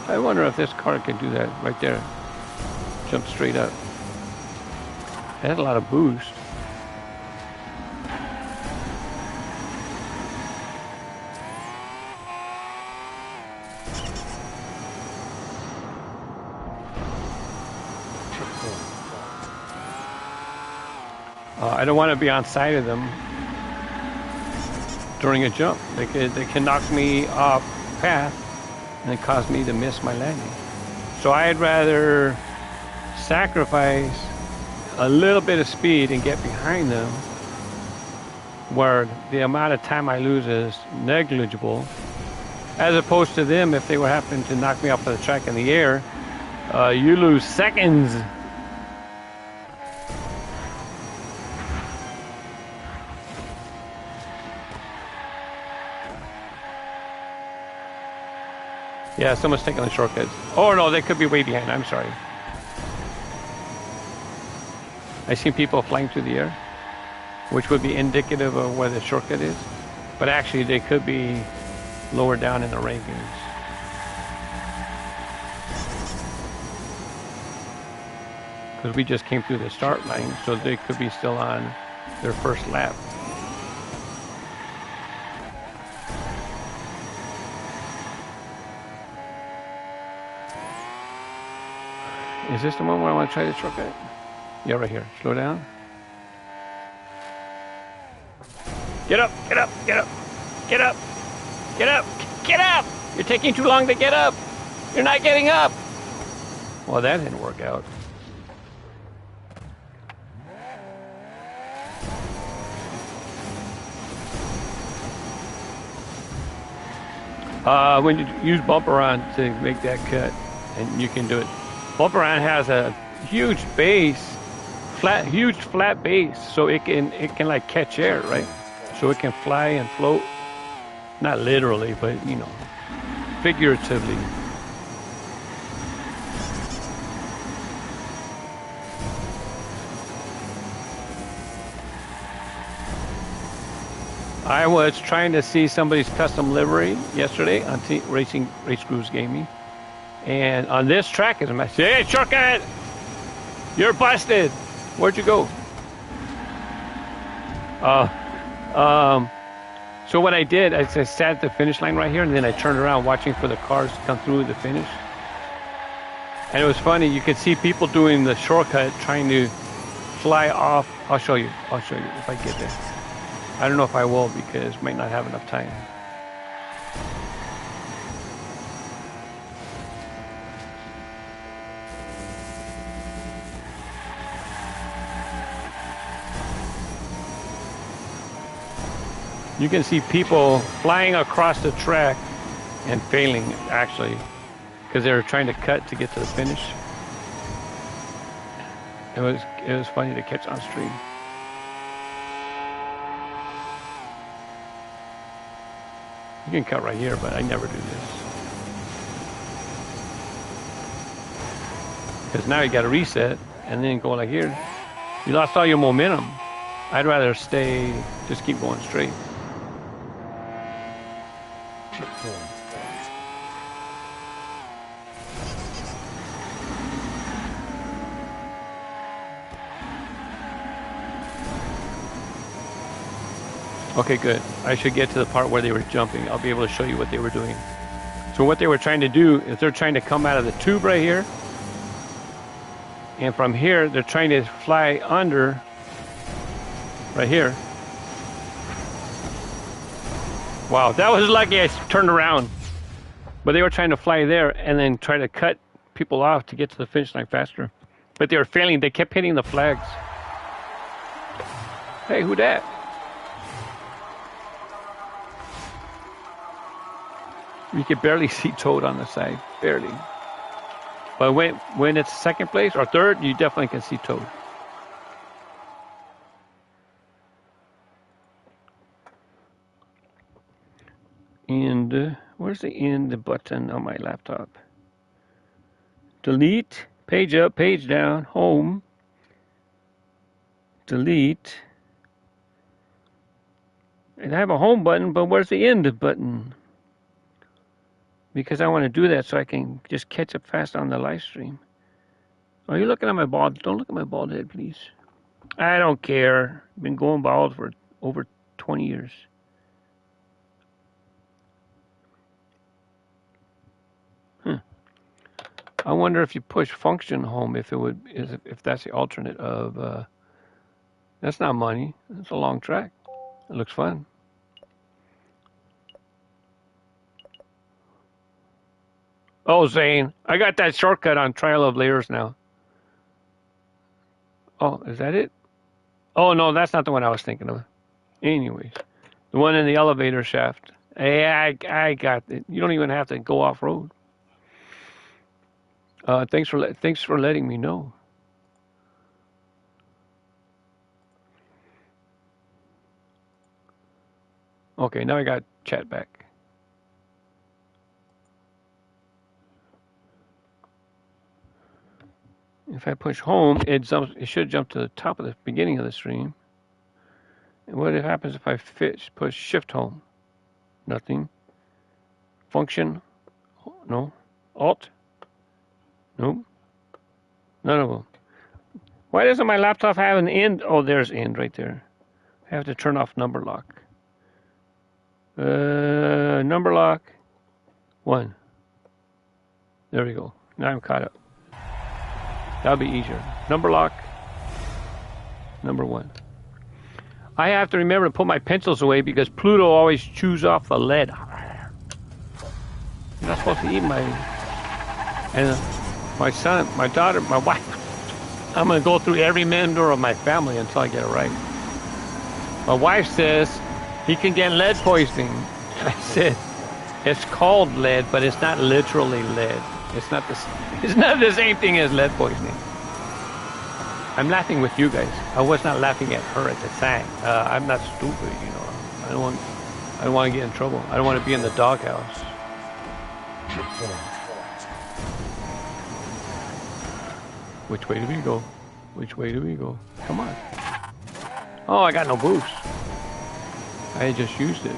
I wonder if this car can do that right there. Jump straight up. It has a lot of boost. I don't want to be on side of them during a jump. They can knock me off path and it cause me to miss my landing. So I'd rather sacrifice a little bit of speed and get behind them where the amount of time I lose is negligible, as opposed to them, if they were happen to knock me off of the track in the air, you lose seconds. Yeah, someone's taking the shortcuts. Oh no, they could be way behind. I'm sorry. I've seen people flying through the air, which would be indicative of where the shortcut is. But actually, they could be lower down in the rankings. Because we just came through the start line, so they could be still on their first lap. Is this the one where I want to try the shortcut? Yeah, right here. Slow down. Get up, get up, get up, get up, get up, get up! You're taking too long to get up. You're not getting up. Well, that didn't work out. When you use bumper on to make that cut, and you can do it. Bumper on has a huge base, huge flat base, so it can like catch air, right? So it can fly and float, not literally, but you know, figuratively. I was trying to see somebody's custom livery yesterday on Race Grooves Gaming. And on this track is a mess. Hey, shortcut! You're busted! Where'd you go? So what I did, I sat at the finish line right here, and then I turned around watching for the cars to come through the finish. And it was funny, you could see people doing the shortcut, trying to fly off. I'll show you if I get there. I don't know if I will, because I might not have enough time. You can see people flying across the track and failing, actually, because they were trying to cut to get to the finish. It was funny to catch on stream. You can cut right here, but I never do this. Because now you got to reset and then go like here. You lost all your momentum. I'd rather stay, just keep going straight. Okay, good. I should get to the part where they were jumping. I'll be able to show you what they were doing. So what they were trying to do is they're trying to come out of the tube right here. And from here, they're trying to fly under right here. Wow, that was lucky I turned around. But they were trying to fly there and then try to cut people off to get to the finish line faster. But they were failing. They kept hitting the flags. Hey, who dat? You can barely see Toad on the side, barely. But when it's second place or third, you definitely can see Toad. And where's the end button on my laptop? Delete, page up, page down, home, delete. And I have a home button, but where's the end button? Because I want to do that so I can just catch up fast on the live stream. Are you looking at my bald? Don't look at my bald head, please. I don't care. I've been going bald for over 20 years. I wonder if you push function home, if that's the alternate of. That's not money. That's a long track. It looks fun. Oh, Zane, I got that shortcut on Trial of Layers now. Oh, is that it? Oh, no, that's not the one I was thinking of. Anyways, the one in the elevator shaft. Hey, I got it. You don't even have to go off-road. Thanks for letting me know. Okay, now I got chat back. If I push home, it should jump to the top of the beginning of the stream. And what happens if I push shift home? Nothing. Function? No. Alt? Nope. None of them. Why doesn't my laptop have an end? Oh, there's end right there. I have to turn off number lock. Number lock. 1. There we go. Now I'm caught up. That'll be easier. Number lock. Number 1. I have to remember to put my pencils away because Pluto always chews off the lead. You're not supposed to eat my... And my son, my daughter, my wife. I'm going to go through every member of my family until I get it right. My wife says he can get lead poisoning. I said, it's called lead, but it's not literally lead. It's not the same thing as lead poisoning. I'm laughing with you guys. I was not laughing at her at the time. I'm not stupid, you know. I don't want to get in trouble. I don't want to be in the doghouse. Which way do we go? Which way do we go? Come on. Oh, I got no boost. I just used it.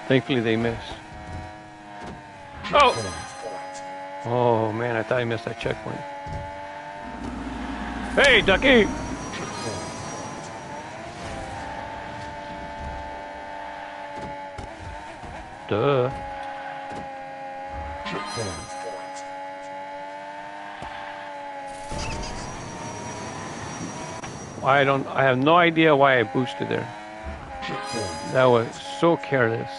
Thankfully they missed. Oh! Oh man, I thought I missed that checkpoint. Hey, Ducky! Duh. I have no idea why I boosted there. That was so careless.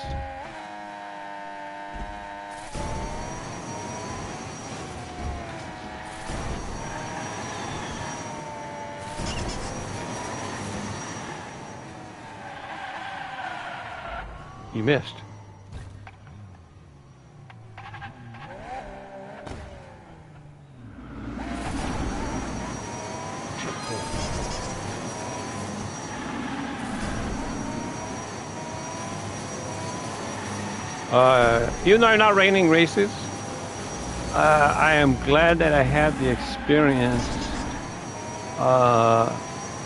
You missed. Even though I'm not raining races, I am glad that I had the experience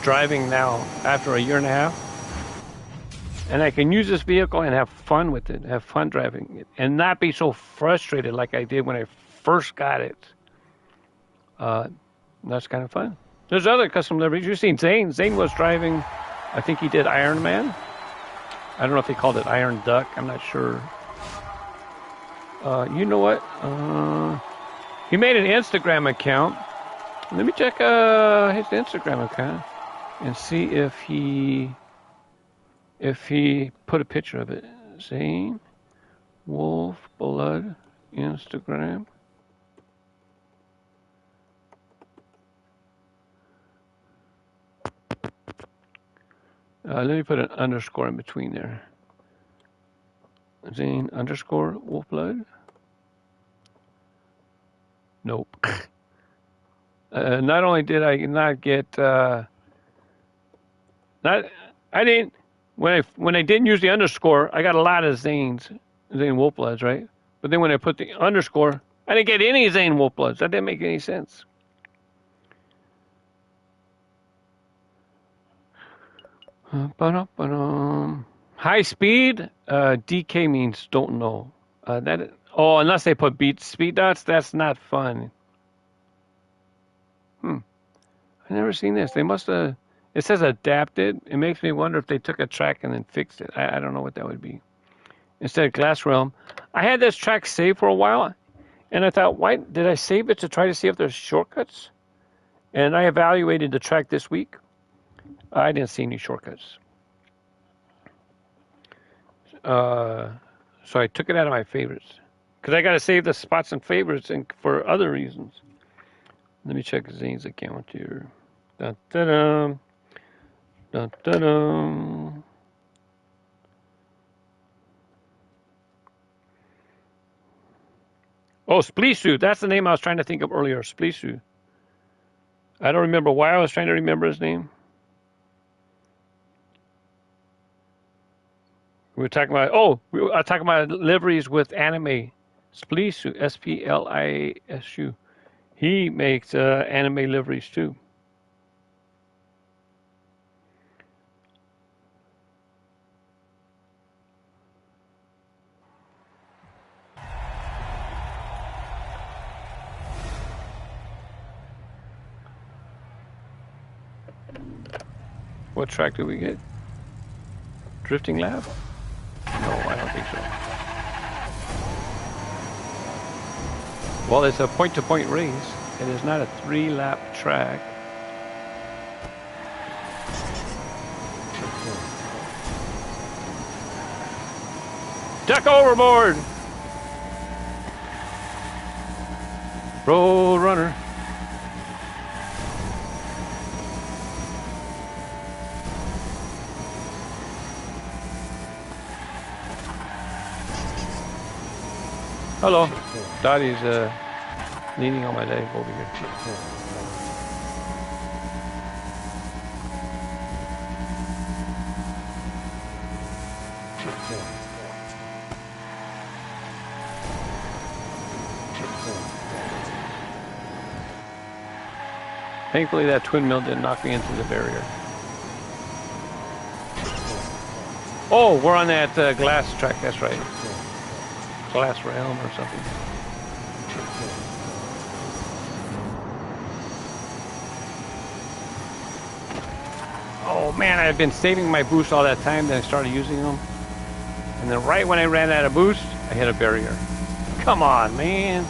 driving now after a year and a half. And I can use this vehicle and have fun with it, have fun driving it, and not be so frustrated like I did when I first got it. That's kind of fun. There's other custom liveries. You've seen Zane. Zane was driving, I think he did Iron Man. I don't know if he called it Iron Duck. I'm not sure. You know what? He made an Instagram account. Let me check his Instagram account and see if he put a picture of it. Zane Wolf Blood Instagram. Let me put an underscore in between there. Zane underscore Wolfblood. Nope. Not only did I not get I didn't when I didn't use the underscore, I got a lot of Zane Wolfbloods, right? But then when I put the underscore, I didn't get any Zane Wolfbloods. That didn't make any sense. High speed, DK means don't know. Unless they put speed dots, that's not fun. I've never seen this. They must have. It says adapted. It makes me wonder if they took a track and then fixed it. I don't know what that would be. Instead of Glass Realm, I had this track saved for a while, and I thought, why did I save it to try to see if there's shortcuts? And I evaluated the track this week. I didn't see any shortcuts. So I took it out of my favorites. Because I got to save the spots and favorites and for other reasons. Let me check Zane's account here. Dun, dun, dun. Dun, dun, dun. Oh, Spleesu. That's the name I was trying to think of earlier. Spleesu. I don't remember why I was trying to remember his name. We were talking about, we were talking about liveries with anime. Spleesu, Splisu. He makes anime liveries too. What track did we get? Drifting Lab? No, I don't think so. Well, it's a point-to-point race. It is not a 3-lap track. Duck overboard! Road runner. Hello. Dottie's leaning on my leg over here. Thankfully that twin mill didn't knock me into the barrier. Oh, we're on that glass track, that's right. Glass realm or something. Oh man, I've been saving my boost all that time, then I started using them. And then right when I ran out of boost, I hit a barrier. Come on, man.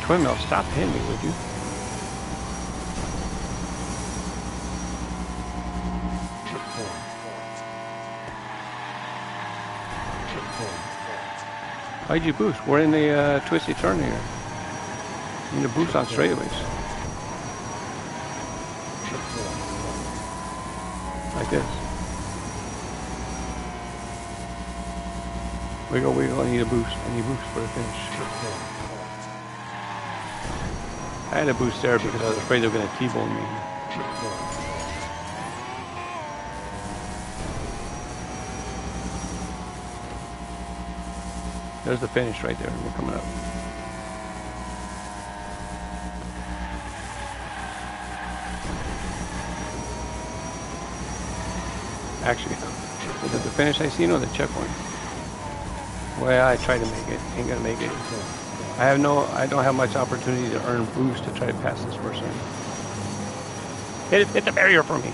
Twin mill, stop hitting me, would you? Why'd you boost? We're in the twisty turn here. You need to boost on straightaways. Like this. Wiggle, wiggle, I need a boost. I need a boost for the finish. I had a boost there because I was afraid they were going to T-bone me. There's the finish right there. We're coming up. Actually, is it the finish I seen or the checkpoint? Well, I tried to make it. Ain't gonna make it. I don't have much opportunity to earn boost to try to pass this person. Hit the barrier for me.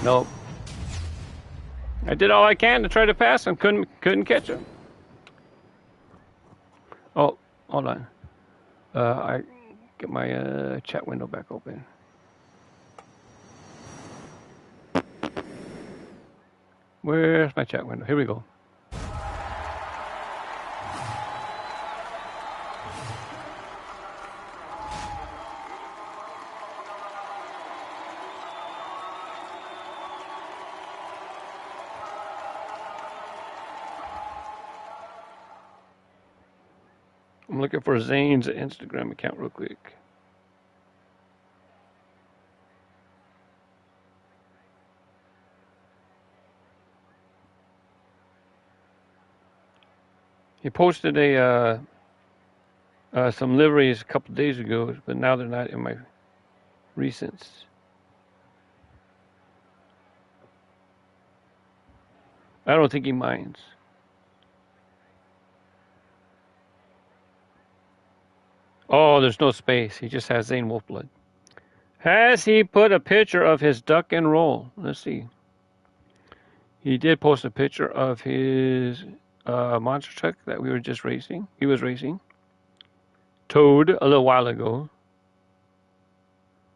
Nope. I did all I can to try to pass and couldn't catch him. Oh, hold on. I get my chat window back open. Where's my chat window? Here we go. I'm looking for Zane's Instagram account real quick. He posted some liveries a couple days ago, but now they're not in my recents. I don't think he minds. Oh, there's no space. He just has Zane Wolfblood. Has he put a picture of his duck and roll? Let's see. He did post a picture of his monster truck that we were just racing. He was racing. Toad a little while ago.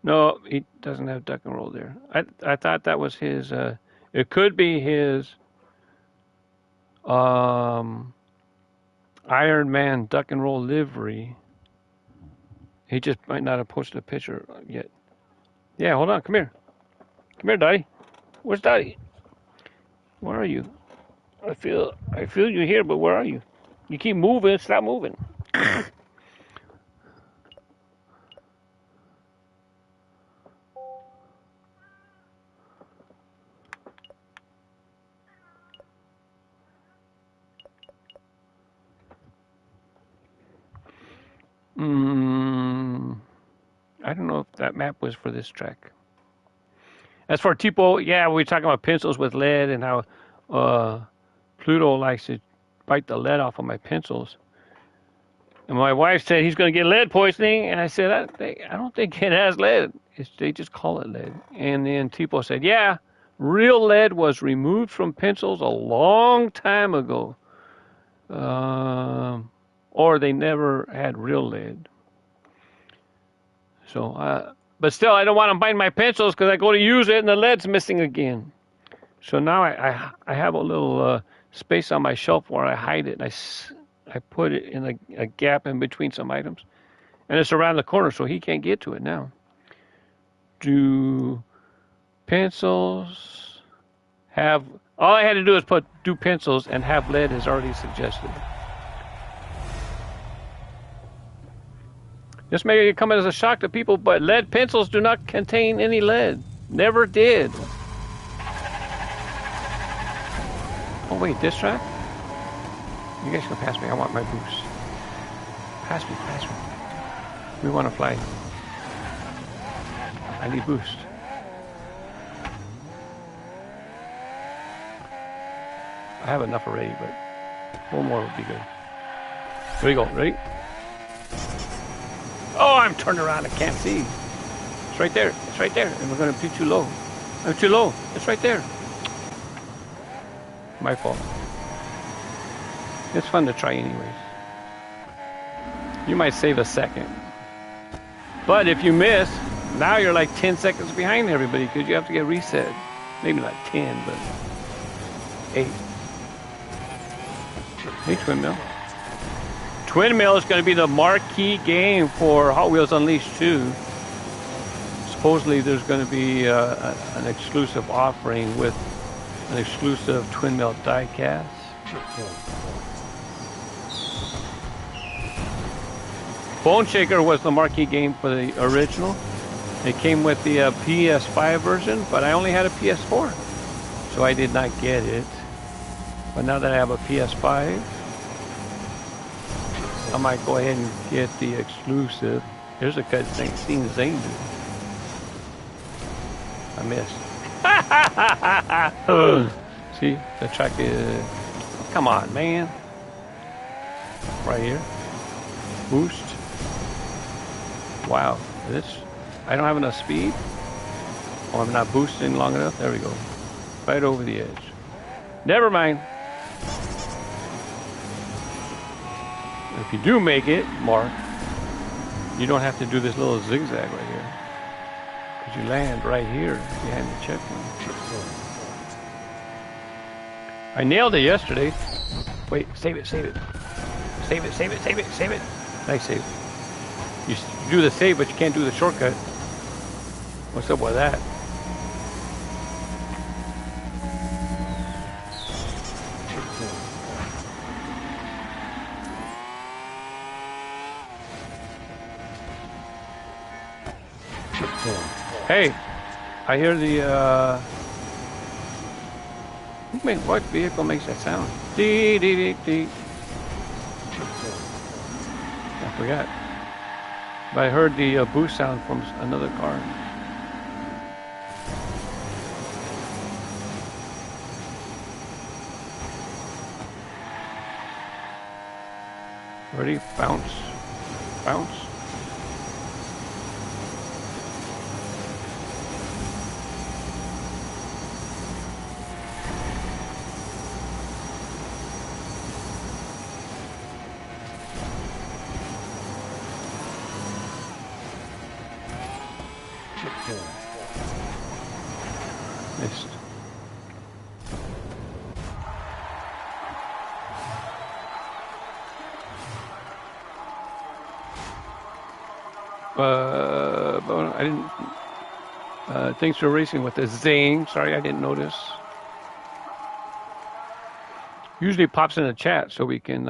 No, he doesn't have duck and roll there. I thought that was his. It could be his Iron Man duck and roll livery. He just might not have posted a picture yet. Yeah, hold on. Come here. Come here, Dottie. Where's Dottie? Where are you? I feel you here, but where are you? You keep moving. Stop moving. I don't know if that map was for this track. As for Tipo, yeah, we were talking about pencils with lead and how Pluto likes to bite the lead off of my pencils. And my wife said he's going to get lead poisoning, and I said I don't think it has lead. They just call it lead. And then Tipo said, yeah, real lead was removed from pencils a long time ago. Or they never had real lead. So, but still, I don't want them biting my pencils because I go to use it and the lead's missing again. So now I have a little space on my shelf where I hide it. And I put it in a gap in between some items. And it's around the corner, so he can't get to it now. Do pencils have... All I had to do is do pencils, and have lead is already suggested. This may come as a shock to people, but lead pencils do not contain any lead. Never did. Oh wait, this track? You guys can pass me. I want my boost. Pass me, pass me. We want to fly. I need boost. I have enough already, but one more would be good. Here we go. Ready? Oh, I'm turned around. I can't see. It's right there. It's right there. And we're going to be too low. I'm too low. It's right there. My fault. It's fun to try anyways. You might save a second. But if you miss, now you're like 10 seconds behind everybody because you have to get reset. Maybe not 10, but 8. Hey, Twin Mill. Twin Mill is going to be the marquee game for Hot Wheels Unleashed 2. Supposedly there's going to be an exclusive offering with an exclusive Twin Mill diecast. Bone Shaker was the marquee game for the original. It came with the PS5 version, but I only had a PS4, so I did not get it. But now that I have a PS5, I might go ahead and get the exclusive. Here's a cutscene Zane do. I missed. See, the track is... Come on, man. Right here. Boost. Wow. This... I don't have enough speed. Oh, I'm not boosting long enough. There we go. Right over the edge. Never mind. If you do make it, Mark, you don't have to do this little zigzag right here. Because you land right here behind the checkpoint. I nailed it yesterday. Wait, save it, save it. Save it, save it, save it, save it. Nice save. You do the save, but you can't do the shortcut. What's up with that? Hey, I hear the, what vehicle makes that sound? Dee, dee, dee, dee. I forgot. But I heard the boost sound from another car. Ready? Bounce. Bounce. Missed. But I didn't. Thanks for racing with the Zane. Sorry, I didn't notice. Usually it pops in the chat so we can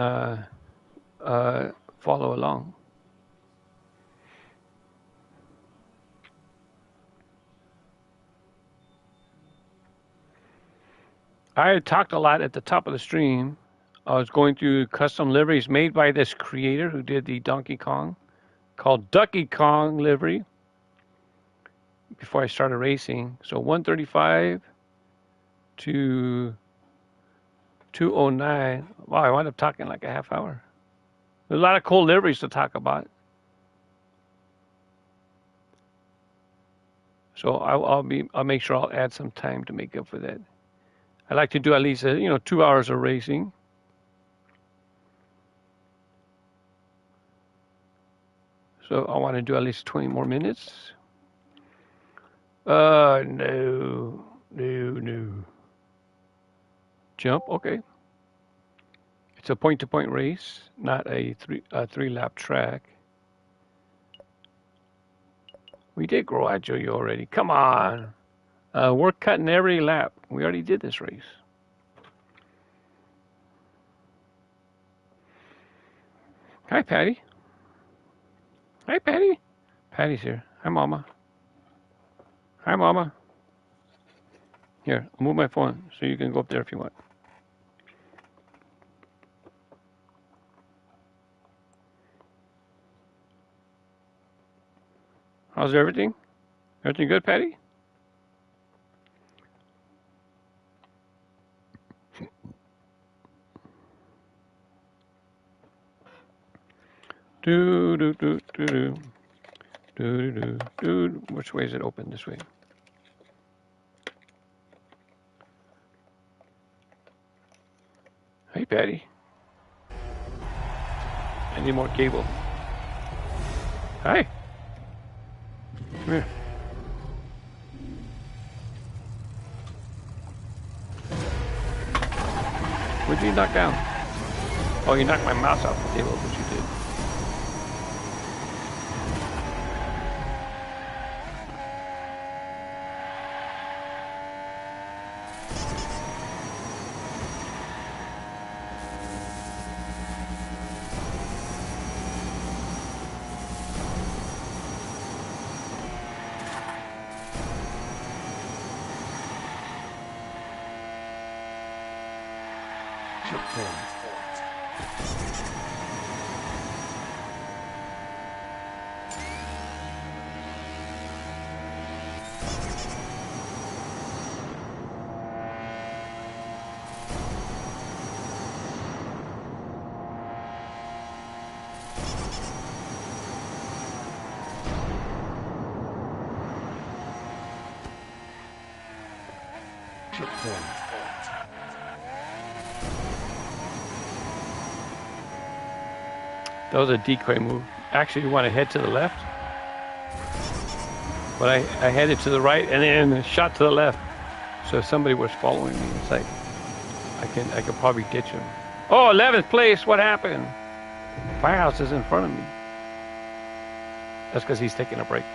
follow along. I had talked a lot at the top of the stream. I was going through custom liveries made by this creator who did the Donkey Kong, called Duckey Kong livery, before I started racing. So 135 to 209. Wow, I wound up talking like a half hour. There's a lot of cool liveries to talk about. So I'll make sure I'll add some time to make up for that. I like to do at least 2 hours of racing. So I want to do at least 20 more minutes. No. Jump, okay. It's a point-to-point race, not a three-lap track. We did garage you already. Come on. We're cutting every lap. We already did this race. Hi, Patty. Hi, Patty. Patty's here. Hi, Mama. Hi, Mama. Here, I'll move my phone so you can go up there if you want. How's everything? Everything good, Patty? Do do do do do do do do. Which way is it open? This way. Hey, Patty. I need more cable. Hi. Come here. What did you knock down? Oh, you knocked my mouse off the table, but you did. That was a decoy move. Actually, you want to head to the left, but I headed to the right and then shot to the left. So if somebody was following me, it's like I could probably ditch him. Oh, 11th place. What happened? Firehouse is in front of me. That's because he's taking a break.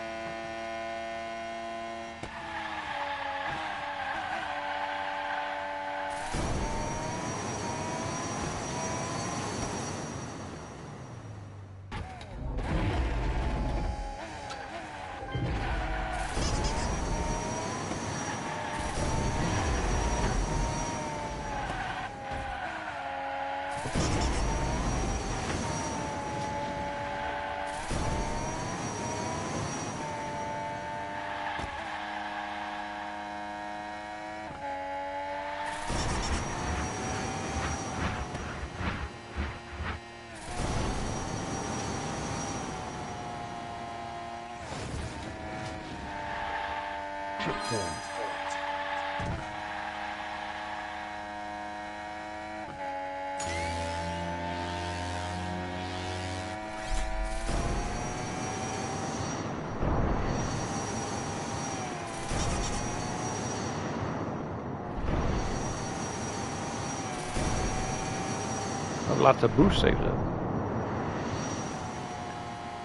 Lots of boost saved up.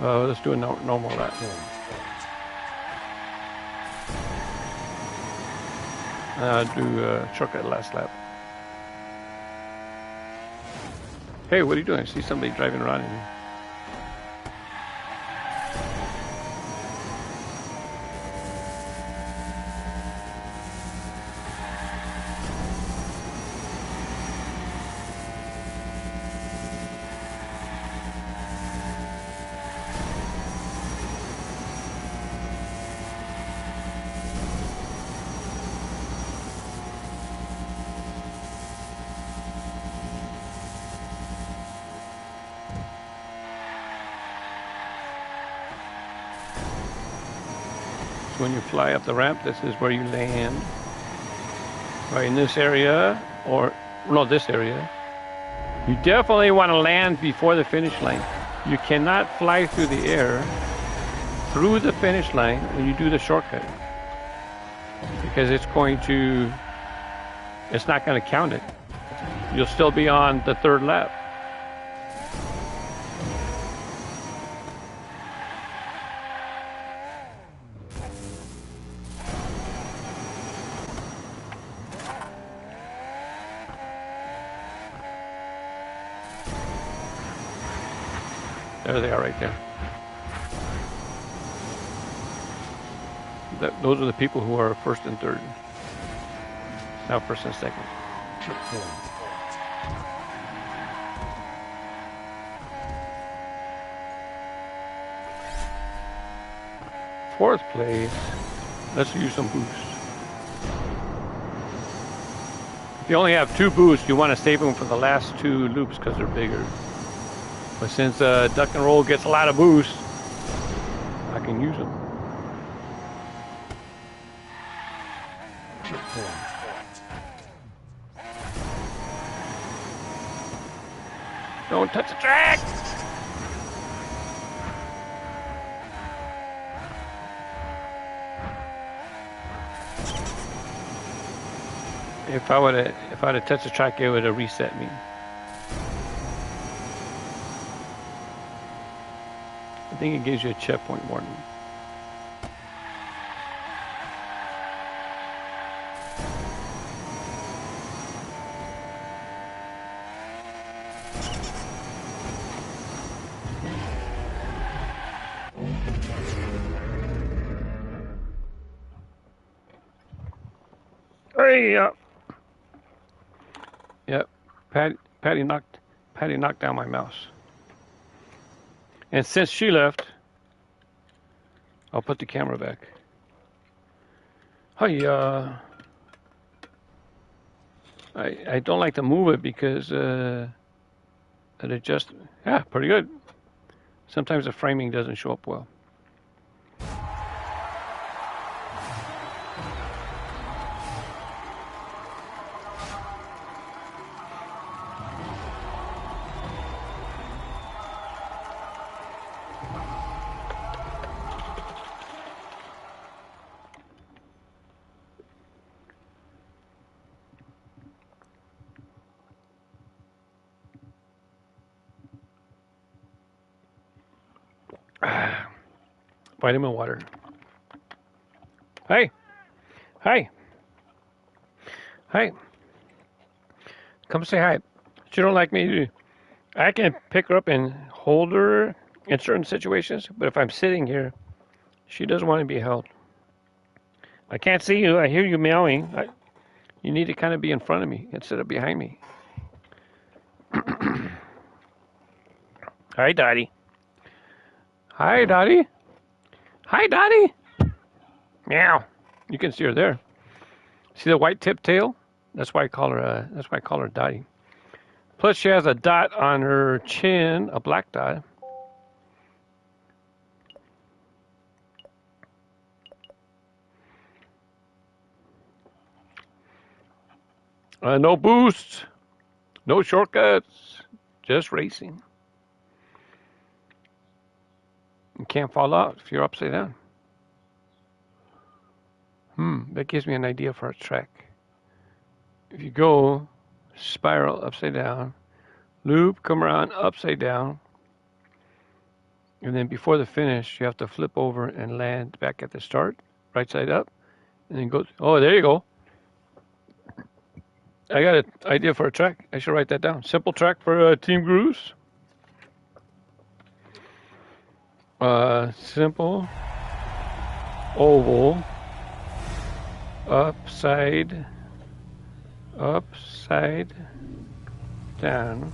Let's do a normal lap. Do shortcut last lap. Hey, what are you doing? I see somebody driving around in here. When you fly up the ramp, this is where you land. Right in this area, or no, this area. You definitely want to land before the finish line. You cannot fly through the air through the finish line when you do the shortcut, because it's not going to count it. You'll still be on the third lap. There they are right there. Those are the people who are first and third. Now first and second. 4th place. Let's use some boost. If you only have 2 boosts, you want to save them for the last 2 loops because they're bigger. But since Duck and Roll gets a lot of boosts, I can use them. Don't touch the track! If I would have touched the track, it would have reset me. I think it gives you a checkpoint warning. Hey, yep. Patty knocked down my mouse. And since she left, I'll put the camera back. Hi, I don't like to move it because it just, yeah, pretty good. Sometimes the framing doesn't show up well. Vitamin water. Hey, hi, hi. Come say hi. She don't like me. I can pick her up and hold her in certain situations, but if I'm sitting here, she doesn't want to be held. I can't see you. I hear you meowing. You need to kind of be in front of me instead of behind me. Hi, Dottie. Hi, Dottie. Hi, Dottie. Meow. You can see her there. See the white tip tail? That's why I call her. That's why I call her Dottie. Plus, she has a dot on her chin, a black dot. No boosts, no shortcuts, just racing. You can't fall out if you're upside down. That gives me an idea for a track. If you go spiral upside down, loop, come around upside down, and then before the finish, you have to flip over and land back at the start, right side up, and then go. Oh, there you go. I got an idea for a track. I should write that down. Simple track for Team Grooves. Simple oval upside down.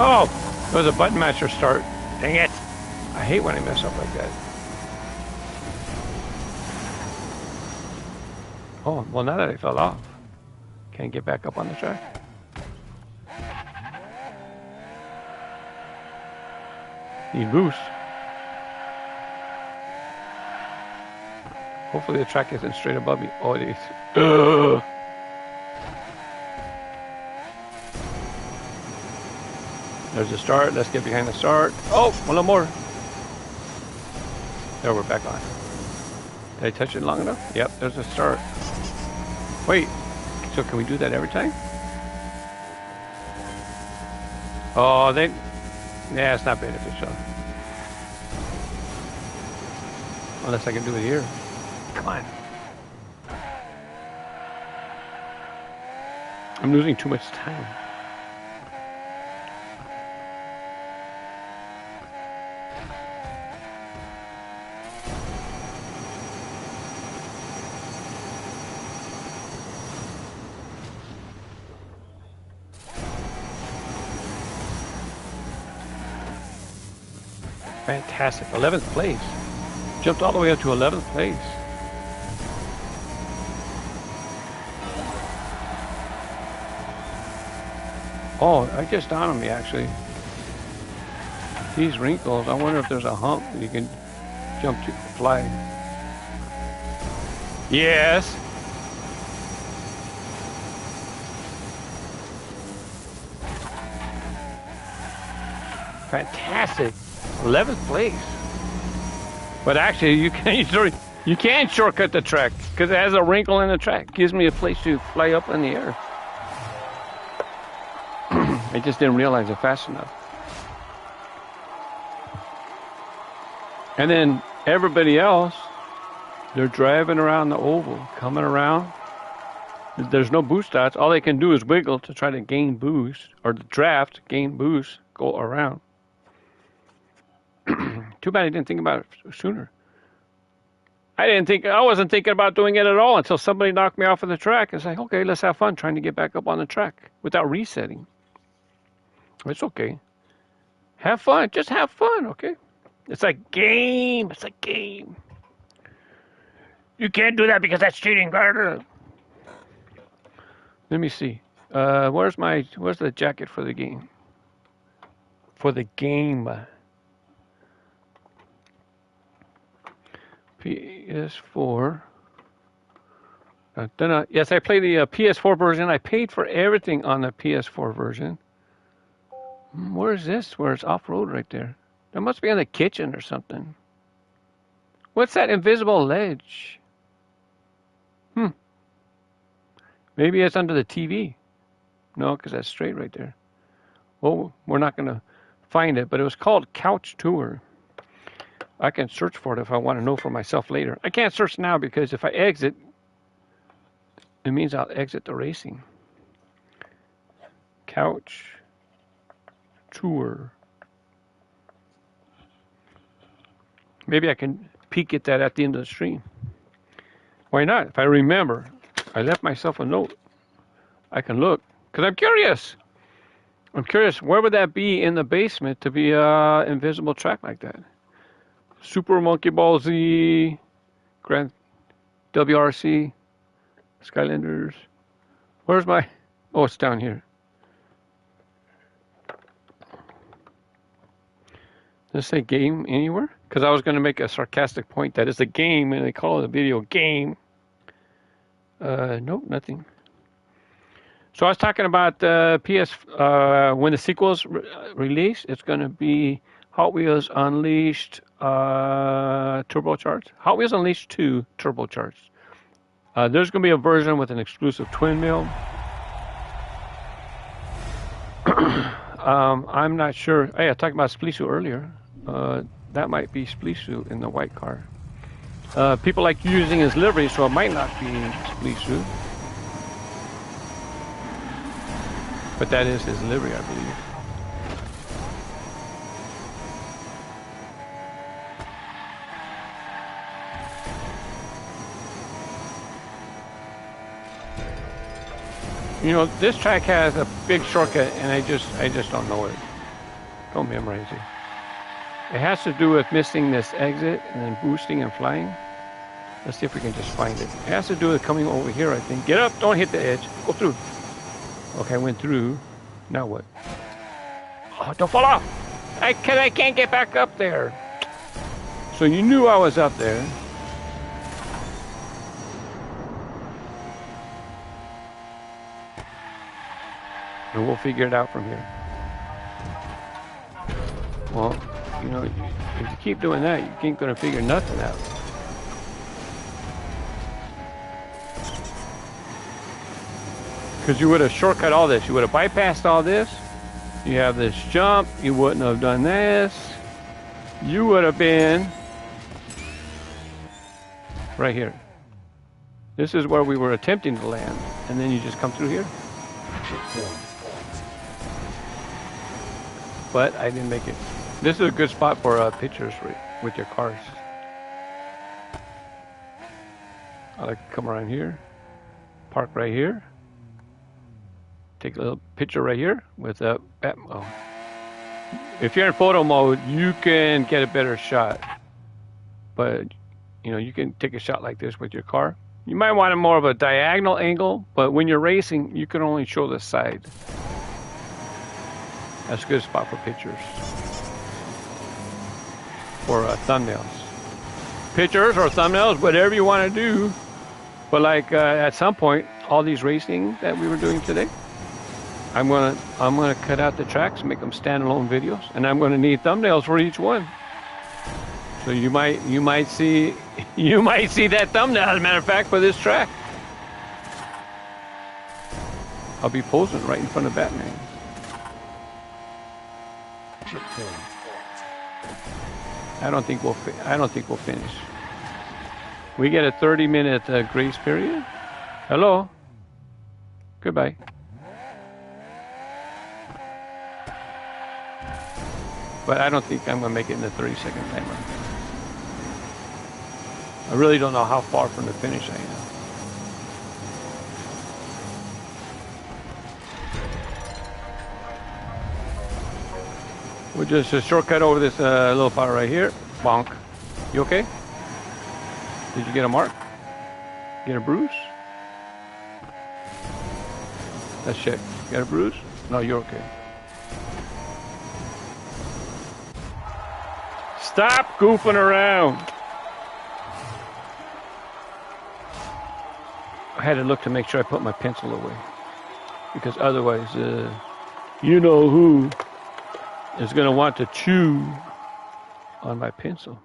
Oh, there was a button matcher start. Dang it. I hate when I mess up like that. Oh, well, now that I fell off, can't get back up on the track. Need boost. Hopefully the track isn't straight above me. Oh, it is. There's the start. Let's get behind the start. Oh, one little more. There, we're back on. Did I touch it long enough? Yep, there's the start. Wait, so can we do that every time? Oh, yeah, it's not beneficial. Unless I can do it here. Come on. I'm losing too much time. Fantastic. 11th place. Jumped all the way up to 11th place. Oh, I just dawned on me actually. These wrinkles, I wonder if there's a hump that you can jump to fly. Yes. Fantastic. 11th place. But actually, you can shortcut the track because it has a wrinkle in the track. Gives me a place to fly up in the air. I just didn't realize it fast enough. And then everybody else, they're driving around the oval, coming around. There's no boost dots. All they can do is wiggle to try to gain boost, or the draft, gain boost, go around. Too bad I didn't think about it sooner. I wasn't thinking about doing it at all until somebody knocked me off of the track. It's like, okay, let's have fun trying to get back up on the track without resetting. It's okay. Have fun. Just have fun, okay? It's a game. It's a game. You can't do that because that's cheating. Let me see. Where's the jacket for the game? For the game. PS4. Yes, I play the PS4 version. I paid for everything on the PS4 version. Where is this? Where it's off-road right there? That must be in the kitchen or something. What's that invisible ledge? Maybe it's under the TV. No, because that's straight right there. Well, we're not going to find it, but it was called Couch Tour. I can search for it if I want to know for myself later. I can't search now because if I exit, it means I'll exit the racing. Couch Tour. Maybe I can peek at that at the end of the stream. Why not? If I remember, I left myself a note. I can look because I'm curious. I'm curious, where would that be in the basement to be an invisible track like that? Super Monkey Ball Z, Grand WRC, Skylanders. Where's my... Oh, it's down here. Does it say game anywhere? Because I was going to make a sarcastic point that it's a game and they call it a video game. Nope, nothing. So I was talking about when the sequel's released, it's going to be Hot Wheels Unleashed turbocharged. Hot Wheels Unleashed 2 turbocharged. There's going to be a version with an exclusive twin mill. I'm not sure. Hey, I talked about Spleesu earlier. That might be Spleesu in the white car. People like using his livery, so it might not be Spleesu. But that is his livery, I believe. You know, this track has a big shortcut, and I just don't know it. Don't memorize it. It has to do with missing this exit and then boosting and flying. Let's see if we can just find it. It has to do with coming over here, I think. Get up! Don't hit the edge. Go through. Okay, I went through. Now what? Oh, don't fall off! I can't get back up there. So you knew I was up there. And we'll figure it out from here. Well, you know, if you keep doing that, you ain't gonna figure nothing out. Because you would have shortcut all this. You would have bypassed all this. You have this jump. You wouldn't have done this. You would have been right here. This is where we were attempting to land. And then you just come through here. But I didn't make it. This is a good spot for pictures with your cars. I like to come around here. Park right here. Take a little picture right here with a If you're in photo mode, you can get a better shot. But, you know, you can take a shot like this with your car. You might want a more of a diagonal angle, but when you're racing, you can only show the side. That's a good spot for pictures. For thumbnails. Pictures or thumbnails, whatever you want to do. But like at some point, all these racing that we were doing today, I'm gonna cut out the tracks, make them standalone videos, and I'm gonna need thumbnails for each one. So you might see that thumbnail, as a matter of fact, for this track. I'll be posing right in front of Batman. I don't think we'll finish. We get a 30-minute grace period. Hello. Goodbye. But I don't think I'm gonna make it in the 30-second timer. I really don't know how far from the finish I am. We'll just shortcut over this little part right here. Bonk. You okay? Did you get a mark? Get a bruise? Let's check. You got a bruise? No, you're okay. Stop goofing around. I had to look to make sure I put my pencil away. Because otherwise, you know who is going to want to chew on my pencil.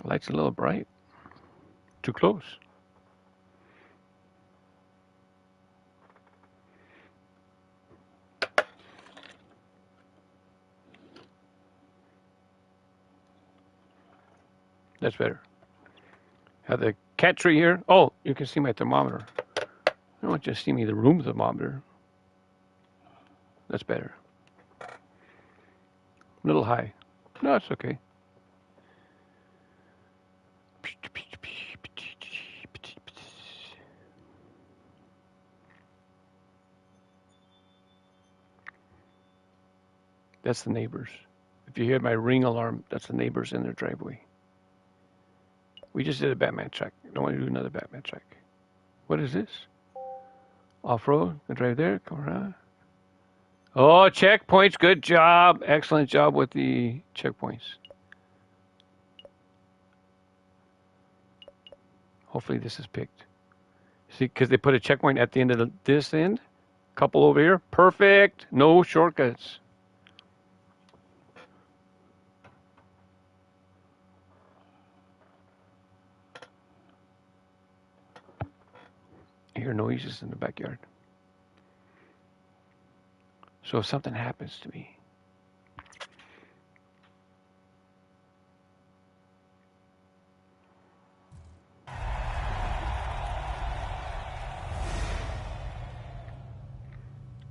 Light's a little bright. Too close. That's better. Have the cat tree here. Oh, you can see my thermometer. I don't want you to see me the room thermometer. That's better. A little high. No, it's okay. That's the neighbors. If you hear my ring alarm, that's the neighbors in their driveway. We just did a Batman track. I don't want to do another Batman track. What is this? Off-road. Can drive there. Come around. Oh, checkpoints. Good job. Excellent job with the checkpoints. Hopefully this is picked. See, because they put a checkpoint at the end of this end. Couple over here. Perfect. No shortcuts. I hear noises in the backyard. So if something happens to me,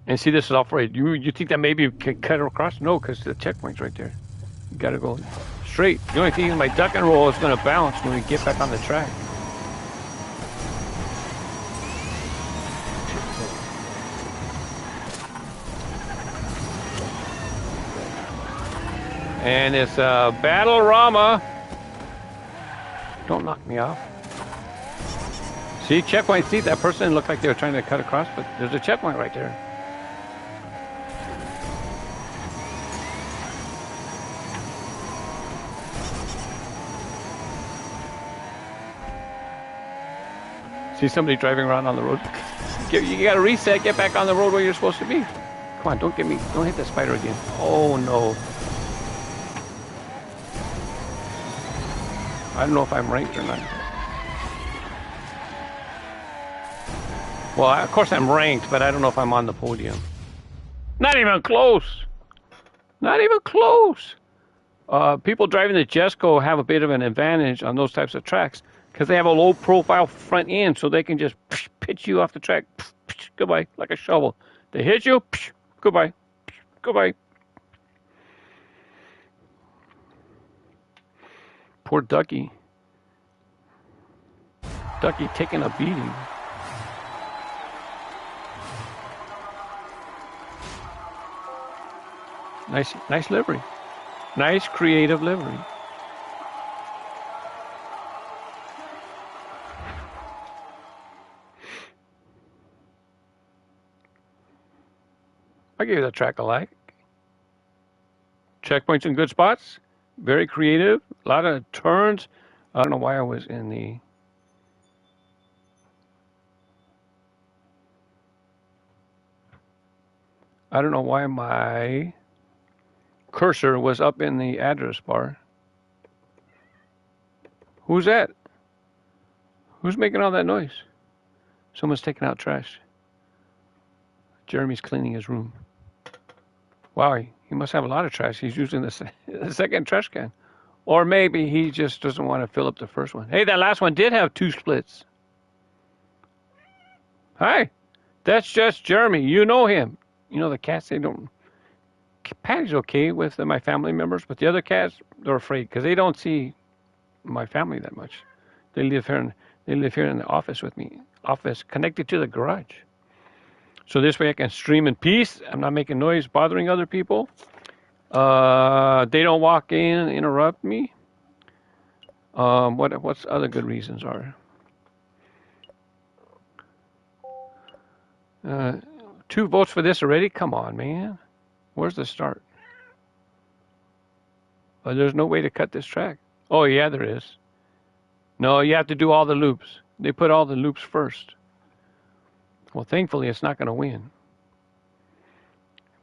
and see, this is off-road. You think that maybe you can cut across? No, because the checkpoint's right there. You got to go straight. The only thing is my duck and roll is going to bounce when we get back on the track. And it's a Battle-Rama. Don't knock me off. See, checkpoint. See, that person looked like they were trying to cut across, but there's a checkpoint right there. See somebody driving around on the road. You got to reset, get back on the road where you're supposed to be. Come on, don't hit the spider again. Oh no. I don't know if I'm ranked or not. Well, of course I'm ranked, but I don't know if I'm on the podium. Not even close. Not even close. People driving the Jesco have a bit of an advantage on those types of tracks because they have a low profile front end, so they can just pitch you off the track. Goodbye, like a shovel. They hit you, goodbye. Goodbye. Poor Ducky. Ducky taking a beating. Nice livery. Nice creative livery. I gave that track a like. Checkpoints in good spots. Very creative. A lot of turns. I don't know why I was in the... I don't know why my cursor was up in the address bar. Who's that? Who's making all that noise? Someone's taking out trash. Jeremy's cleaning his room. Wow, he must have a lot of trash. He's using the second trash can. Or maybe he just doesn't want to fill up the first one. Hey, that last one did have 2 splits. Hi, that's just Jeremy. You know him. You know the cats, they don't... Patty's okay with my family members, but the other cats, they're afraid because they don't see my family that much. They live here in the office with me. Office connected to the garage. So this way I can stream in peace. I'm not making noise, bothering other people. They don't walk in, interrupt me. What's other good reasons are? 2 votes for this already? Come on, man. Where's the start? Oh, there's no way to cut this track. Oh, yeah, there is. No, you have to do all the loops. They put all the loops first. Well, thankfully, it's not going to win.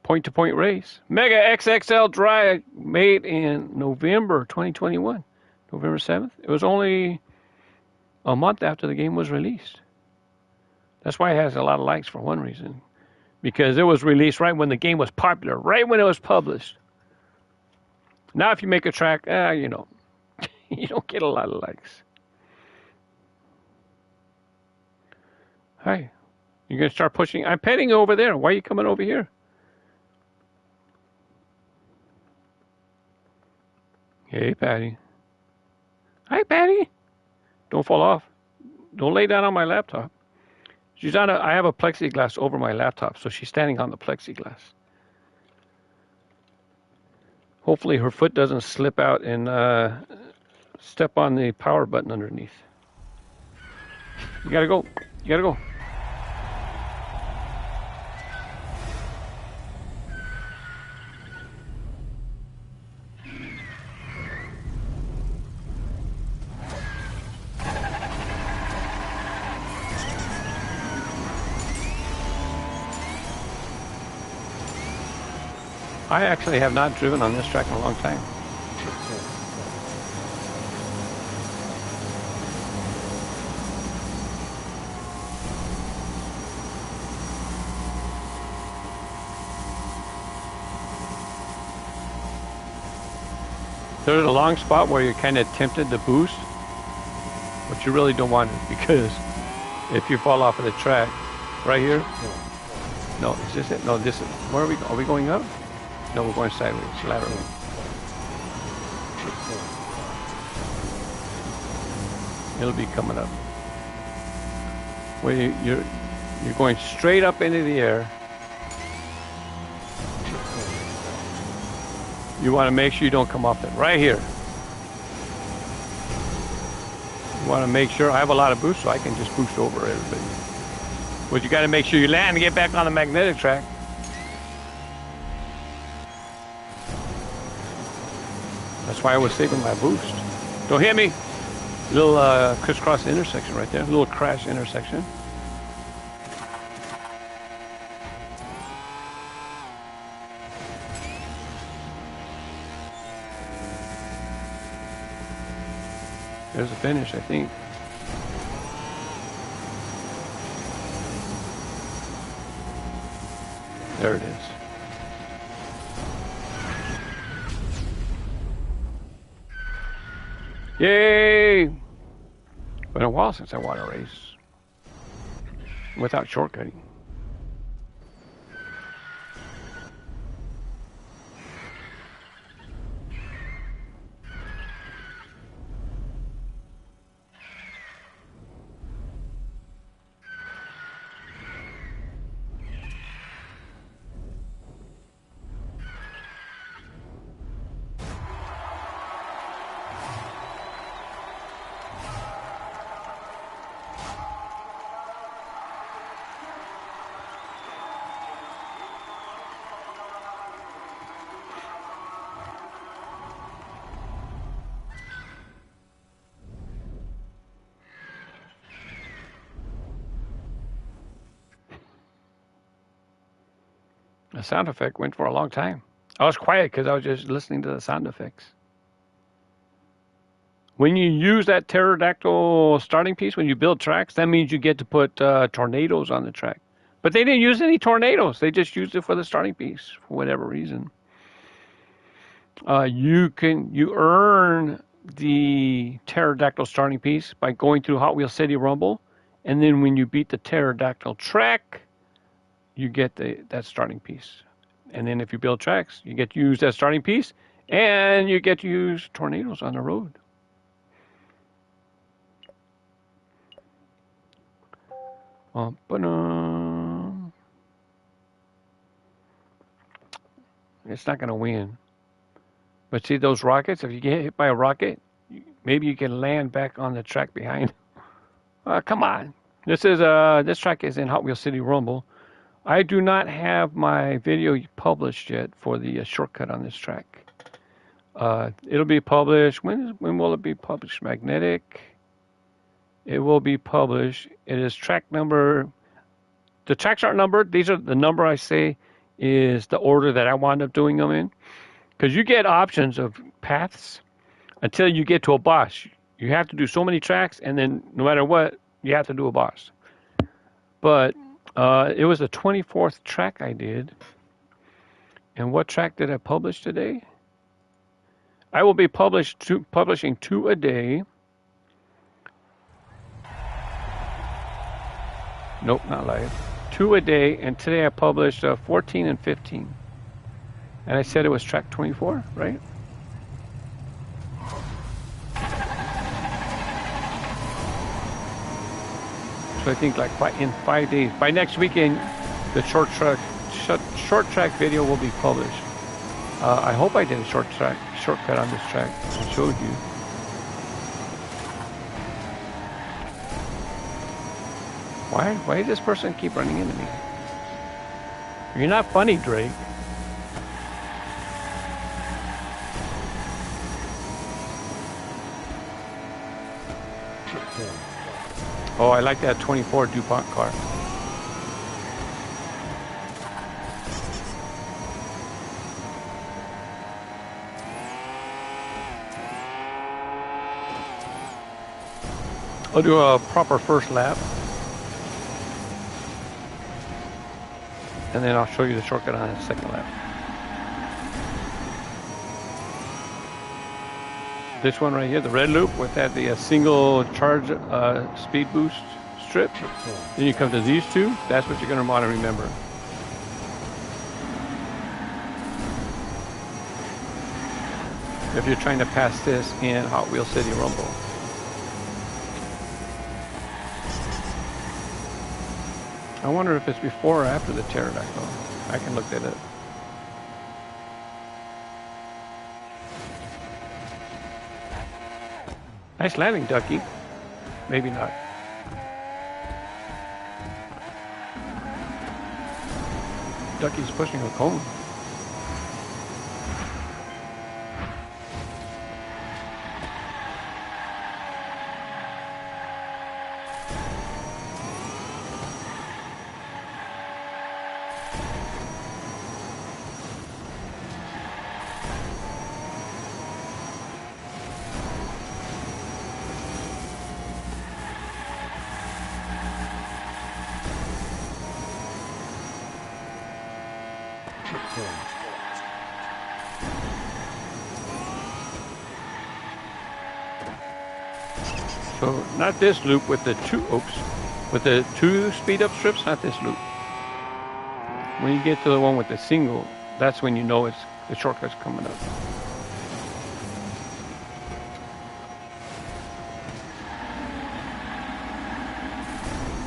Point-to-point race. Mega XXL Drive made in November 2021. November 7th. It was only a month after the game was released. That's why it has a lot of likes for one reason. Because it was released right when the game was popular, right when it was published. Now if you make a track, you know, you don't get a lot of likes. Hi. You're going to start pushing. I'm petting over there. Why are you coming over here? Hey, Patty. Hi, Patty. Don't fall off. Don't lay down on my laptop. I have a plexiglass over my laptop, so she's standing on the plexiglass. Hopefully her foot doesn't slip out and step on the power button underneath. You gotta go. You gotta go. I actually have not driven on this track in a long time. There's a long spot where you're kind of tempted to boost, but you really don't want it because if you fall off of the track, right here. No, is this it? No, this is. Where are we? Are we going up? No, we're going sideways, laterally. It'll be coming up. Where you're going straight up into the air. You want to make sure you don't come off it. Right here. You want to make sure. I have a lot of boost, so I can just boost over everybody. But you got to make sure you land and get back on the magnetic track. That's why I was saving my boost. Don't hit me. Little crisscross intersection right there. Little crash intersection. There's a finish, I think. There it is. Yay! Been a while since I won a race without shortcutting. The sound effect went for a long time. I was quiet because I was just listening to the sound effects. When you use that pterodactyl starting piece, when you build tracks, that means you get to put tornadoes on the track. But they didn't use any tornadoes. They just used it for the starting piece for whatever reason. You earn the pterodactyl starting piece by going through Hot Wheels City Rumble, and then when you beat the pterodactyl track, you get that starting piece. And then if you build tracks, you get to use that starting piece, and you get to use tornadoes on the road. It's not going to win. But see those rockets? If you get hit by a rocket, maybe you can land back on the track behind. Come on. This track is in Hot Wheels City Rumble. I do not have my video published yet for the shortcut on this track. It'll be published. When will it be published? Magnetic. It will be published. It is track number. The tracks aren't numbered. These are the number I say is the order that I wound up doing them in. Because you get options of paths until you get to a boss. You have to do so many tracks, and then no matter what, you have to do a boss. But it was the 24th track I did. And what track did I publish today? I will be publishing 2 a day. Nope, not live. 2 a day, and today I published 14 and 15. And I said it was track 24, right? So I think like in 5 days. By next weekend, the short track video will be published. I hope I did a shortcut on this track. I showed you. Why does this person keep running into me? You're not funny, Drake. Oh, I like that 24 DuPont car. I'll do a proper first lap. And then I'll show you the shortcut on the second lap. This one right here, the red loop with the single charge speed boost strip. Then you come to these two. That's what you're going to want to remember. If you're trying to pass this in Hot Wheels City Rumble. I wonder if it's before or after the pterodactyl. I can look that up. Nice landing, Ducky. Maybe not. Ducky's pushing a cone. So not this loop with the two speed up strips, not this loop. When you get to the one with the single, that's when you know it's the shortcut's coming up.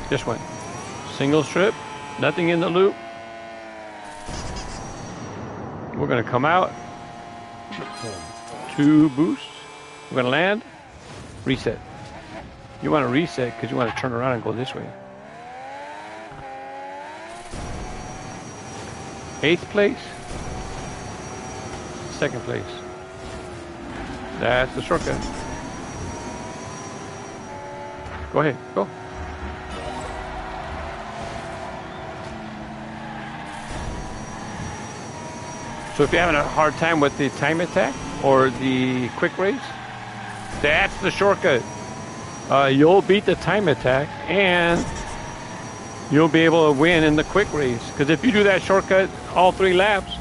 This one, single strip, nothing in the loop. We're gonna come out, 2 boosts. We're gonna land, reset. You want to reset because you want to turn around and go this way. 8th place, 2nd place. That's the shortcut. Go ahead, go. So if you're having a hard time with the time attack or the quick race, that's the shortcut. You'll beat the time attack and you'll be able to win in the quick race. Because if you do that shortcut all 3 laps,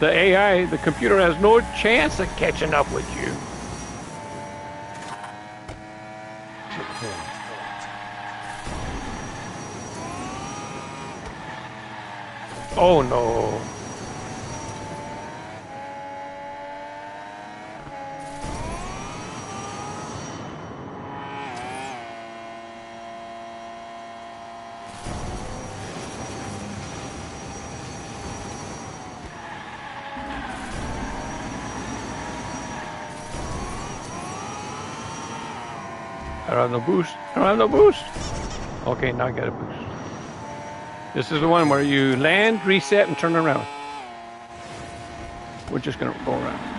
the AI, the computer, has no chance of catching up with you. Oh no. I don't have no boost. I don't have no boost. Okay, now I got a boost. This is the one where you land, reset, and turn around. We're just going to go around.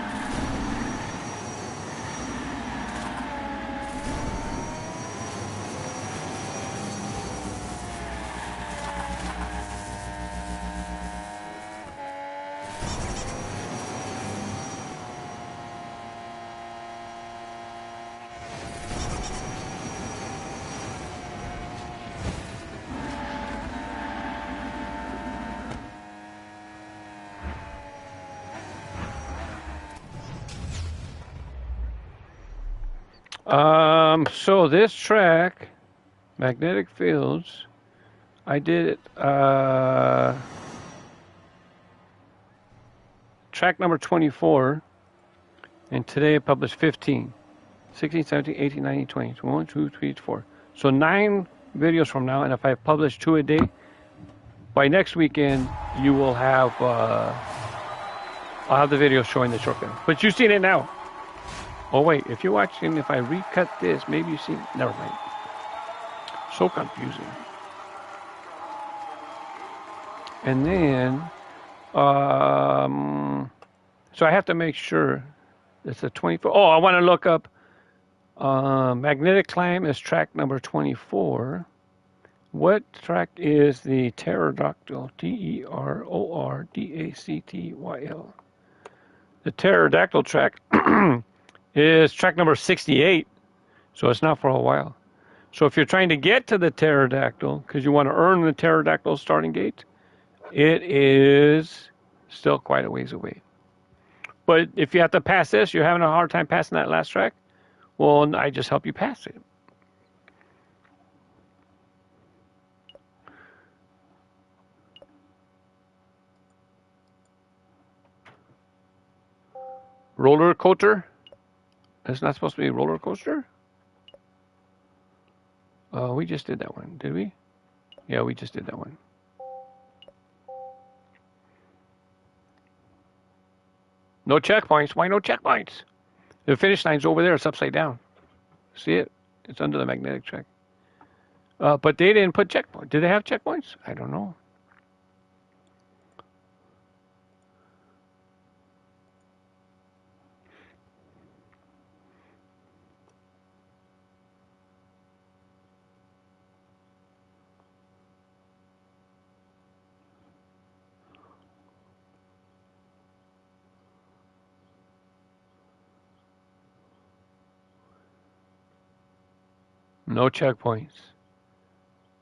So this track, magnetic fields, I did track number 24, and today I published 15, 16, 17, 18, 19, 20, 1, 2, 3, 4. So 9 videos from now, and if I publish 2 a day, by next weekend you will have, I'll have the video showing the shortcut. But you've seen it now. Oh wait, if you're watching, if I recut this, maybe you see, never mind. So confusing. And then, so I have to make sure it's a 24. Oh, I want to look up, magnetic climb is track number 24. What track is the pterodactyl, T-E-R-O-R-D-A-C-T-Y-L? The pterodactyl track is track number 68, so it's not for a while. So if you're trying to get to the pterodactyl, because you want to earn the pterodactyl starting gate, it is still quite a ways away. But if you have to pass this, you're having a hard time passing that last track, well, I just help you pass it. Roller coaster? It's not supposed to be a roller coaster? We just did that one, did we? Yeah, we just did that one. No checkpoints. Why no checkpoints? The finish line's over there. It's upside down. See it? It's under the magnetic track. But they didn't put checkpoints. Did they have checkpoints? I don't know. No checkpoints.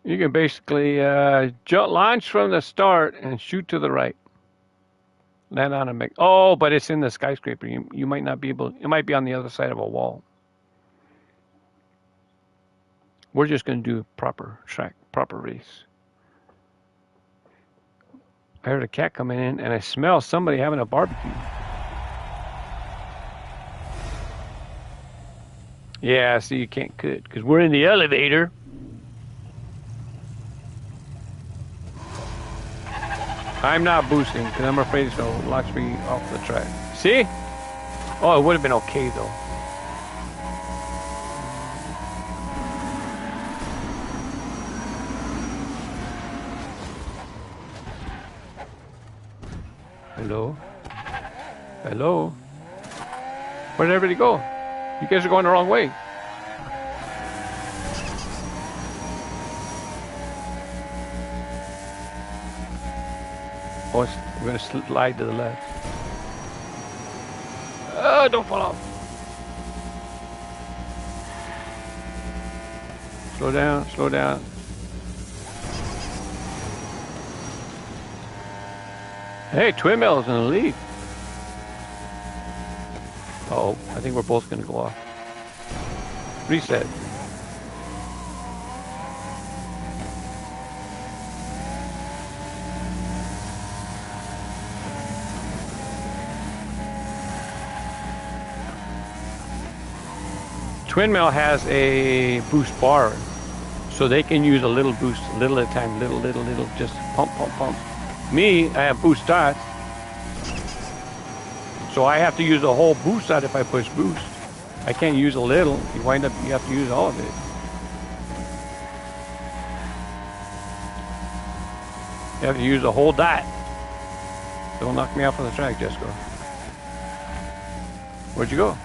You can basically launch from the start and shoot to the right. Land on a oh, but it's in the skyscraper. You might not be able. It might be on the other side of a wall. We're just going to do proper track, proper race. I heard a cat coming in, and I smell somebody having a barbecue. Yeah, see, you can't cut because we're in the elevator. I'm not boosting because I'm afraid it's going to launch me off the track. See? Oh, it would have been okay, though. Hello? Hello? Where did everybody go? You guys are going the wrong way. Oh, we're going to slide to the left. Oh, don't fall off. Slow down, slow down. Hey, Twin Mill's in the lead. Uh-oh, I think we're both going to go off. Reset. Twin Mill has a boost bar, so they can use a little boost, little at a time, little, just pump, pump, pump. Me, I have boost dots, so I have to use the whole boost dot if I push boost. I can't use a little. You have to use all of it. You have to use the whole dot. Don't knock me off on the track, Jessica. Where'd you go?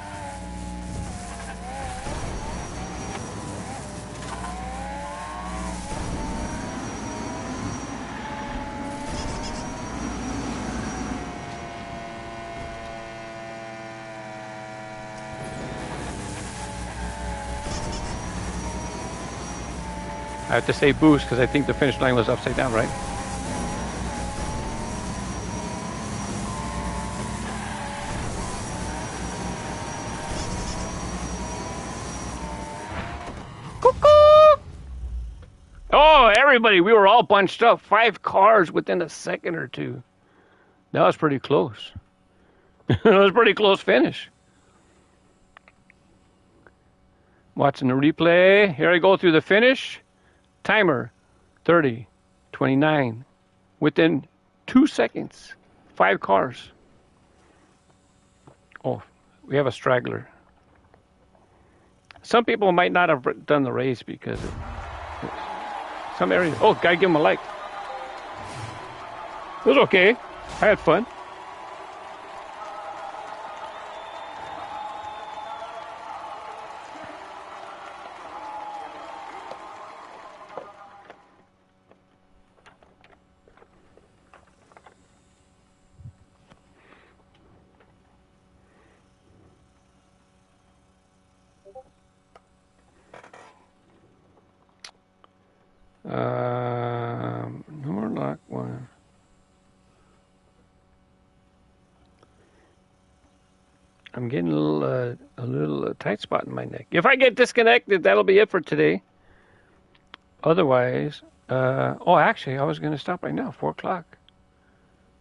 I have to say boost because I think the finish line was upside down, right? Cuckoo! Oh, everybody, we were all bunched up. 5 cars within a second or two. That was pretty close. That was a pretty close finish. Watching the replay. Here I go through the finish. Timer, 30, 29. Within 2 seconds, 5 cars. Oh, we have a straggler. Some people might not have done the race because of some areas. Oh, gotta give them a like. It was okay. I had fun. Norlock one. I'm getting a little tight spot in my neck. If I get disconnected, that'll be it for today. Otherwise, oh, actually, I was going to stop right now, 4 o'clock.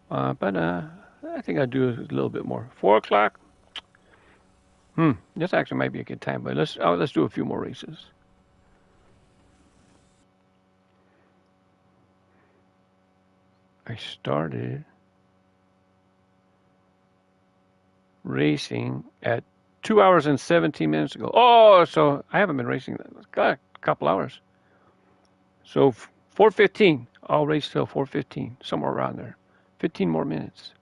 But I think I'll do a little bit more. 4 o'clock. This actually might be a good time, but let's do a few more races. I started racing at 2 hours and 17 minutes ago. Oh, so I haven't been racing a couple hours. So 4:15, I'll race till 4:15, somewhere around there. 15 more minutes.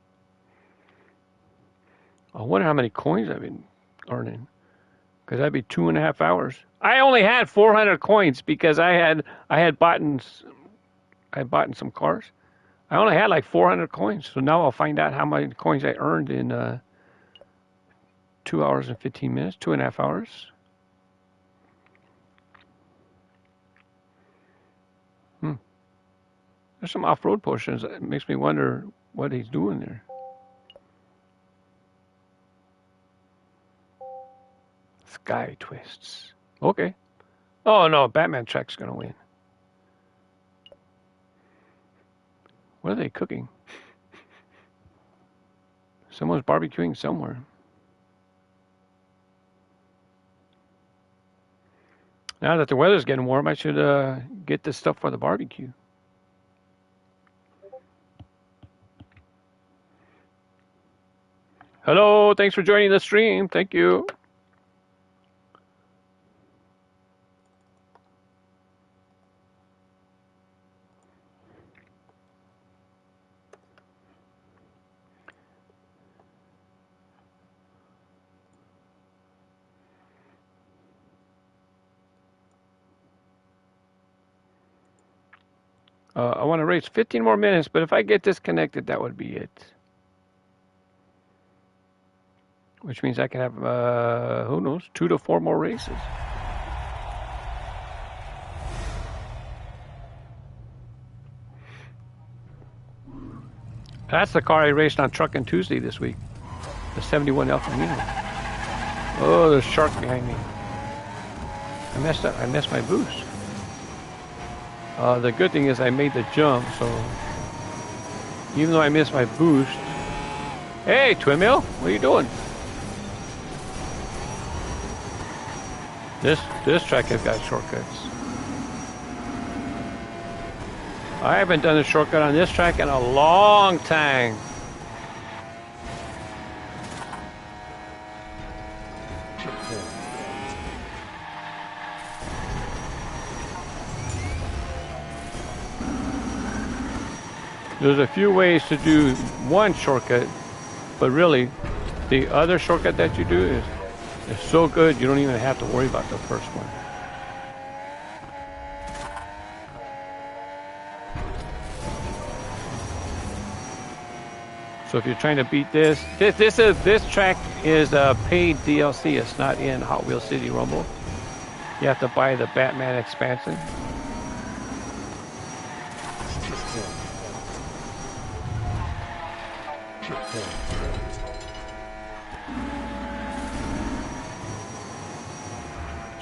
I wonder how many coins I've been earning, because that'd be 2.5 hours. I only had 400 coins because I had bought some cars. I only had like 400 coins, so now I'll find out how many coins I earned in 2 hours and 15 minutes, 2.5 hours. There's some off-road portions. It makes me wonder what he's doing there. Sky twists. Okay. Oh no, Batman Track's gonna win. What are they cooking? Someone's barbecuing somewhere. Now that the weather's getting warm, I should get this stuff for the barbecue. Hello, thanks for joining the stream. Thank you. I want to race 15 more minutes, but if I get disconnected, that would be it. Which means I can have, who knows, 2 to 4 more races. That's the car I raced on Truckin' Tuesday this week. The 71 El Camino. Oh, there's a shark behind me. I messed up. I missed my boost. The good thing is I made the jump, so even though I missed my boost. Hey, Twin Mill, what are you doing? This track has got shortcuts. I haven't done a shortcut on this track in a long time. There's a few ways to do one shortcut, but really, the other shortcut that you do is so good you don't even have to worry about the first one. So if you're trying to beat this track is a paid DLC. It's not in Hot Wheels City Rumble. You have to buy the Batman expansion.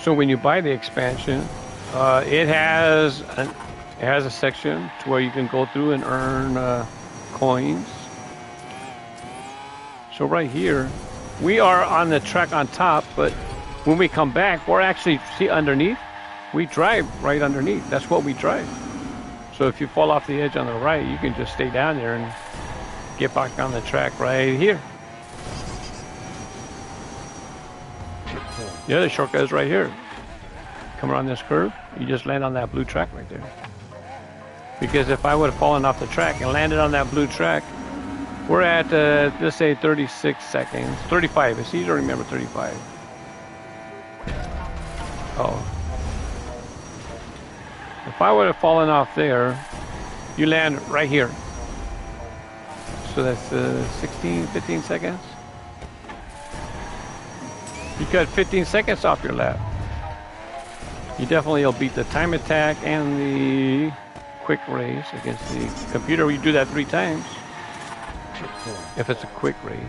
So when you buy the expansion, it has a section to where you can go through and earn coins. So right here, we are on the track on top, but when we come back, we're actually, see underneath? We drive right underneath. That's what we drive. So if you fall off the edge on the right, you can just stay down there and get back on the track right here. The other shortcut is right here. Come around this curve, you just land on that blue track right there. Because if I would have fallen off the track and landed on that blue track, we're at, let's say 36 seconds. 35, it's easy to remember 35. Oh. If I would have fallen off there, you land right here. So that's 16, 15 seconds. You cut 15 seconds off your lap. You definitely will beat the time attack and the quick race against the computer. You do that 3 times. If it's a quick race.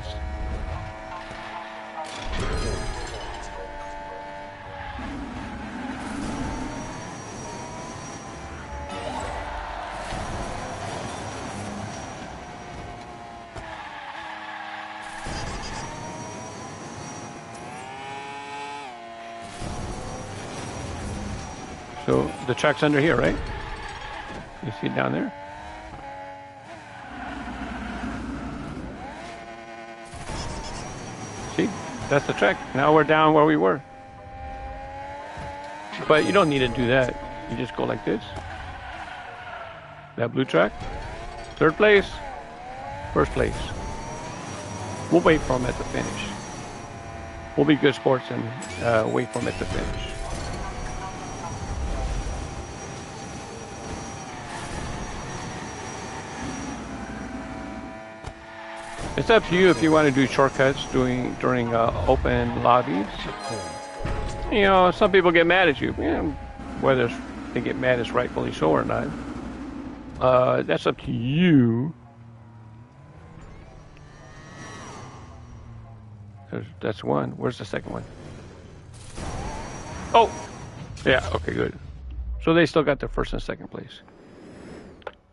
So the track's under here, right? You see it down there? See? That's the track. Now we're down where we were. But you don't need to do that. You just go like this. That blue track. 3rd place. 1st place. We'll wait for them at the finish. We'll be good sports and wait for them at the finish. It's up to you if you want to do shortcuts during open lobbies. You know, some people get mad at you. Whether they get mad is rightfully so or not. That's up to you. That's one. Where's the second one? Oh! Yeah, okay, good. So they still got their 1st and 2nd place.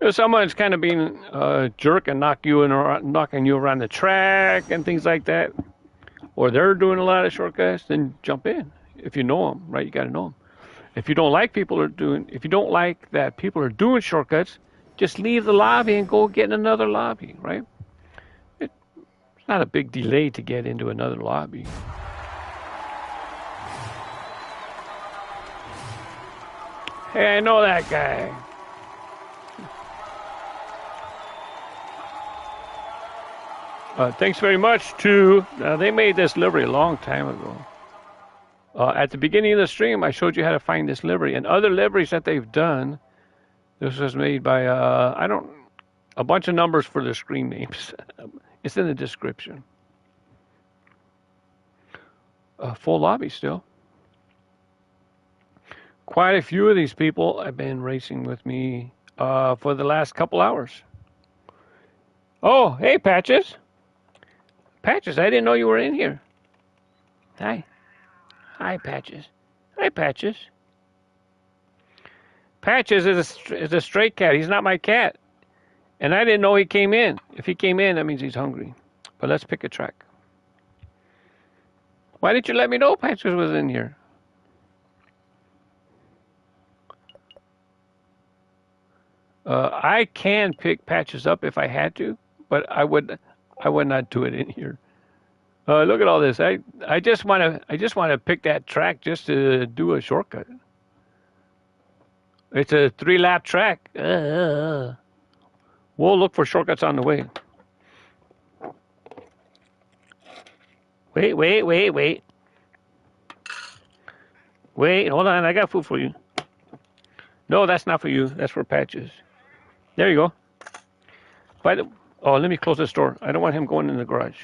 If someone's kind of being a jerk and knocking you around the track and things like that, or they're doing a lot of shortcuts, then jump in. If you know them, right? You got to know them. If you don't like that people are doing shortcuts, just leave the lobby and go get in another lobby, right? It's not a big delay to get into another lobby. Hey, I know that guy. Thanks very much to, they made this livery a long time ago. At the beginning of the stream, I showed you how to find this livery. And other liveries that they've done, This was made by, I don't, a bunch of numbers for the screen names. It's in the description. Full lobby still. Quite a few of these people have been racing with me for the last couple hours. Oh, hey, Patches. Patches, I didn't know you were in here. Hi. Hi, Patches. Hi, Patches. Patches is a stray cat. He's not my cat. And I didn't know he came in. If he came in, that means he's hungry. But let's pick a track. Why didn't you let me know Patches was in here? I can pick Patches up if I had to, but I would not do it in here. Look at all this. I just want to pick that track just to do a shortcut. It's a 3-lap track. We'll look for shortcuts on the way. Wait. Wait, hold on. I got food for you. No, that's not for you. That's for Patches. There you go. Oh, let me close this door. I don't want him going in the garage.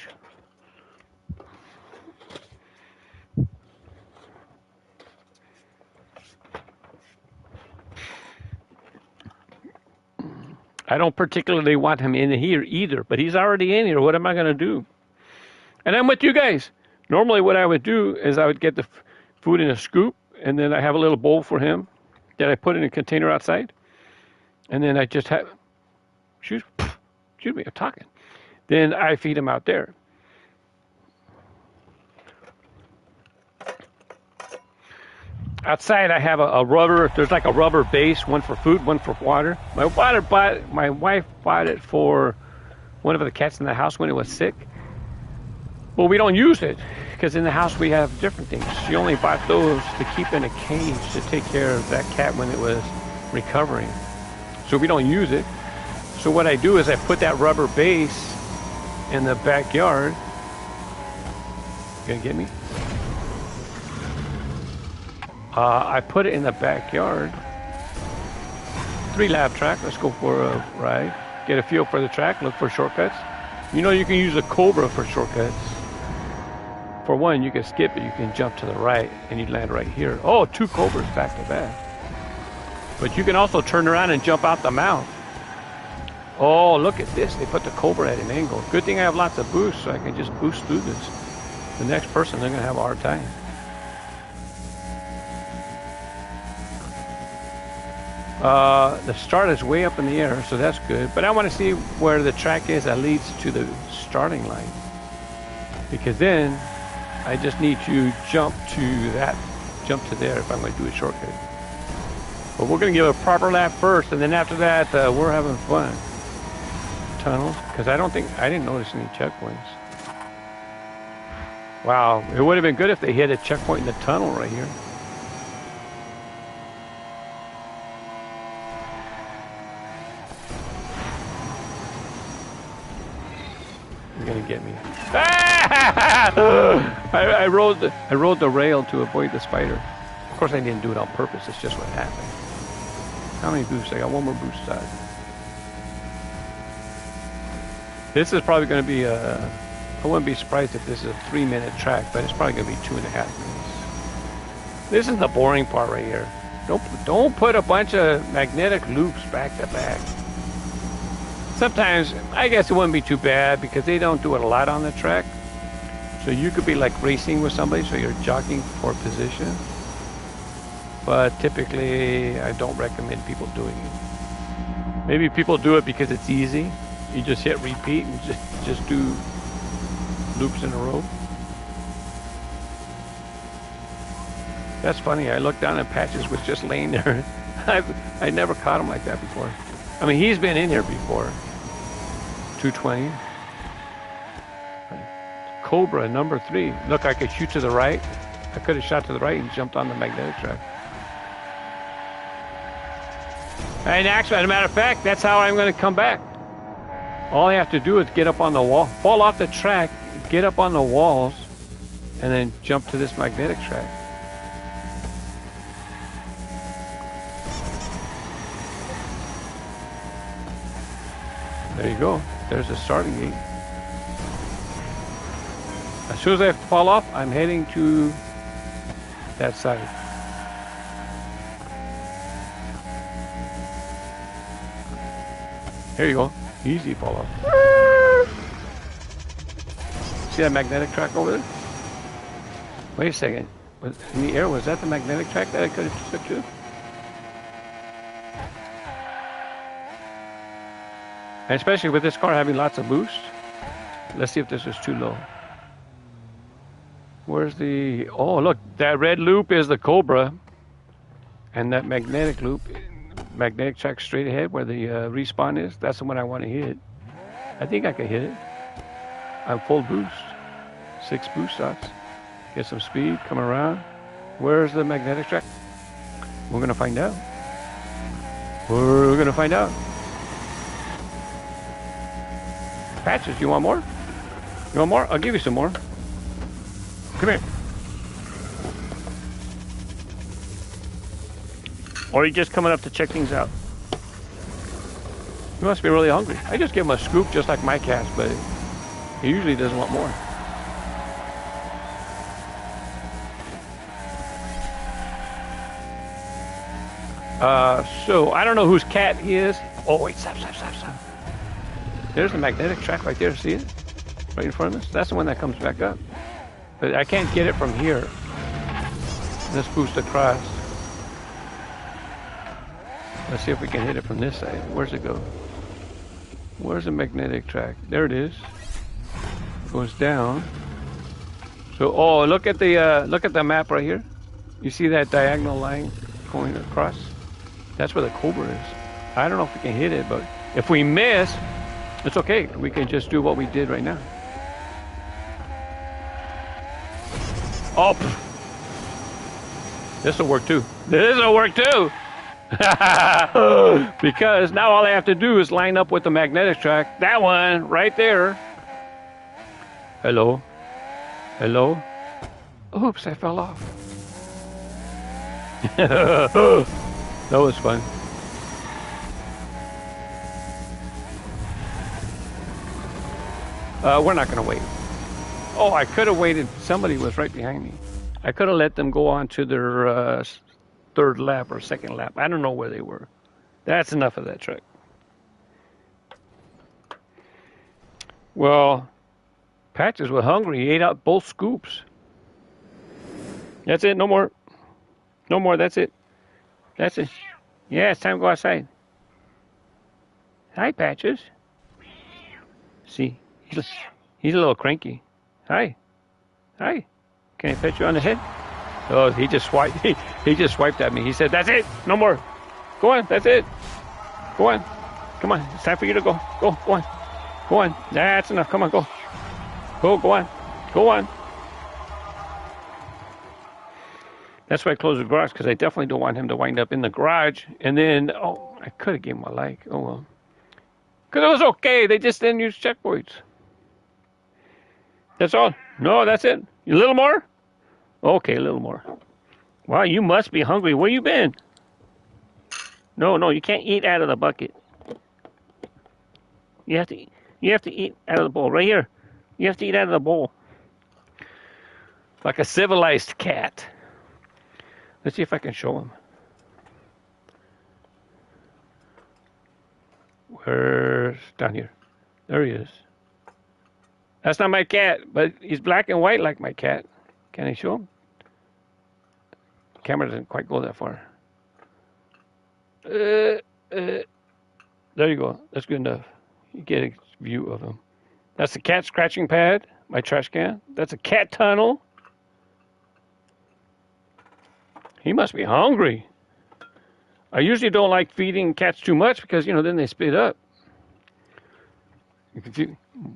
I don't particularly want him in here either, but he's already in here. What am I going to do? And I'm with you guys. Normally what I would do is I would get the food in a scoop, and then I have a little bowl for him that I put in a container outside. And then I just have, excuse me, I'm talking. Then I feed him out there. Outside I have a rubber, there's like a rubber base, one for food, one for water. My wife bought it for one of the cats in the house when it was sick. Well, we don't use it because in the house we have different things. She only bought those to keep in a cage to take care of that cat when it was recovering. So we don't use it. So what I do is I put that rubber base in the backyard. You gonna get me? I put it in the backyard. 3-lap track. Let's go for a ride. Get a feel for the track. Look for shortcuts. You know you can use a Cobra for shortcuts. For one, you can skip it. You can jump to the right and you land right here. Oh, 2 Cobras back to back. But you can also turn around and jump out the mouth. Oh, look at this. They put the Cobra at an angle. Good thing I have lots of boost, so I can just boost through this. The next person, they're going to have a hard time. The start is way up in the air, so that's good. But I want to see where the track is that leads to the starting line. Because then I just need to jump to there if I'm going to do a shortcut. But we're going to give a proper lap first, and then after that, we're having fun. Tunnels, because I didn't notice any checkpoints. Wow, it would have been good if they hit a checkpoint in the tunnel right here. You're gonna get me. I rode the rail to avoid the spider. Of course, I didn't do it on purpose. It's just what happened. How many boosts? I got one more boost size. This is probably going to be I wouldn't be surprised if this is a 3-minute track, but it's probably going to be 2.5 minutes. This is the boring part right here. Don't put a bunch of magnetic loops back to back. Sometimes, I guess it wouldn't be too bad because they don't do it a lot on the track. So you could be like racing with somebody, so you're jockeying for position. But typically, I don't recommend people doing it. Maybe people do it because it's easy. You just hit repeat and just do loops in a row. That's funny. I looked down and Patches was just laying there. I never caught him like that before. I mean, he's been in here before. 220. Cobra number 3. Look, I could shoot to the right. I could have shot to the right and jumped on the magnetic track. And actually, as a matter of fact, that's how I'm going to come back. All I have to do is get up on the wall, fall off the track, get up on the walls, and then jump to this magnetic track. There you go. There's the starting gate. As soon as I fall off, I'm heading to that side. There you go. Easy fall off. See that magnetic track over there? Wait a second. In the air, was that the magnetic track that I could have took to? And especially with this car having lots of boost. Let's see if this is too low. Where's the... Oh, look. That red loop is the Cobra. And that magnetic loop, magnetic track straight ahead where the respawn is, that's the one I want to hit. I think I can hit it. I'm full boost. 6 boost shots. Get some speed, come around. Where's the magnetic track? We're going to find out. We're going to find out. Patches, you want more? You want more? I'll give you some more. Come here. Or are you just coming up to check things out? He must be really hungry. I just give him a scoop just like my cat, but he usually doesn't want more. So I don't know whose cat he is. Oh wait, stop. There's the magnetic track right there, see it? Right in front of us? That's the one that comes back up. But I can't get it from here. Let's boost across. Let's see if we can hit it from this side. Where's it go? Where's the magnetic track? There it is. Goes down. So, oh, look at the map right here. You see that diagonal line going across? That's where the Cobra is. I don't know if we can hit it, but if we miss, it's okay. We can just do what we did right now. Oh, this will work too. This will work too. Because now all I have to do is line up with the magnetic track. That one right there. Hello. Hello. Oops, I fell off. That was fun. We're not going to wait. Oh, I could have waited. Somebody was right behind me. I could have let them go on to their third lap or second lap. I don't know where they were. That's enough of that truck. Well, Patches was hungry. He ate out both scoops. That's it. No more. No more. That's it. That's it. Yeah, it's time to go outside. Hi, Patches. See, he's a little cranky. Hi. Hi. Can I pet you on the head? Oh, he just swiped. He just swiped at me. He said, "That's it. No more. Go on. That's it. Go on. Come on. It's time for you to go. Go. Go on. Go on. That's enough. Come on. Go. Go. Go on. Go on." That's why I closed the garage, because I definitely don't want him to wind up in the garage. And then, oh, I could have given him a like. Oh, well. Because it was okay. They just didn't use checkpoints. That's all. No, that's it. A little more? Okay, a little more. Wow, you must be hungry. Where you been? No, you can't eat out of the bucket. You have to eat out of the bowl. Right here. You have to eat out of the bowl. Like a civilized cat. Let's see if I can show him. Where's down here? There he is. That's not my cat, but he's black and white like my cat. Can I show him? The camera doesn't quite go that far. There you go. That's good enough. You get a view of him. That's the cat scratching pad, my trash can. That's a cat tunnel. He must be hungry. I usually don't like feeding cats too much because, you know, then they spit up.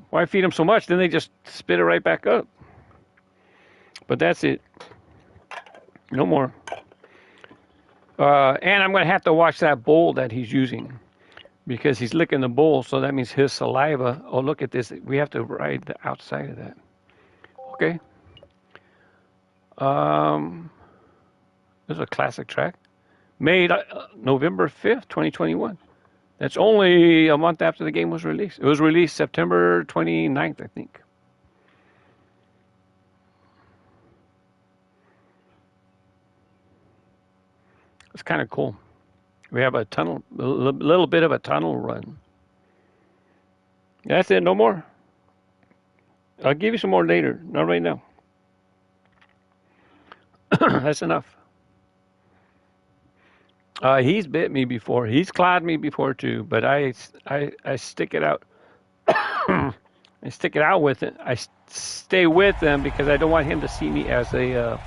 Why feed them so much? Then they just spit it right back up. But that's it. No more. And I'm going to have to watch that bowl that he's using because he's licking the bowl. So that means his saliva. Oh, look at this. We have to ride the outside of that. Okay. This is a classic track. Made November 5th, 2021. That's only a month after the game was released. It was released September 29th, I think. It's kind of cool. We have a tunnel, a little bit of a tunnel run. That's it, no more. I'll give you some more later, not right now. That's enough. He's bit me before. He's clawed me before too, but I stick it out. I stick it out with it. I stay with him because I don't want him to see me as a.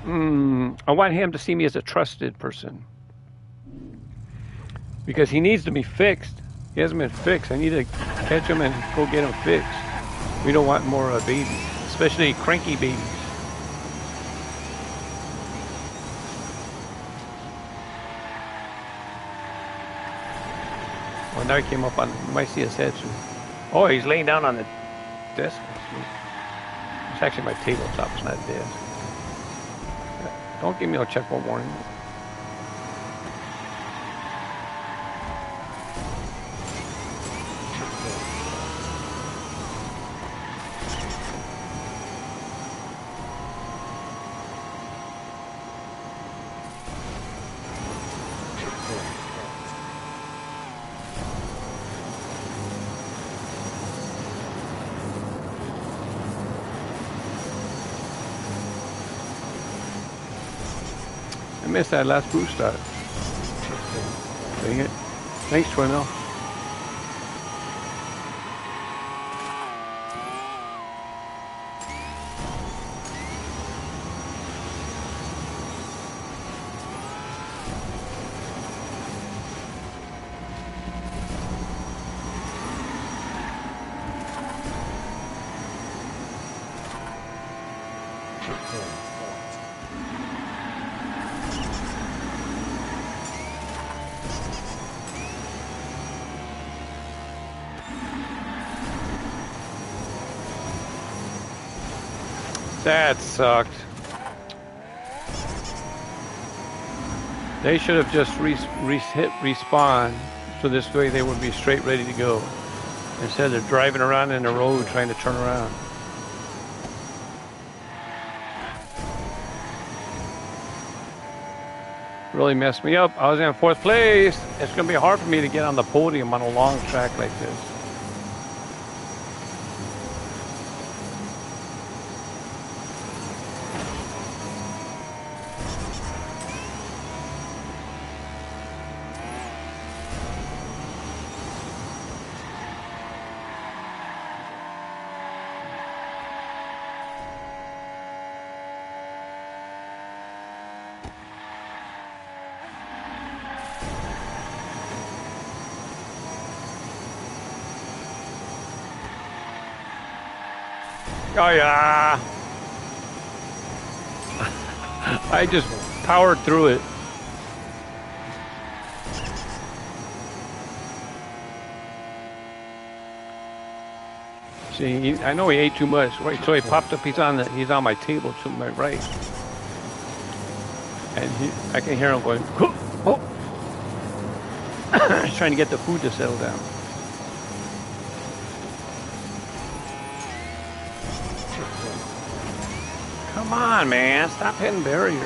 I want him to see me as a trusted person because he needs to be fixed. He hasn't been fixed. I need to catch him and go get him fixed. We don't want more babies, especially cranky babies. Well, now he came up on. You might see his head soon. Oh, he's laying down on the desk. It's actually my tabletop. It's not a desk. Don't give me a checkboard warning. I missed that last boost start. Dang it. Thanks, Twinell. That sucked. They should have just hit respawn, so this way they would be straight ready to go. Instead of driving around in the road trying to turn around. Really messed me up. I was in 4th place. It's going to be hard for me to get on the podium on a long track like this. Oh yeah! I just powered through it. See, I know he ate too much, right? So he popped up. He's on my table to my right, and I can hear him going. Oh! He's trying to get the food to settle down. Come on, man. Stop hitting barriers.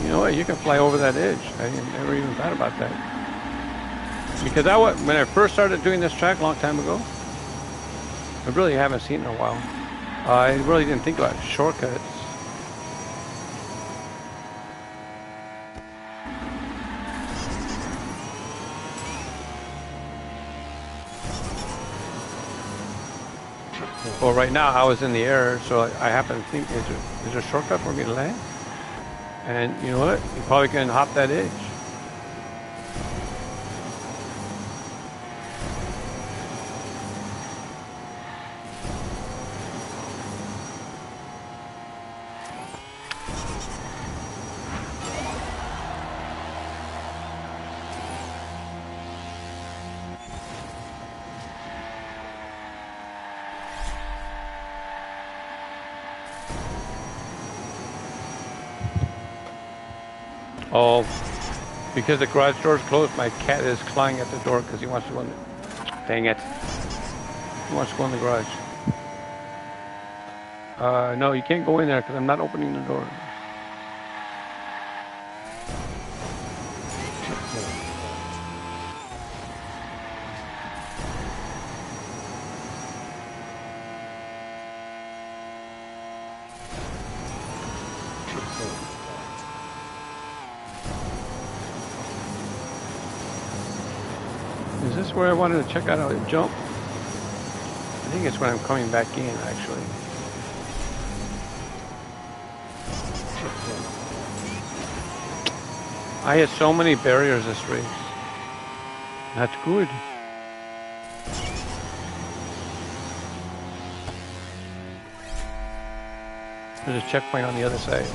You know what? You can fly over that edge. I never even thought about that. Because when I first started doing this track a long time ago, I really haven't seen it in a while. I really didn't think about shortcuts. Well, right now I was in the air, so I happen to think, is there a shortcut for me to land? And you know what? You probably can hop that edge. Oh, because the garage door is closed, my cat is clawing at the door because he wants to go in. Dang it. He wants to go in the garage. No, you can't go in there because I'm not opening the door. Is this where I wanted to check out a jump? I think it's when I'm coming back in, actually. I hit so many barriers this race. That's good. There's a checkpoint on the other side.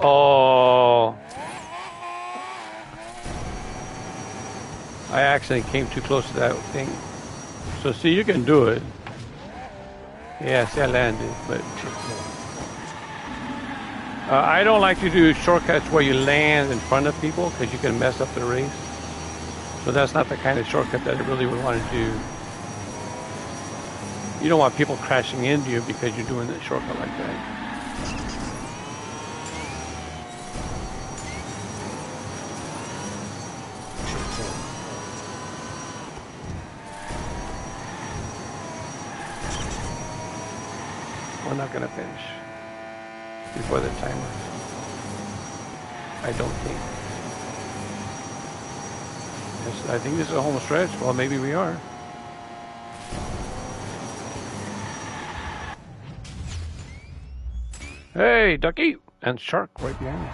Oh. I actually came too close to that thing. So see, you can do it. Yeah, see, I landed, but I don't like to do shortcuts where you land in front of people because you can mess up the race. So that's not the kind of shortcut that I really would want to do. You don't want people crashing into you because you're doing a shortcut like that. We're not going to finish before the timer. I don't think. I think this is a home stretch. Well, maybe we are. Hey, Ducky! And Shark right behind me.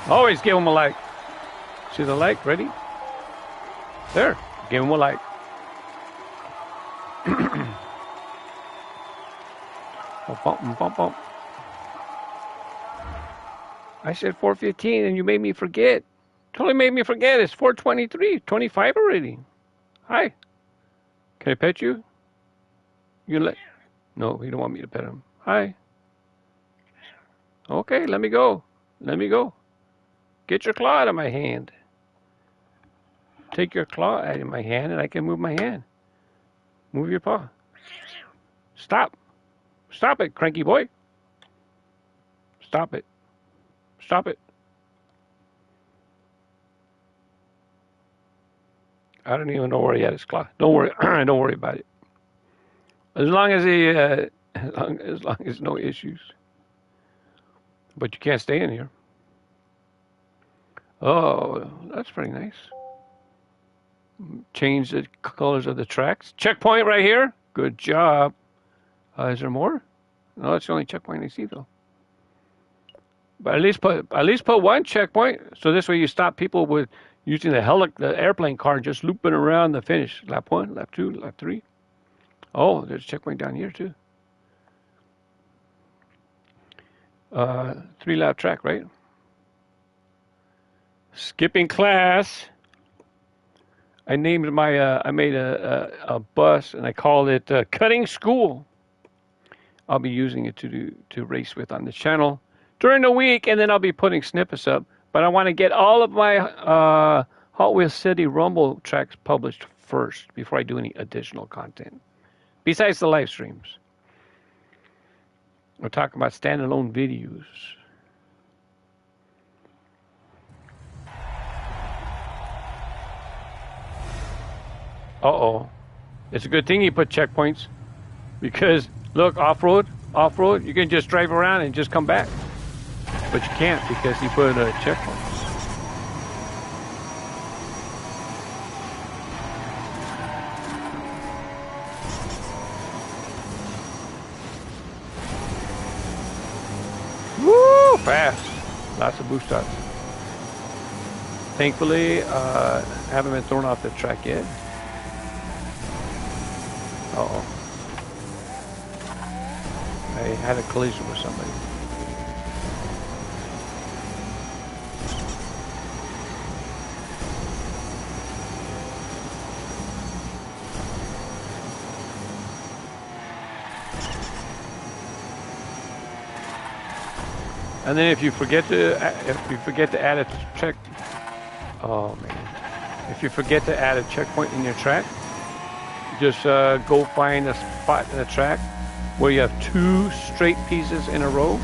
Always give him a like. See the like? Ready? There. Give him a like. Bump, bump, bump. I said 4:15 and you made me forget. Totally made me forget. It's 4:23, 25 already. Hi. Can I pet you? You let? No, you don't want me to pet him. Hi. Okay, let me go. Let me go. Get your claw out of my hand. Take your claw out of my hand and I can move my hand. Move your paw. Stop. Stop it, cranky boy. Stop it. Stop it. I don't even know where he had his claw. Don't worry. Don't worry about it. As long as he, as long as no issues. But you can't stay in here. Oh, that's pretty nice. Change the colors of the tracks. Checkpoint right here. Good job. Is there more? No, that's the only checkpoint I see though. But at least put one checkpoint, so this way you stop people with using the airplane car, just looping around the finish. Lap 1, lap 2, lap 3. Oh, there's a checkpoint down here too. 3-lap track, right? Skipping class. I named my I made a bus and I called it Cutting School. I'll be using it to race with on the channel during the week, and then I'll be putting snippets up. But I want to get all of my Hot Wheels City Rumble tracks published first before I do any additional content. Besides the live streams. We're talking about standalone videos. Uh-oh. It's a good thing you put checkpoints because, look, off-road, you can just drive around and just come back. But you can't because you put a checkpoint. Woo! Fast. Lots of boost ups. Thankfully, I haven't been thrown off the track yet. Uh-oh. I had a collision with somebody. And then if you forget to add a check, oh man, if you forget to add a checkpoint in your track, just go find a spot in the track where you have 2 straight pieces in a row,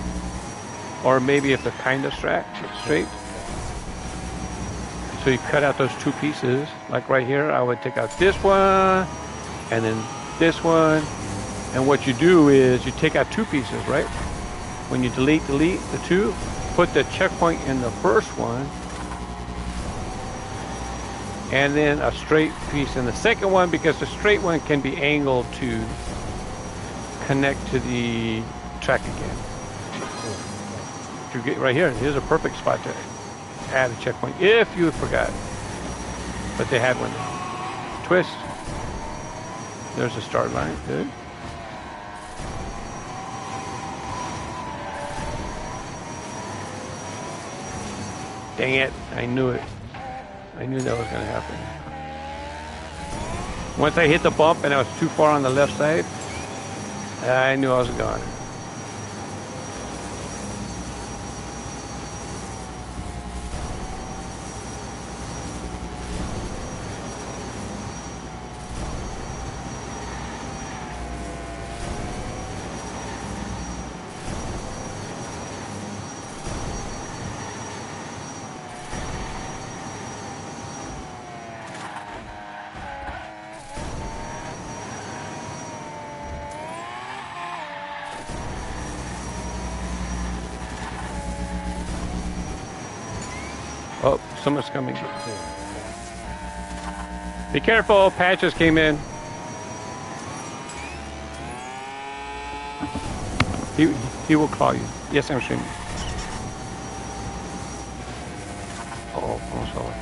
or maybe if they're kind of straight. So you cut out those 2 pieces, like right here. I would take out this one, and then this one, and what you do is you take out 2 pieces, right? When you delete the 2, put the checkpoint in the first one, and then a straight piece in the second one, because the straight one can be angled to connect to the track again. If you get right here, here's a perfect spot to add a checkpoint if you forgot. But they had one. Twist. There's the start line. Good. Dang it, I knew it. I knew that was going to happen. Once I hit the bump and I was too far on the left side, I knew I was gone. Oh, someone's coming. Be careful, Patches came in. He will call you. Yes, I'm streaming. Oh, I'm sorry.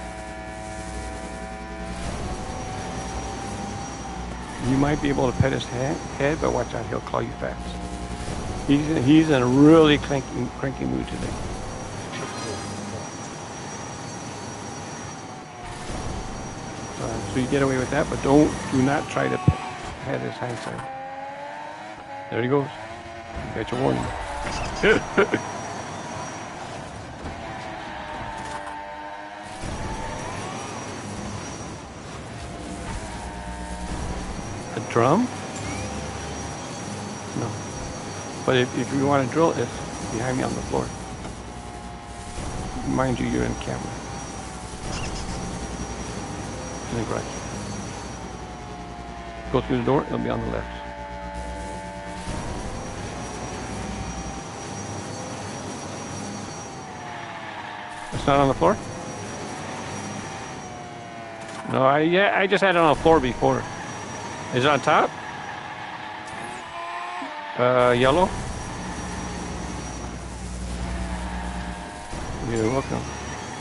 You might be able to pet his head, but watch out, he'll call you fast. He's in a really cranky mood today. So you get away with that, but do not try to pet his hindsight. There he goes. You got your warning. A drum? No. But if you want to drill, it's behind me on the floor. Mind you, you're in camera. In the garage. Go through the door, it'll be on the left. It's not on the floor? No, I just had it on the floor before. Is it on top? Yellow? You're welcome.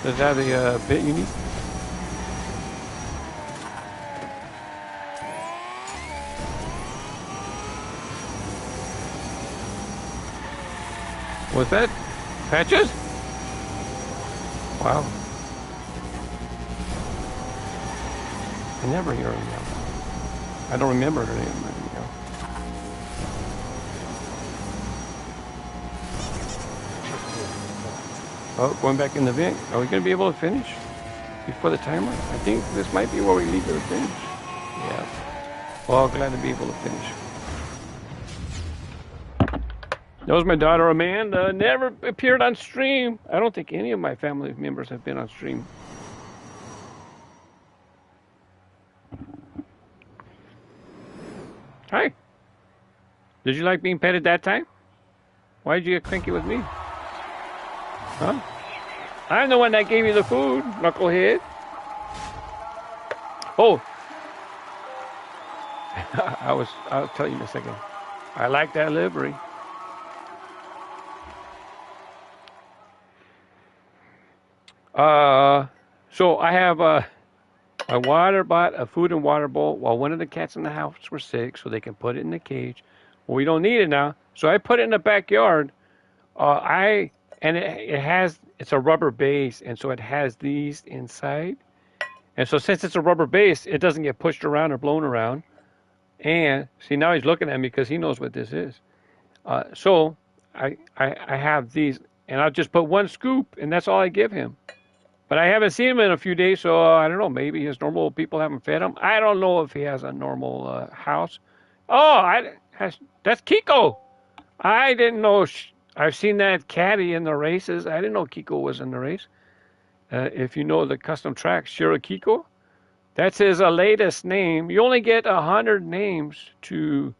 Does that have the bit you need? What's that? Patches? Wow. I never hear him yell. I don't remember her name. Oh, going back in the vent. Are we going to be able to finish before the timer? I think this might be where we leave it to finish. Yeah. Well, glad to be able to finish. That was my daughter Amanda. Never appeared on stream. I don't think any of my family members have been on stream. Hi. Did you like being petted that time? Why did you get cranky with me? Huh? I'm the one that gave you the food, knucklehead. Oh. I'll tell you in a second. I like that livery. So I have my water bought a food and water bowl while one of the cats in the house were sick, so they can put it in the cage. Well, we don't need it now, so I put it in the backyard. It's a rubber base, and so it has these inside. And so since it's a rubber base, it doesn't get pushed around or blown around. And see, now he's looking at me because he knows what this is. So I have these, and I'll just put one scoop, and that's all I give him. But I haven't seen him in a few days, so I don't know. Maybe his normal people haven't fed him. I don't know if he has a normal house. Oh, that's Kiko. I didn't know. I've seen that caddy in the races. I didn't know Kiko was in the race. If you know the custom track, Kiko, that's his latest name. You only get 100 names to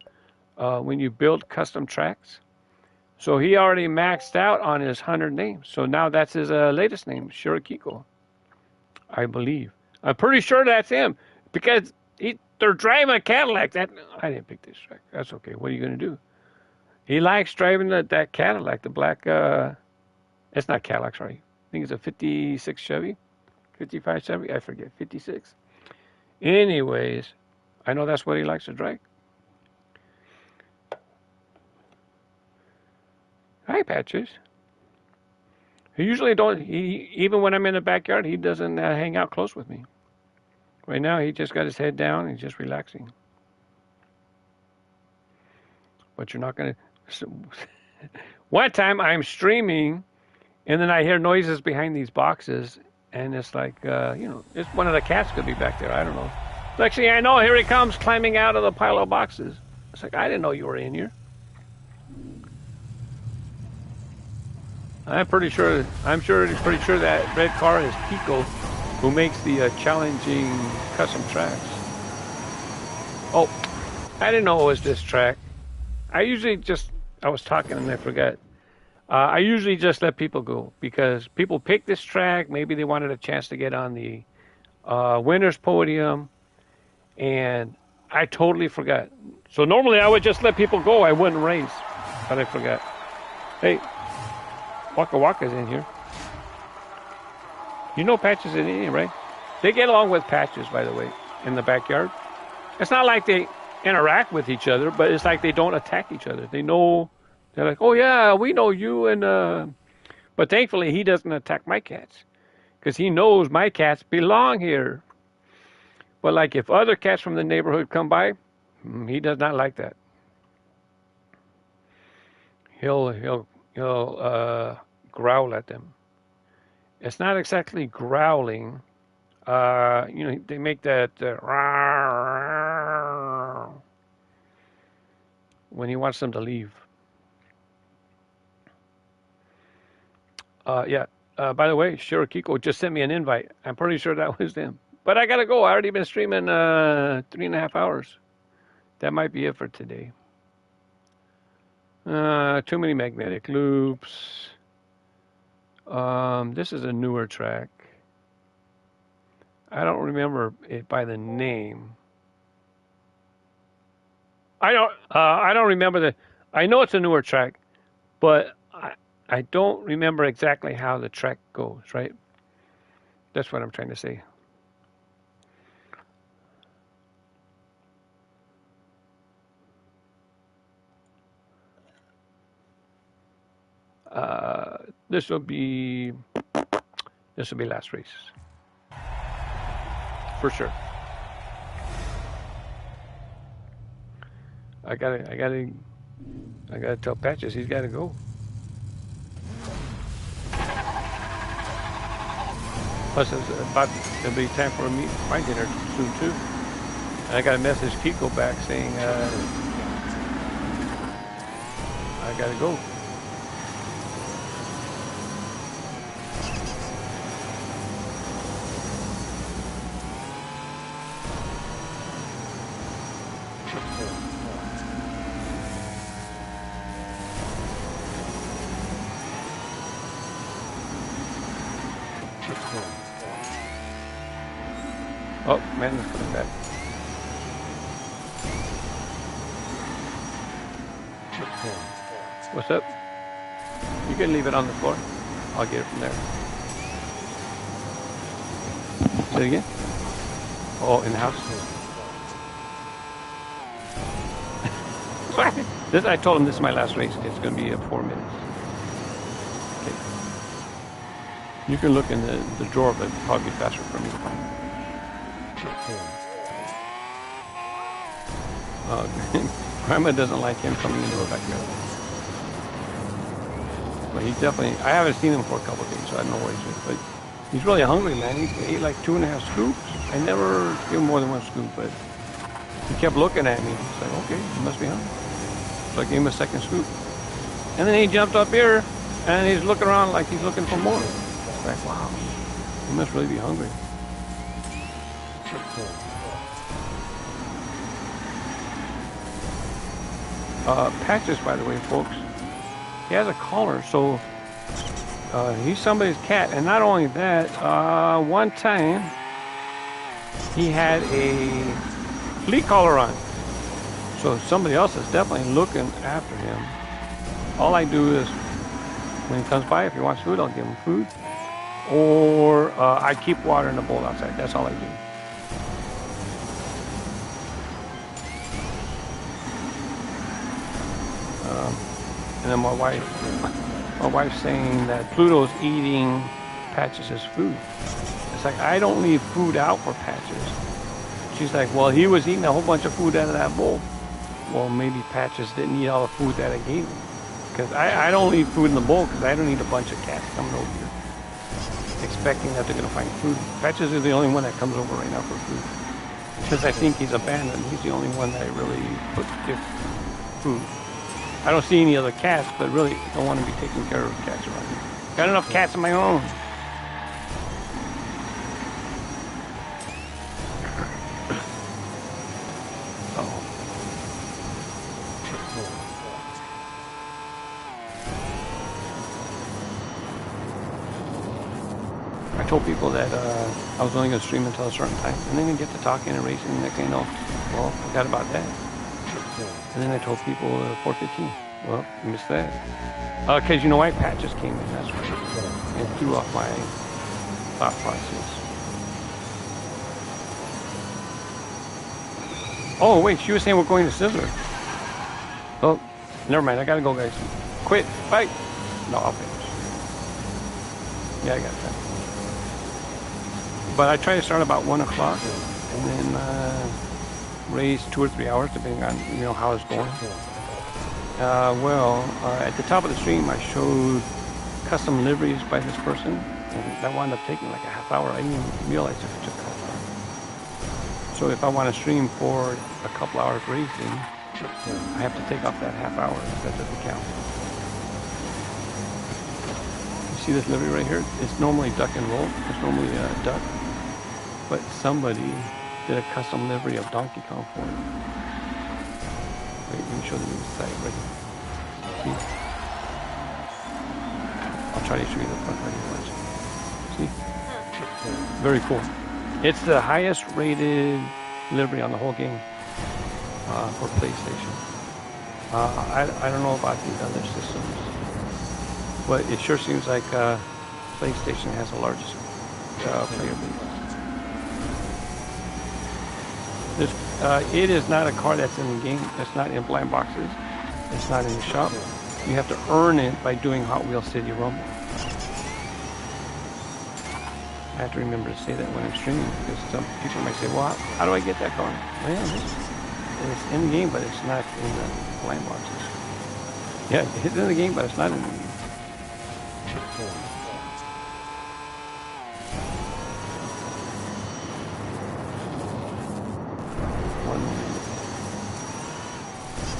when you build custom tracks. So he already maxed out on his 100 names. So now that's his latest name, Kiko, I believe. I'm pretty sure that's him because they're driving a Cadillac. I didn't pick this track. That's okay. What are you going to do? He likes driving that Cadillac, the black. It's not Cadillac, sorry. I think it's a 56 Chevy, 55 Chevy. I forget, 56. Anyways, I know that's what he likes to drive. Hi, Patches. He usually don't. Even when I'm in the backyard, he doesn't hang out close with me. Right now, he just got his head down. He's just relaxing. But you're not gonna. One time I'm streaming, and then I hear noises behind these boxes, and it's like, it's one of the cats could be back there. I don't know. Next thing I know, here he comes climbing out of the pile of boxes. It's like, I didn't know you were in here. I'm pretty sure that red car is Kiko, who makes the challenging custom tracks. Oh, I didn't know it was this track. I was talking and I forgot. I usually just let people go because people pick this track. Maybe they wanted a chance to get on the winner's podium, and I totally forgot. So normally I would just let people go. I wouldn't race, but I forgot. Hey. Waka Waka's in here. You know Patches in Indian, right? They get along with Patches, by the way, in the backyard. It's not like they interact with each other, but it's like they don't attack each other. They know, they're like, oh yeah, we know you, and but thankfully he doesn't attack my cats because he knows my cats belong here. But like if other cats from the neighborhood come by, he does not like that. He'll growl at them. It's not exactly growling. They make that when he wants them to leave. By the way, Kiko just sent me an invite. I'm pretty sure that was them. But I gotta go. I already been streaming 3.5 hours. That might be it for today. Too many magnetic loops. This is a newer track. I don't remember it by the name. I don't remember I know it's a newer track, but I don't remember exactly how the track goes, right? That's what I'm trying to say. This will be last race for sure. I gotta tell Patches he's gotta go. Plus it'll be time for my dinner soon too. And I got a message Kiko back saying I gotta go. Oh, man is coming back. What's up? You can leave it on the floor. I'll get it from there. Say it again? Oh, in the house? I told him this is my last race. It's going to be 4 minutes. Okay. You can look in the drawer, but it'll probably be faster for me to find it. Grandma doesn't like him coming into her backyard. But he definitely, I haven't seen him for a couple of days, so I don't know where he's at. But he's really hungry, man. He ate like 2.5 scoops. I never give him more than 1 scoop, but he kept looking at me. It's like, okay, he must be hungry. So I gave him a 2nd scoop. And then he jumped up here, and he's looking around like he's looking for more. It's like, wow, he must really be hungry. Patches, by the way, folks, he has a collar, so he's somebody's cat. And not only that, one time he had a flea collar on, so somebody else is definitely looking after him. All I do is, when he comes by, if he wants food, I'll give him food, or I keep water in the bowl outside. That's all I do. And then my wife's saying that Pluto's eating Patches' food. It's like, I don't leave food out for Patches. She's like, well, he was eating a whole bunch of food out of that bowl. Well, maybe Patches didn't eat all the food that I gave him. Because I don't leave food in the bowl, because I don't need a bunch of cats coming over here expecting that they're going to find food. Patches is the only one that comes over right now for food. Because I think he's abandoned. He's the only one that I really gives food. I don't see any other cats, but really don't want to be taking care of cats around here. Got enough cats of my own. I told people that I was only going to stream until a certain time, and then you get to talking and racing, and next thing you know, well, forgot about that. And then I told people 4:15. Well, you missed that. Because you know why? Patches came in, that's right. And threw off my thought process. Oh, wait, she was saying we're going to Sizzler. Oh, never mind, I gotta go, guys. Quit, bye. No, I'll finish. Yeah, I got that. But I try to start about 1 o'clock, and then race 2 or 3 hours, depending on how it's going. At the top of the stream, I showed custom liveries by this person, and that wound up taking like a half hour. I didn't even realize if it took a half hour. So if I want to stream for a couple hours racing, I have to take off that half hour. That doesn't count. You see this livery right here? It's normally duck and roll. It's normally a duck. But somebody did a custom livery of Donkey Kong for it. Wait, let me show the new side right here. See? I'll try to show you the front right here. See? Very cool. It's the highest rated livery on the whole game for PlayStation. I don't know about the other systems, but it sure seems like PlayStation has the largest player base. It is not a car that's in the game. It's not in blind boxes. It's not in the shop. You have to earn it by doing Hot Wheels City Rumble. I have to remember to say that when I'm streaming, because some people might say, well, how do I get that car? Well, it's in the game, but it's not in the blind boxes. Yeah, it's in the game, but it's not in the game.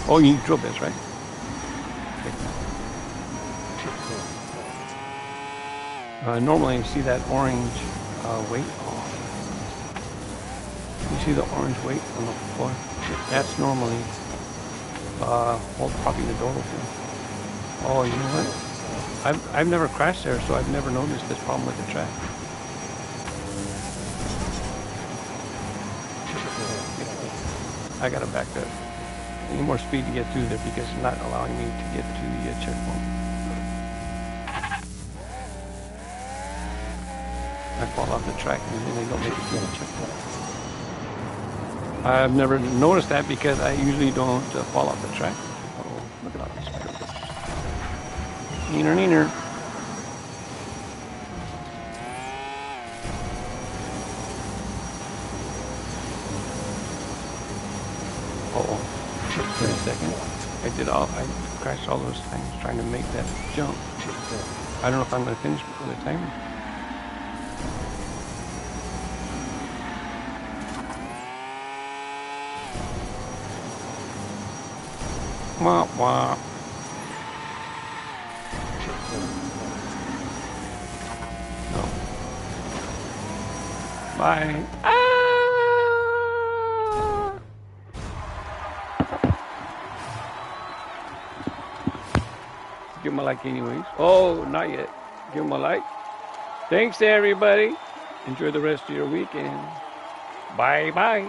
Oh, you need drill bits, right? Normally you see that orange weight. Oh. You see the orange weight on the floor? That's normally propping the door open. Oh, you know what? I've never crashed there, so I've never noticed this problem with the track. I gotta back up. I need more speed to get through there because it's not allowing me to get to the checkpoint. I fall off the track and then they don't make it through the checkpoint. I've never noticed that because I usually don't fall off the track. Oh, look at all this. Neener, neener. Wait a second. I did I crashed all those things trying to make that jump. I don't know if I'm going to finish before the timer. Wah, wah. No. Bye. Ah! Give him a like anyways. Oh, not yet. Give him a like. Thanks to everybody. Enjoy the rest of your weekend. Bye-bye.